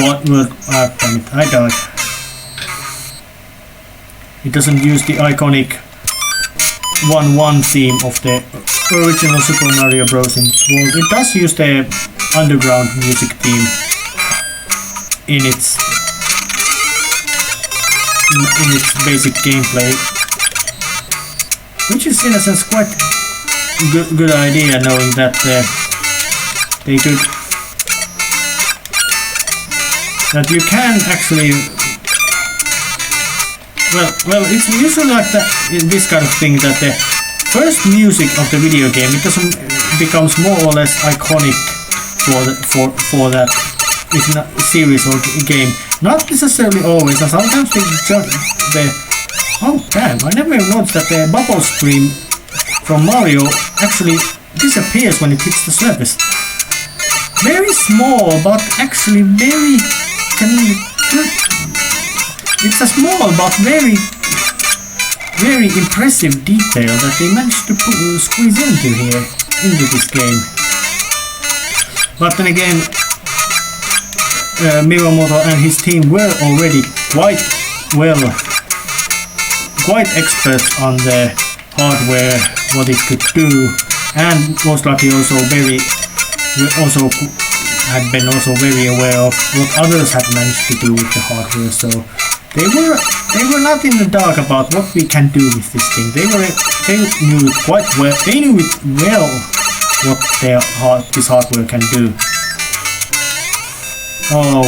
what will, damn it, I died. It doesn't use the iconic 1-1 theme of the original Super Mario Bros. In its world. It does use the underground music theme in its basic gameplay, which is in a sense quite good idea, knowing that they could, that you can actually, well it's usually like that in this kind of thing, that the first music of the video game, it doesn't becomes more or less iconic for that it's not series or game. Not necessarily always, and sometimes oh damn, I never even noticed that the bubble stream from Mario actually disappears when it hits the surface. very small, but actually very it's a small but very impressive detail that they managed to squeeze into this game. But then again, Miyamoto and his team were already quite experts on the hardware, what it could do, and most likely also had been very aware of what others had managed to do with the hardware. So they were not in the dark about what we can do with this thing. They knew it quite well. They knew it well what this hardware can do. Oh,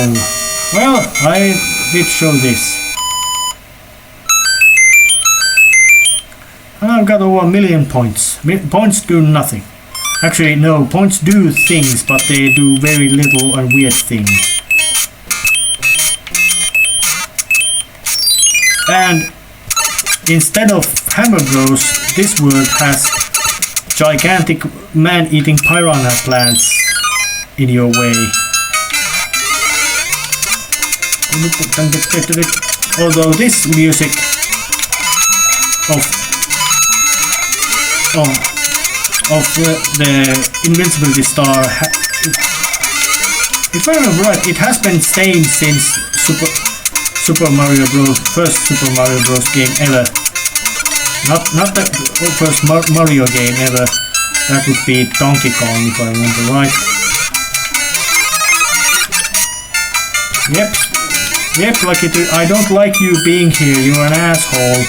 well, I did show this. I've got over 1 million points. Points do nothing. Actually, no, points do things, but they do very little and weird things. And instead of Hammer Bros, this world has gigantic man-eating piranha plants in your way. Although this music of the Invincibility Star, if I remember right, it has been staying since Super Mario Bros. First Super Mario Bros. Game ever. Not the first Mario game ever. That would be Donkey Kong, if I remember right. Yep, like it. I don't like you being here. You're an asshole.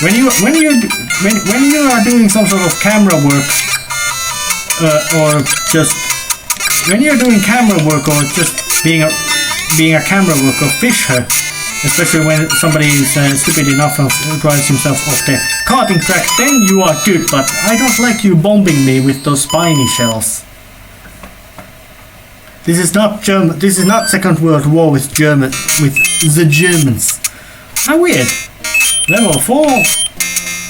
When you are doing some sort of camera work, or just when you're doing camera work, or just being a camera work official, especially when somebody is stupid enough and drives himself off the karting track, then you are good. But I don't like you bombing me with those spiny shells. This is not German. This is not Second World War with the Germans. How weird. Level 4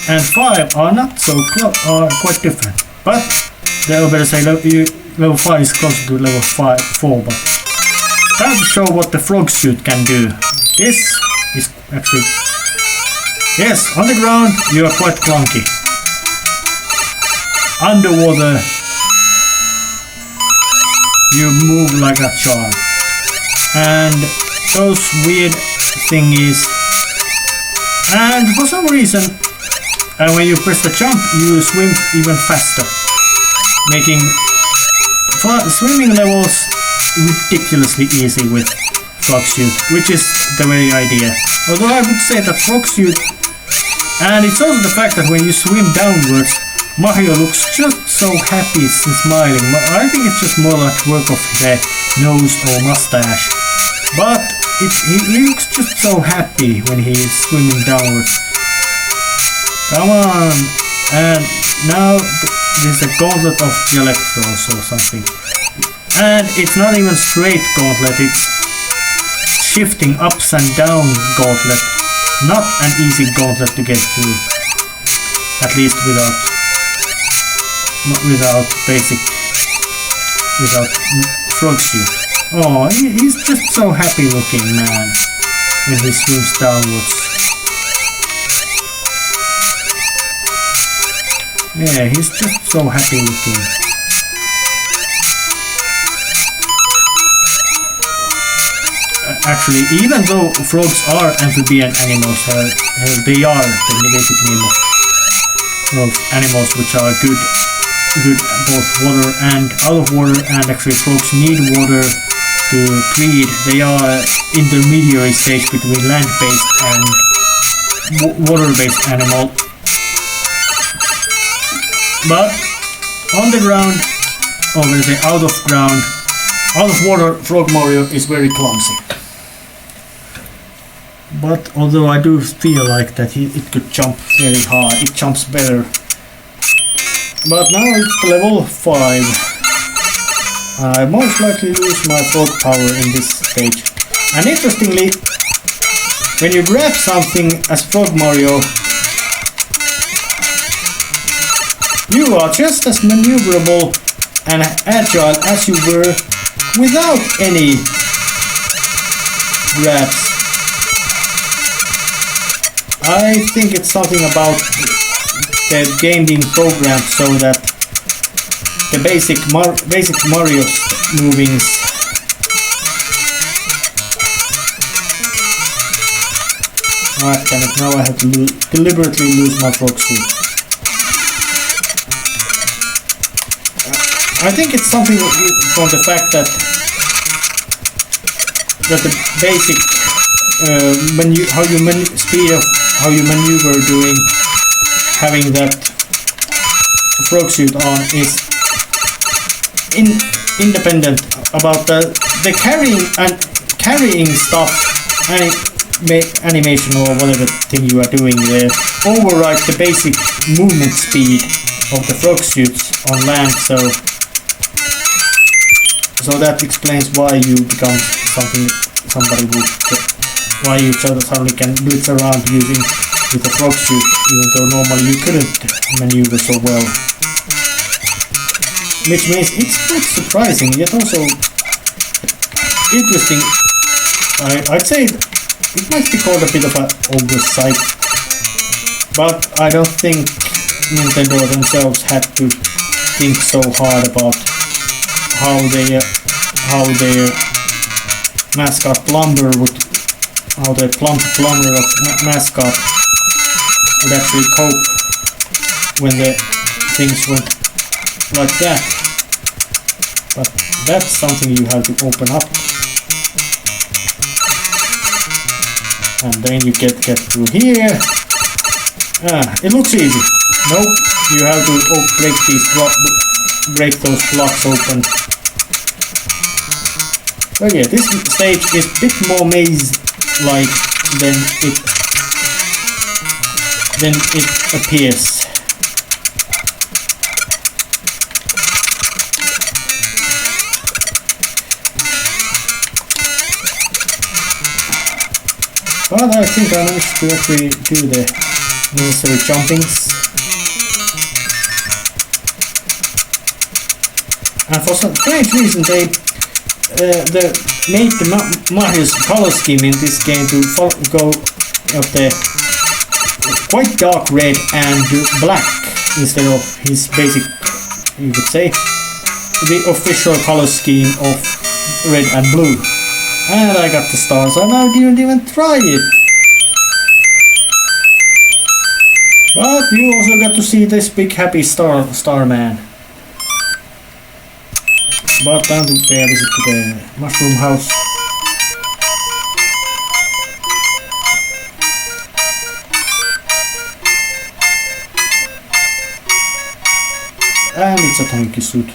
and 5 are not so are quite different. But I better say level 5 is closer to level 4. But time to show what the frog suit can do. This is actually, yes, on the ground you are quite clunky. Underwater you move like a charm. And those weird thingies. And for some reason, when you press the jump, you swim even faster, making swimming levels ridiculously easy with Frog Suit, which is the very idea. Although I would say that Frog Suit, and it's also the fact that when you swim downwards, Mario looks just so happy and smiling. I think it's just more like work of the nose or mustache. But he looks just so happy when he is swimming downwards. Come on! And now there's a gauntlet of the electros or something. And it's not even straight gauntlet, it's shifting ups and down gauntlet. Not an easy gauntlet to get through. At least without Frog Suit. Oh, he's just so happy looking, man, when he swims downwards. Yeah, he's just so happy looking. Actually, even though frogs are amphibian animals, they are the negative name of animals which are good both water and out of water, and actually frogs need water to breed. They are intermediary stage between land-based and water-based animal. But on the ground, or let's say out of water, Frog Mario is very clumsy. But although I do feel like that it could jump very high, it jumps better. But now it's level 5. I most likely lose my frog power in this stage. And interestingly, when you grab something as Frog Mario, you are just as maneuverable and agile as you were without any grabs. I think it's something about the game being programmed so that the basic Mario movings damn it, now I have to deliberately lose my frog suit. I think it's something from the fact that the basic speed of how you maneuver doing having that frog suit on is independent about the carrying stuff animation or whatever thing you are doing there override the basic movement speed of the frog suits on land, so that explains why you become somebody why you suddenly can blitz around with a frog suit, even though normally you couldn't maneuver so well. Which means it's quite surprising, yet also interesting. I'd say it might be called a bit of an oversight, but I don't think Nintendo themselves had to think so hard about how their mascot Plumber how the plumber of mascot would actually cope when the things went like that. But that's something you have to open up, and then you get through here. It looks easy. Nope, you have to break those blocks open. But yeah, this stage is a bit more maze-like than it appears. But I think I managed to actually do the necessary jumpings. And for some strange reason they made the Mario's color scheme in this game to go of the quite dark red and black instead of his basic, you could say, the official color scheme of red and blue. And I got the star, so now I didn't even try it. But you also got to see this big happy Starman. But time to pay a visit to the mushroom house. And it's a tanky suit.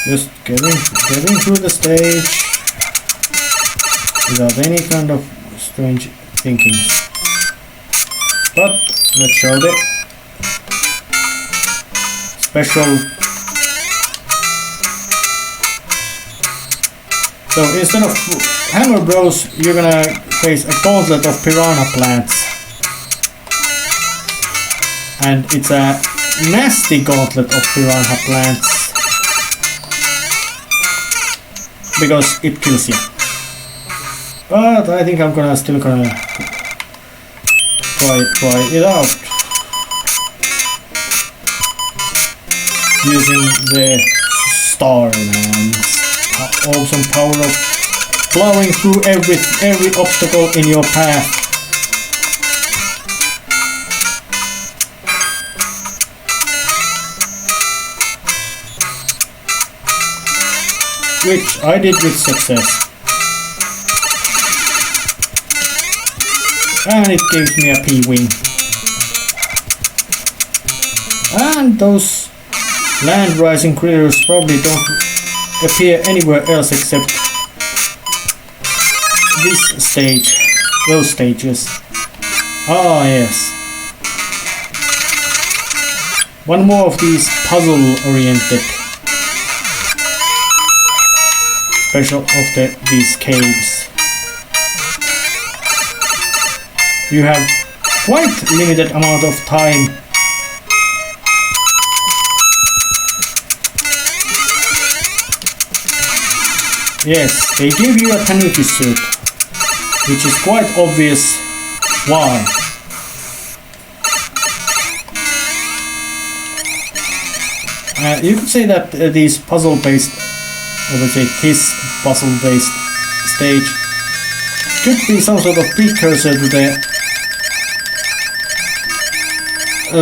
Just getting through the stage without any kind of strange thinking. But let's show the special. So instead of Hammer Bros, you're gonna face a gauntlet of piranha plants. And it's a nasty gauntlet of piranha plants. Because it kills you. But I think I'm still gonna try it out. Using the Starman's awesome power of plowing through every obstacle in your path. Which I did with success. And it gives me a P-wing. And those land rising critters probably don't appear anywhere else except this stage, those stages. Ah yes. One more of these puzzle oriented special of these caves. You have quite limited amount of time Yes, they give you a tanuki suit, which is quite obvious why. You could say that these puzzle-based, or let's say this puzzle-based stage could be some sort of precursor to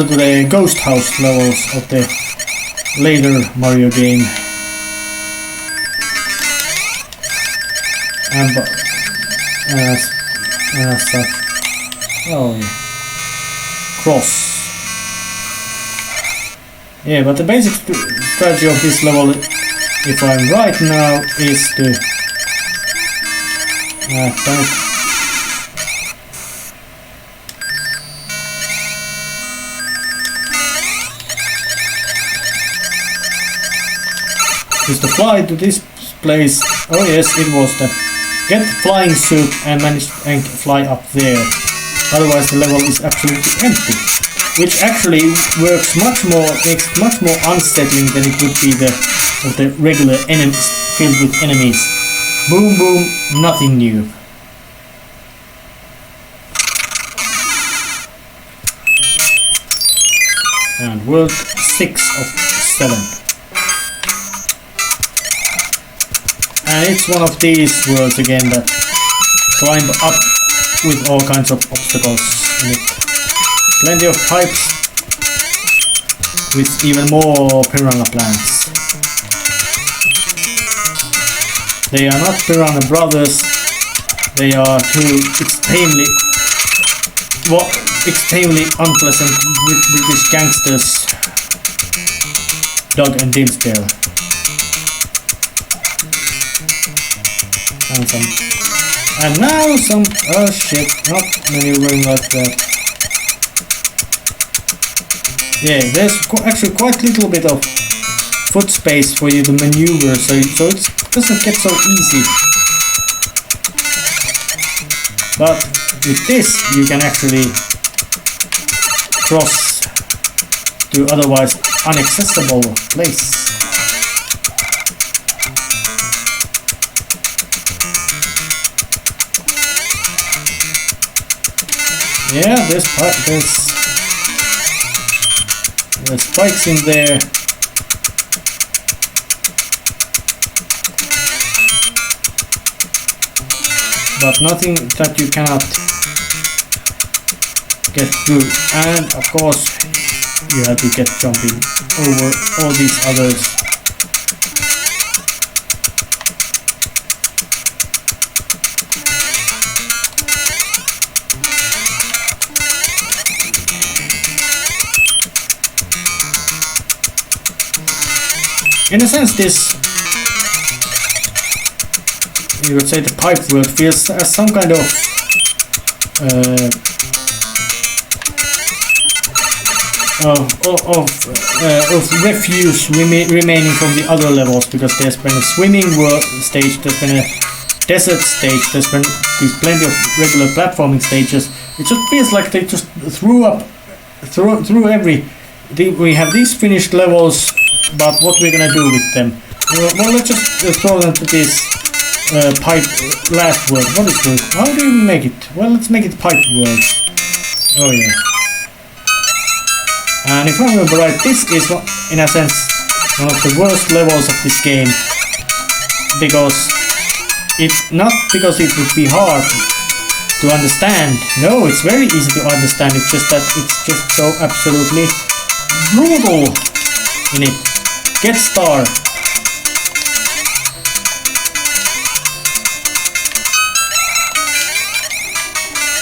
the ghost house levels of the later Mario game. And such. Oh yeah. Cross. Yeah, but the basic strategy of this level, if I'm right now, is to... damn it. Is to fly to this place. Oh yes, it was the... Get flying suit and manage and fly up there. Otherwise the level is absolutely empty. Which actually works much more, makes it much more unsettling than it would be the regular enemies filled with enemies. Boom boom, nothing new. And world 6 of 7. And it's one of these worlds again that climb up with all kinds of obstacles in it. Plenty of pipes with even more piranha plants. They are not piranha brothers, they are two extremely unpleasant British gangsters, Doug and Dimsdale. And now some... oh shit, not maneuvering like that. Yeah, there's actually quite little bit of foot space for you to maneuver, so it doesn't get so easy. But with this, you can actually cross to otherwise inaccessible place. Yeah, there's spikes in there. But nothing that you cannot get through. And of course, you have to get jumping over all these others. In a sense, this, you would say, the pipe world feels as some kind of refuse remaining from the other levels, because there's been a swimming world stage, there's been a desert stage, there's been plenty of regular platforming stages. It just feels like they just threw every. We have these finished levels. But what we're gonna do with them? Well, let's just throw them to this pipe last world. What is it? How do you make it? Well, let's make it pipe world. Oh yeah. And if I remember right, this is, in a sense, one of the worst levels of this game. Because it's not because it would be hard to understand. No, it's very easy to understand. It's just that it's just so absolutely brutal in it. Get star.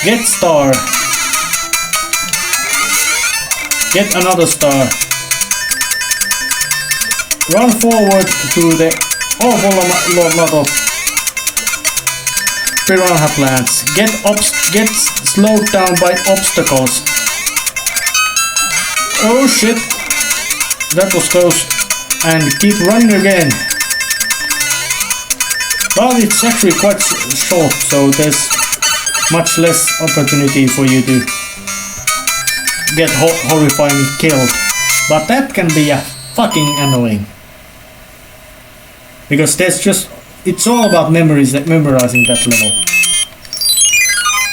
Get star. Get another star. Run forward to the awful lot of piranha plants. Get slowed down by obstacles. Oh shit. That was close. And keep running again. But it's actually quite short, so there's much less opportunity for you to get horrifyingly killed. But that can be a fucking annoying. Because there's just it's all about memorizing that level.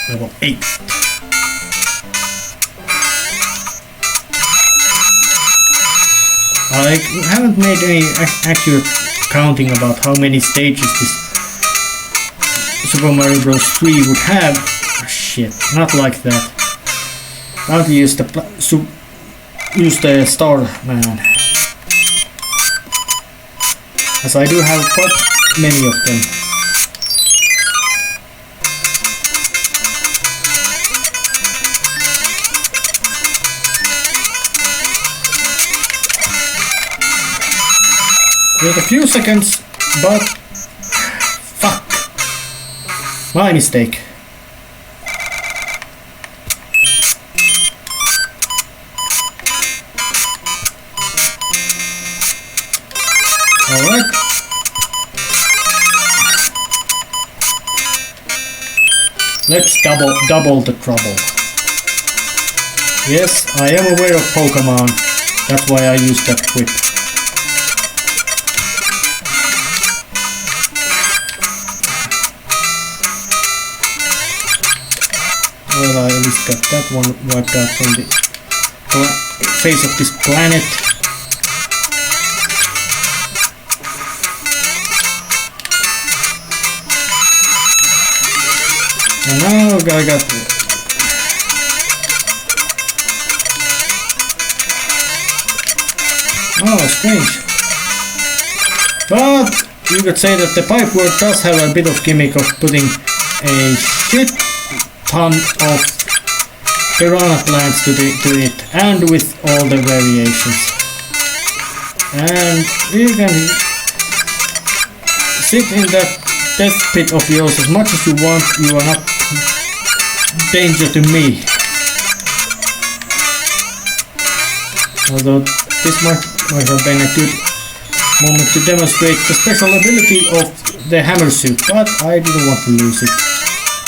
Level 8. I haven't made any accurate counting about how many stages this Super Mario Bros. 3 would have. Oh, shit, not like that. I'll use the star man, as I do have quite many of them. Wait a few seconds, but fuck, my mistake. Alright. Let's double the trouble. Yes, I am aware of Pokemon. That's why I use that whip. Well, I at least got that one wiped out from the face of this planet. And now I got oh, strange. But you could say that the pipe word does have a bit of gimmick of putting a shit ton of piranha plants to it, and with all the variations. And you can sit in that death pit of yours as much as you want. You are not danger to me. Although this might have been a good moment to demonstrate the special ability of the hammer suit, but I didn't want to lose it.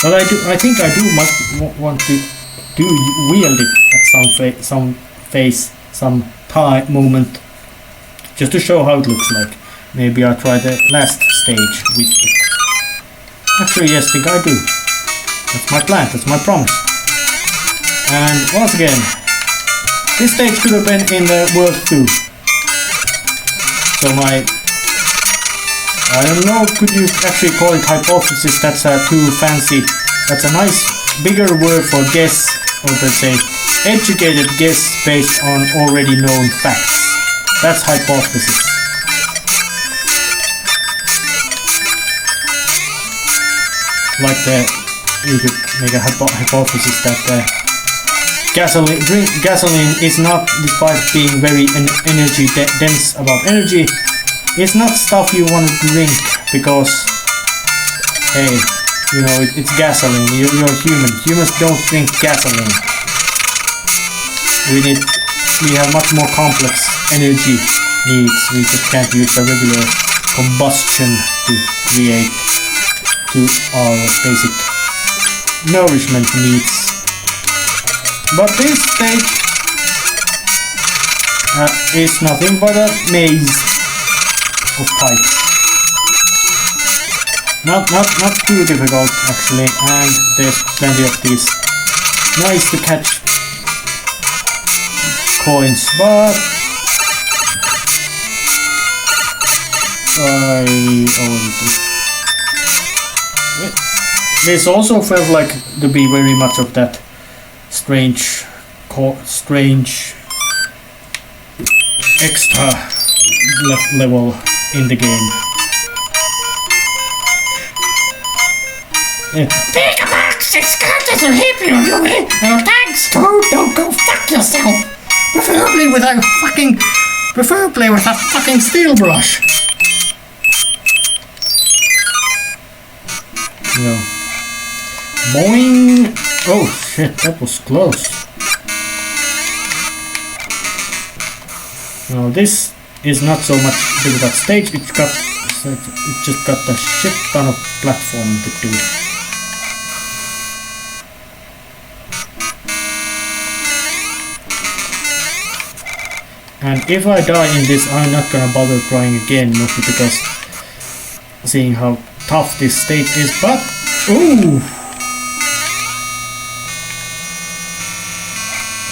But I think I might want to wield it at some time moment, just to show how it looks like. Maybe I'll try the last stage with it. Actually, yes, I think I do. That's my plan, that's my promise. And once again, this stage could have been in the world too. So I don't know, could you actually call it hypothesis? That's too fancy. That's a nice bigger word for guess, or let's say educated guess based on already known facts. That's hypothesis. Like you could make a hypothesis that gasoline is not, despite being very energy dense about energy, it's not stuff you want to drink because, hey, you know, it's gasoline. You're human. Humans don't drink gasoline. We have much more complex energy needs. We just can't use the regular combustion to create to our basic nourishment needs. But this stage is nothing but a maze of pipes. Not too difficult actually, and there's plenty of these nice to catch coins, but this also felt like to be very much of that strange extra level in the game. Take a box, it's got to hit you, Yumi. No thanks, dude, don't go fuck yourself. Preferably with a fucking steel brush. No. Boing! Oh shit, that was close. Now this is not so much difficult stage, it just got a shit ton of platform to do. And if I die in this, I'm not gonna bother trying again, mostly because seeing how tough this stage is, but ooh!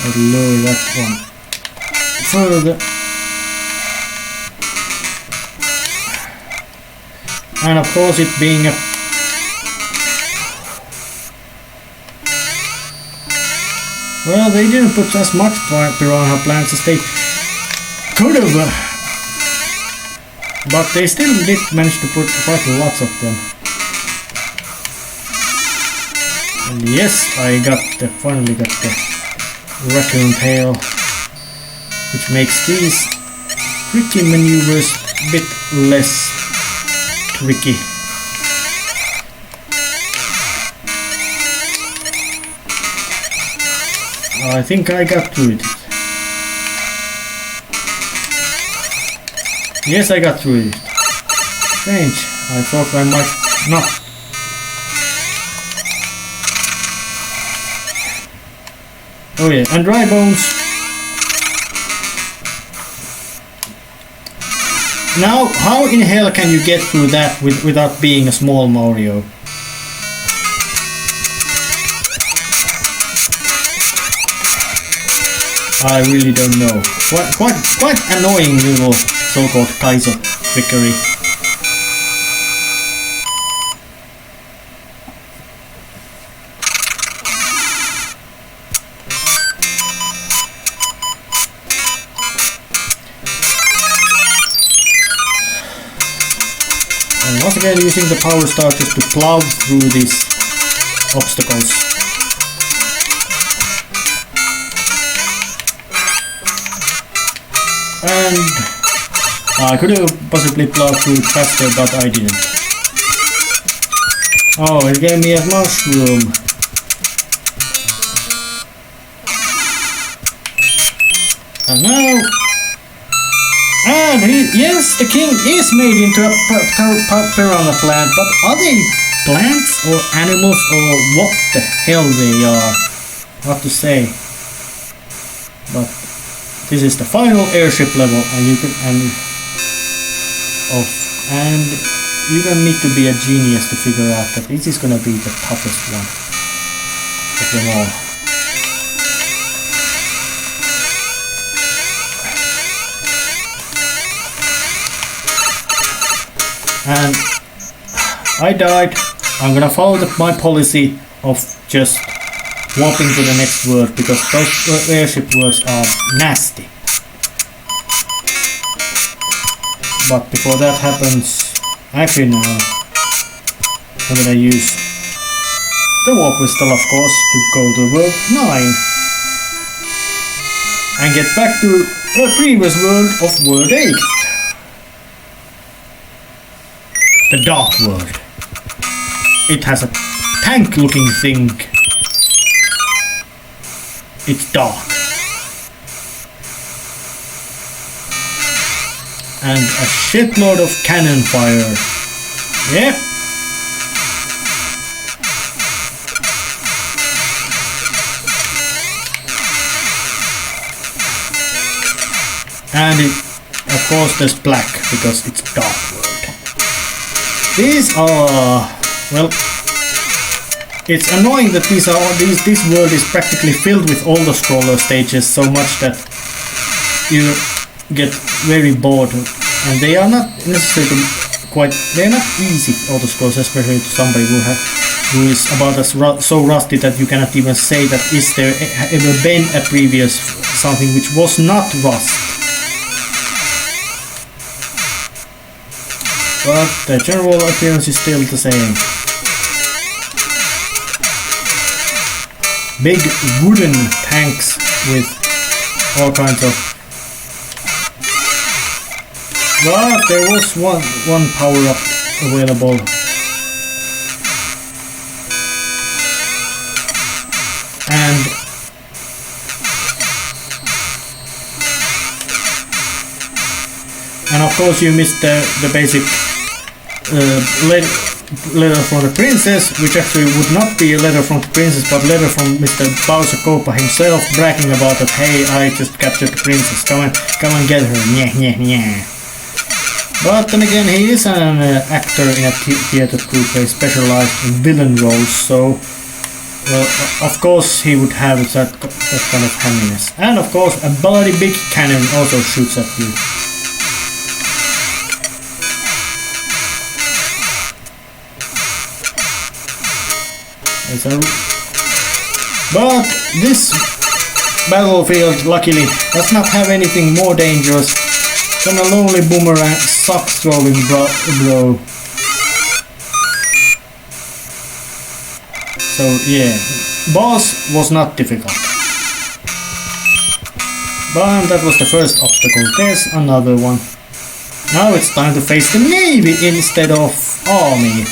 I'll lower that one further. And of course it being a well, they didn't put as much piranha plants as they could have, but they still did manage to put quite lots of them. And yes, I finally got the raccoon tail, which makes these tricky maneuvers a bit less tricky. I think I got through it. Yes, I got through it. Strange. I thought I might not. Oh yeah, and dry bones. Now, how in hell can you get through that without being a small Mario? I really don't know. Quite annoying little so-called Kaizo trickery. And once again using the power starters to plow through these obstacles. And I could have possibly plowed through it faster, but I didn't. Oh, it gave me a mushroom. And now... And yes, the king is made into a piranha plant, but are they plants or animals or what the hell they are? Hard to say. But this is the final airship level, and you don't need to be a genius to figure out that this is gonna be the toughest one of them all. And I died. I'm gonna follow my policy of just warping to the next world, because those airship worlds are nasty. But before that happens, actually no, I'm gonna use the warp whistle, of course, to go to world 9 and get back to the previous world of world 8. The dark world. It has a tank looking thing. It's dark. And a shitload of cannon fire. Yep. And it, of course, there's black because it's dark world. These are, well, it's annoying that this world is practically filled with all the scroller stages so much that you get very bored, and they are not necessarily they're not easy auto scrolls, especially to somebody who is about as so rusty that you cannot even say that is there ever been a previous something which was not rust. But the general appearance is still the same. Big wooden tanks with all kinds of... But there was one power-up available. And of course you missed the basic letter from the princess, which actually would not be a letter from the princess, but letter from Mr. Bowser Koopa himself, bragging about that, hey, I just captured the princess, come and get her, nyeh, nyeh, nyeh. But then again, he is an actor in a theater troupe, specialized in villain roles, so well, of course he would have that kind of hamminess. And of course, a bloody big cannon also shoots at you. But this battlefield, luckily, does not have anything more dangerous than a lonely boomerang sock-throwing bro. So yeah, boss was not difficult. But that was the first obstacle. There's another one. Now it's time to face the Navy instead of Army.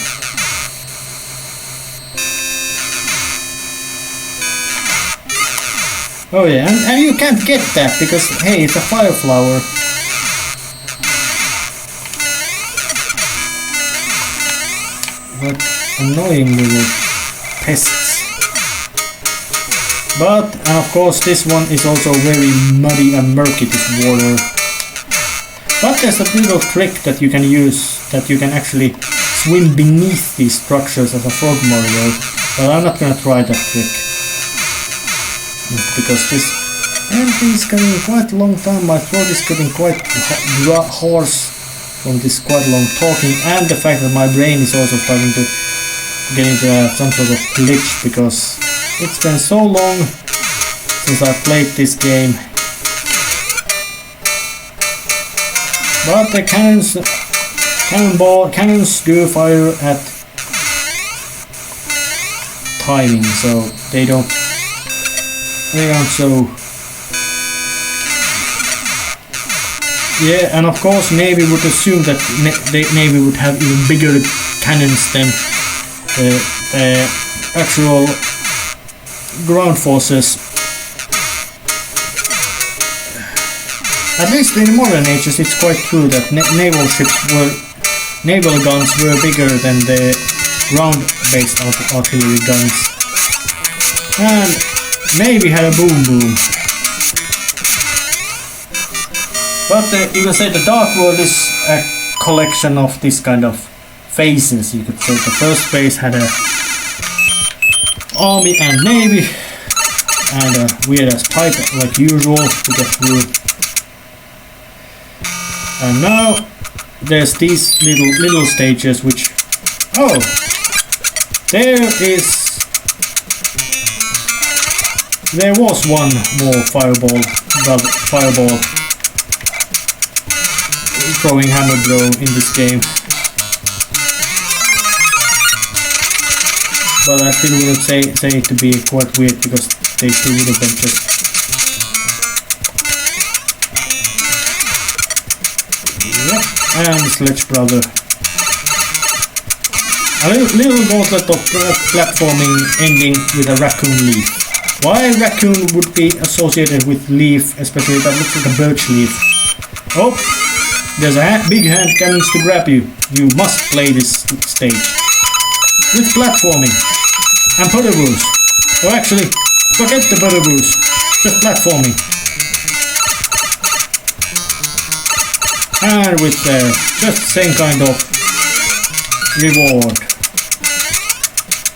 Oh yeah, and you can't get that because, hey, it's a fire flower. What annoying little pests. But, and of course, this one is also very muddy and murky, this water. But there's a little trick that you can use, that you can actually swim beneath these structures as a Frog Mario. But I'm not gonna try that trick. Because this everything is getting quite a long time. My throat is getting quite hoarse from this quite long talking, and the fact that my brain is also starting to get into some sort of glitch because it's been so long since I played this game. But the cannons do fire at timing, so they aren't so. Yeah, and of course Navy would assume that Navy would have even bigger cannons than the actual ground forces. At least in modern ages, it's quite true that naval guns were bigger than the ground-based artillery guns. And Navy had a boom. But you can say the Dark World is a collection of this kind of phases. You could say the first phase had a Army and Navy, and a weird ass type like usual to get through. And now there's these little stages which, oh, there was one more fireball throwing hammer blow in this game, but I still wouldn't say it to be quite weird because they still would have been just. And Sledge Brother. A little gauntlet of platforming ending with a raccoon leaf. Why raccoon would be associated with leaf, especially that looks like a birch leaf? Oh, there's a big hand cannons to grab you. You must play this stage. With platforming. And butterboos. Or actually, forget the butterboos. Just platforming. And with just the same kind of reward,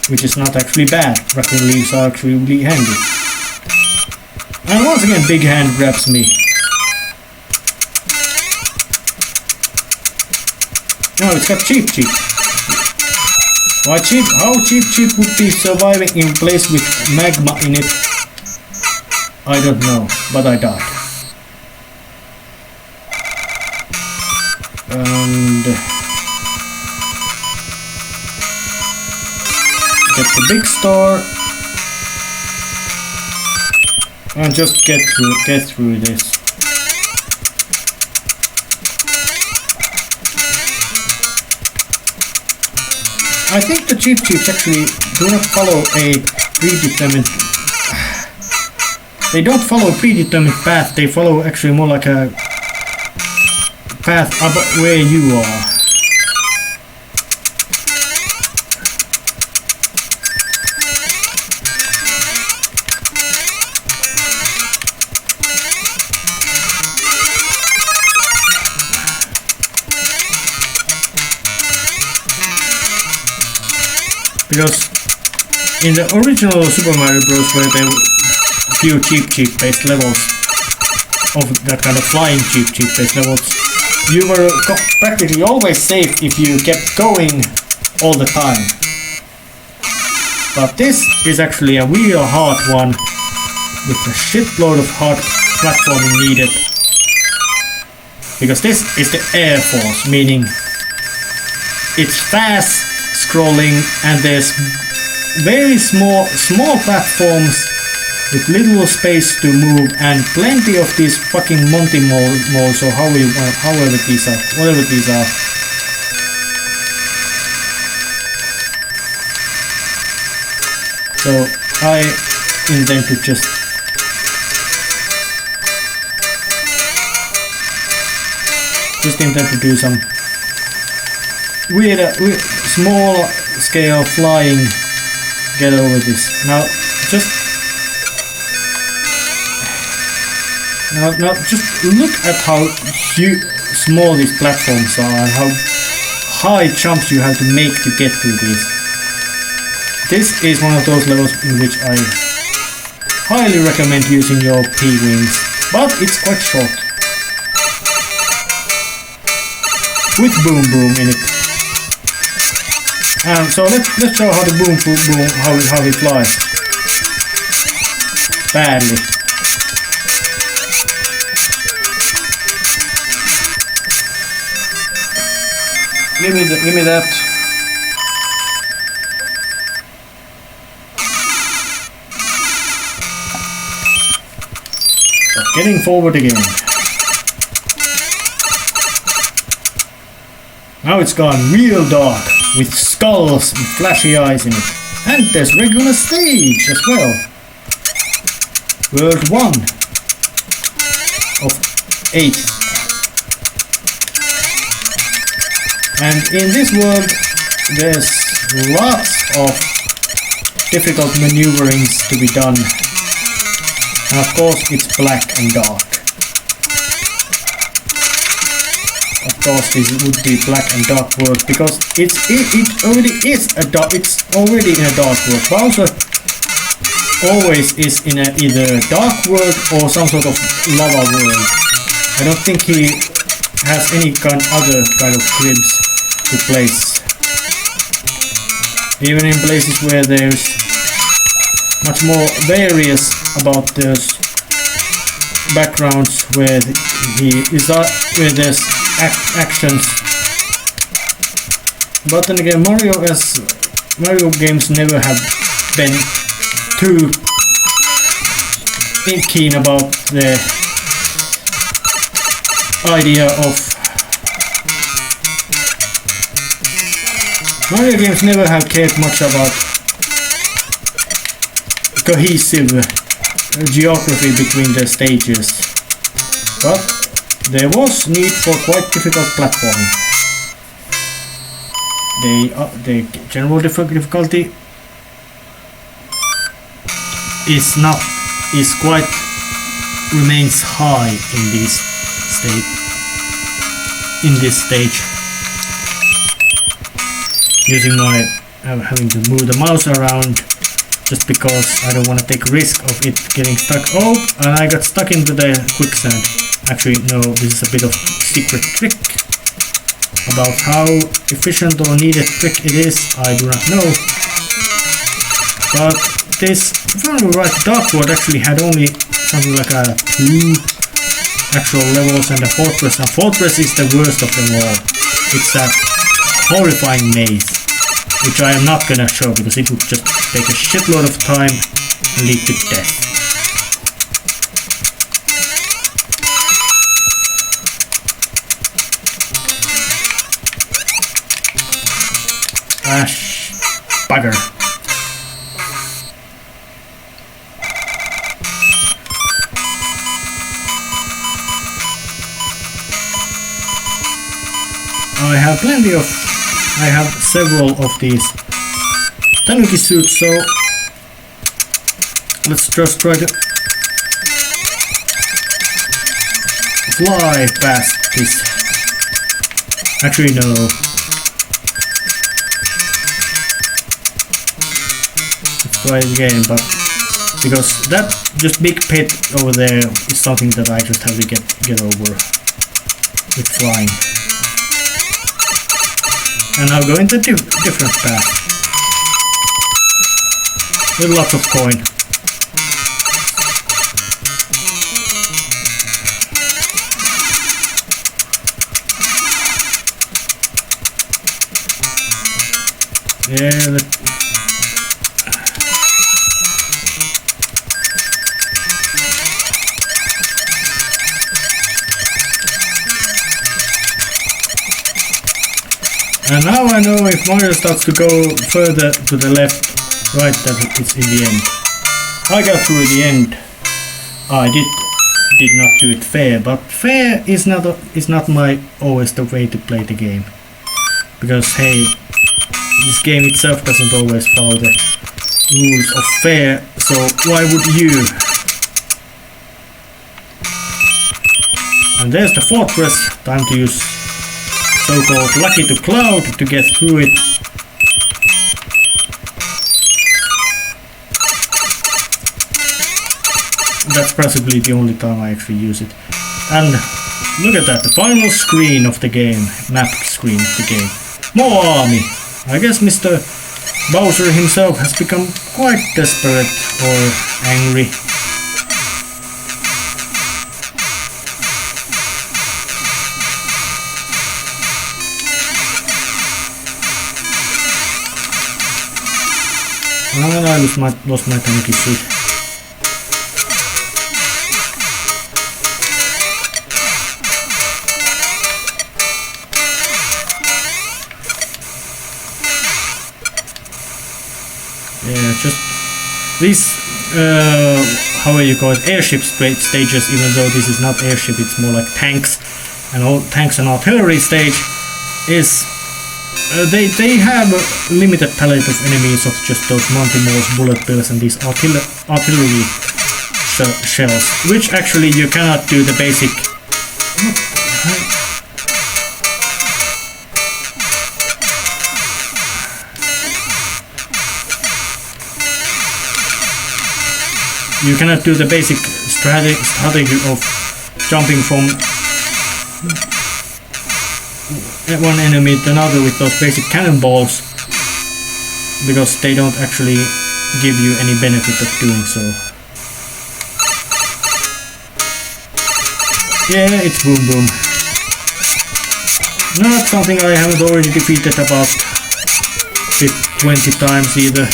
which is not actually bad. Raccoon leaves are actually really handy. And once again, big hand grabs me. No, it's got cheap. Why cheap? How cheap would be surviving in place with magma in it? I don't know, but I died. And get the big star and just get through this. I think the cheeps actually do not follow a predetermined. They don't follow a predetermined path. They follow actually more like a path up where you are. Because in the original Super Mario Bros. Where there were a few cheap based levels of that kind of flying cheap based levels, you were practically always safe if you kept going all the time. But this is actually a real hard one with a shitload of hard platforming needed. Because this is the Air Force, meaning it's fast scrolling and there's very small platforms with little space to move and plenty of these fucking Monty moles or whatever these are. So I intend to just do some weird small scale flying get over this. Now just look at how small these platforms are and how high jumps you have to make to get through these. This is one of those levels in which I highly recommend using your P-wings, but it's quite short. With boom in it. So let's show how the boom how he flies. Badly. Give me that. But getting forward again. Now it's gone real dark, with skulls and flashy eyes in it. And there's regular stage as well. World 1 of 8. And in this world, there's lots of difficult maneuverings to be done. And of course, it's black and dark. Of course, this would be black and dark world because it already is it's already in a dark world. Bowser always is in either a dark world or some sort of lava world. I don't think he has any other kind of cribs to place. Even in places where there's much more various about those backgrounds where where there's actions. But then again, Mario games never have been too keen about the idea of Mario games never have cared much about cohesive geography between the stages, but there was need for quite difficult platforming. The general difficulty remains high in this stage. Using my having to move the mouse around just because I don't want to take risk of it getting stuck. Oh, and I got stuck into the quicksand. Actually, no, this is a bit of secret trick. About how efficient or needed trick it is, I do not know. But this, if I remember right, Dark World actually had only something like 2 actual levels and a fortress. And fortress is the worst of them all. It's a horrifying maze, which I am not gonna show because it would just take a shitload of time and lead to death. Bugger. I have several of these Tanuki suits, so let's just try to fly past this. Actually, no. try it again, but because that just big pit over there is something that I just have to get over with flying. And I'll go into different path with lots of coin. Yeah, and now I know if Mario starts to go further to the left, right, that it's in the end. I got through the end. I did not do it fair, but fair is not my always the way to play the game. Because hey, this game itself doesn't always follow the rules of fair, so why would you? And there's the fortress. Time to use so-called lucky to cloud to get through it. That's possibly the only time I actually use it. And look at that, the final screen of the game, map screen of the game. More army! I guess Mr. Bowser himself has become quite desperate or angry. And I lost my tanky suit. Yeah, just these, how you call it, airship stages, even though this is not airship, it's more like tanks, and all tanks and artillery stage is, they have a limited palette of enemies of just those Monty Moore's bullet bills and these artillery shells, which actually you cannot do the basic. You cannot do the basic strategy of jumping from one enemy to another with those basic cannonballs, because they don't actually give you any benefit of doing so. Yeah, it's boom boom. Not something I haven't already defeated about 20 times either.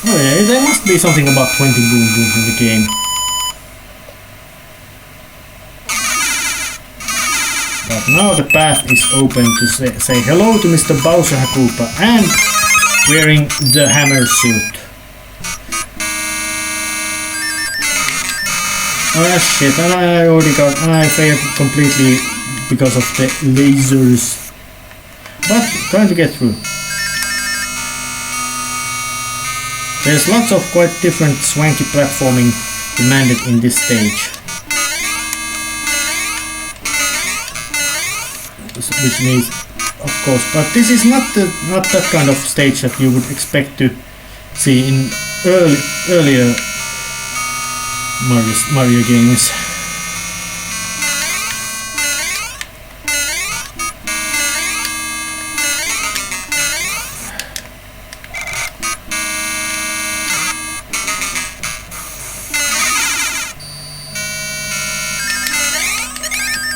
Oh yeah, there must be something about 20 boom booms in the game. But now the path is open to say hello to Mr. Bowser Hakupa and wearing the hammer suit. Oh shit, and I already got, and I failed completely because of the lasers. But trying to get through. There's lots of quite different swanky platforming demanded in this stage. Which means, of course, but this is not that kind of stage that you would expect to see in earlier Mario games.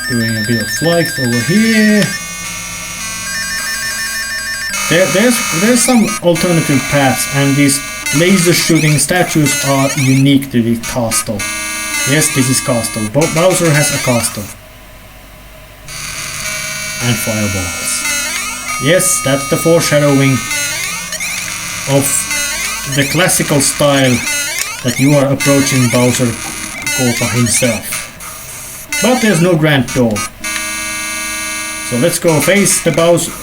Doing a bit of flights over here. There's some alternative paths, and these laser shooting statues are unique to the castle. Yes, this is castle. Bowser has a castle. And fireballs. Yes, that's the foreshadowing of the classical style that you are approaching Bowser Koopa himself. But there's no grand door. So let's go face Bowser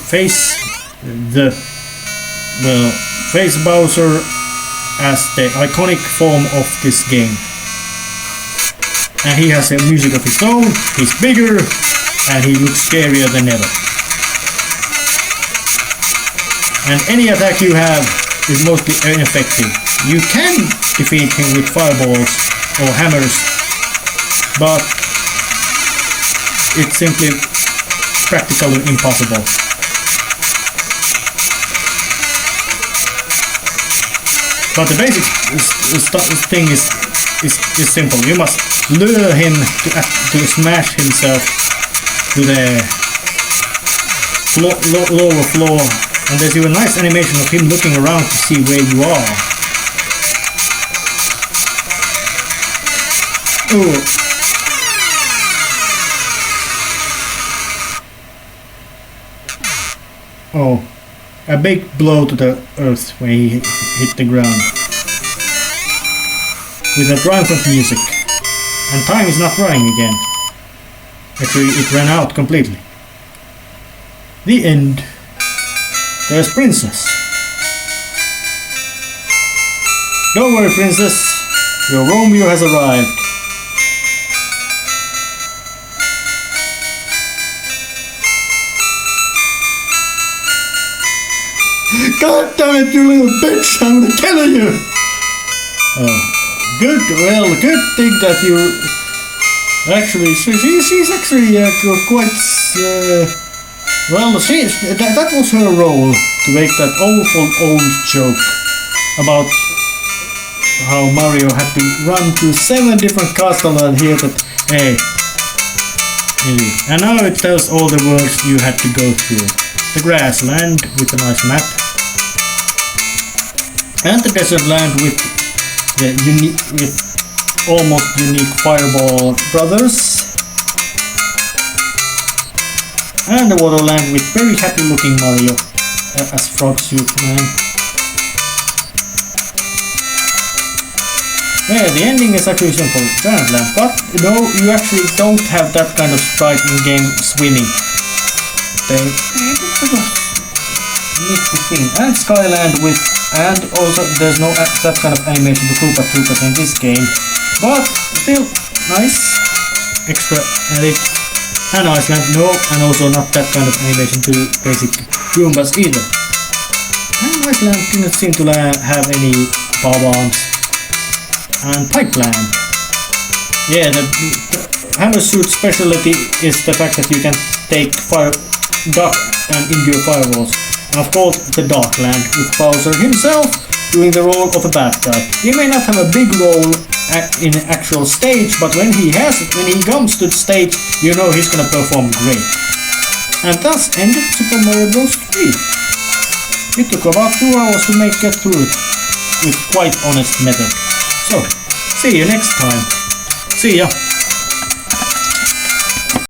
as the iconic form of this game. And he has a music of his own, he's bigger, and he looks scarier than ever. And any attack you have is mostly ineffective. You can defeat him with fireballs or hammers, but it's simply practically impossible. But the basic thing is simple. You must lure him to smash himself to the lower floor, and there's even a nice animation of him looking around to see where you are. Oh, a big blow to the earth when he hit the ground. With a triumphant music. And time is not running again. Actually, it ran out completely. The end. There's Princess. Don't worry, Princess. Your Romeo has arrived. God damn it, you little bitch! I'm gonna kill you! Oh. Good thing that you... Actually, she's actually quite... well, that was her role, to make that awful old joke about how Mario had to run to 7 different castles and hear that, hey... And now it tells all the worlds you had to go through. The grassland with a nice map. And the desert land with almost unique fireball brothers, and the waterland with very happy looking Mario as Frog Suit Man. Yeah, the ending is actually simple, giant land, but no, you actually don't have that kind of sprite in game swimming. And Skyland with, and also there's no that kind of animation to Koopa Troopas in this game, but still nice extra edit. And Iceland, no, and also not that kind of animation to basic Goombas either. And Iceland didn't seem to have any power bombs. And Pipeland. Yeah, the Hammer Suit's specialty is the fact that you can take duck and endure fireballs. And of course, the Darkland with Bowser himself doing the role of a bad guy. He may not have a big role in an actual stage, but when he comes to the stage, you know he's gonna perform great. And thus ended Super Mario Bros. 3. It took about 2 hours to get through it with quite honest method. So, see you next time. See ya!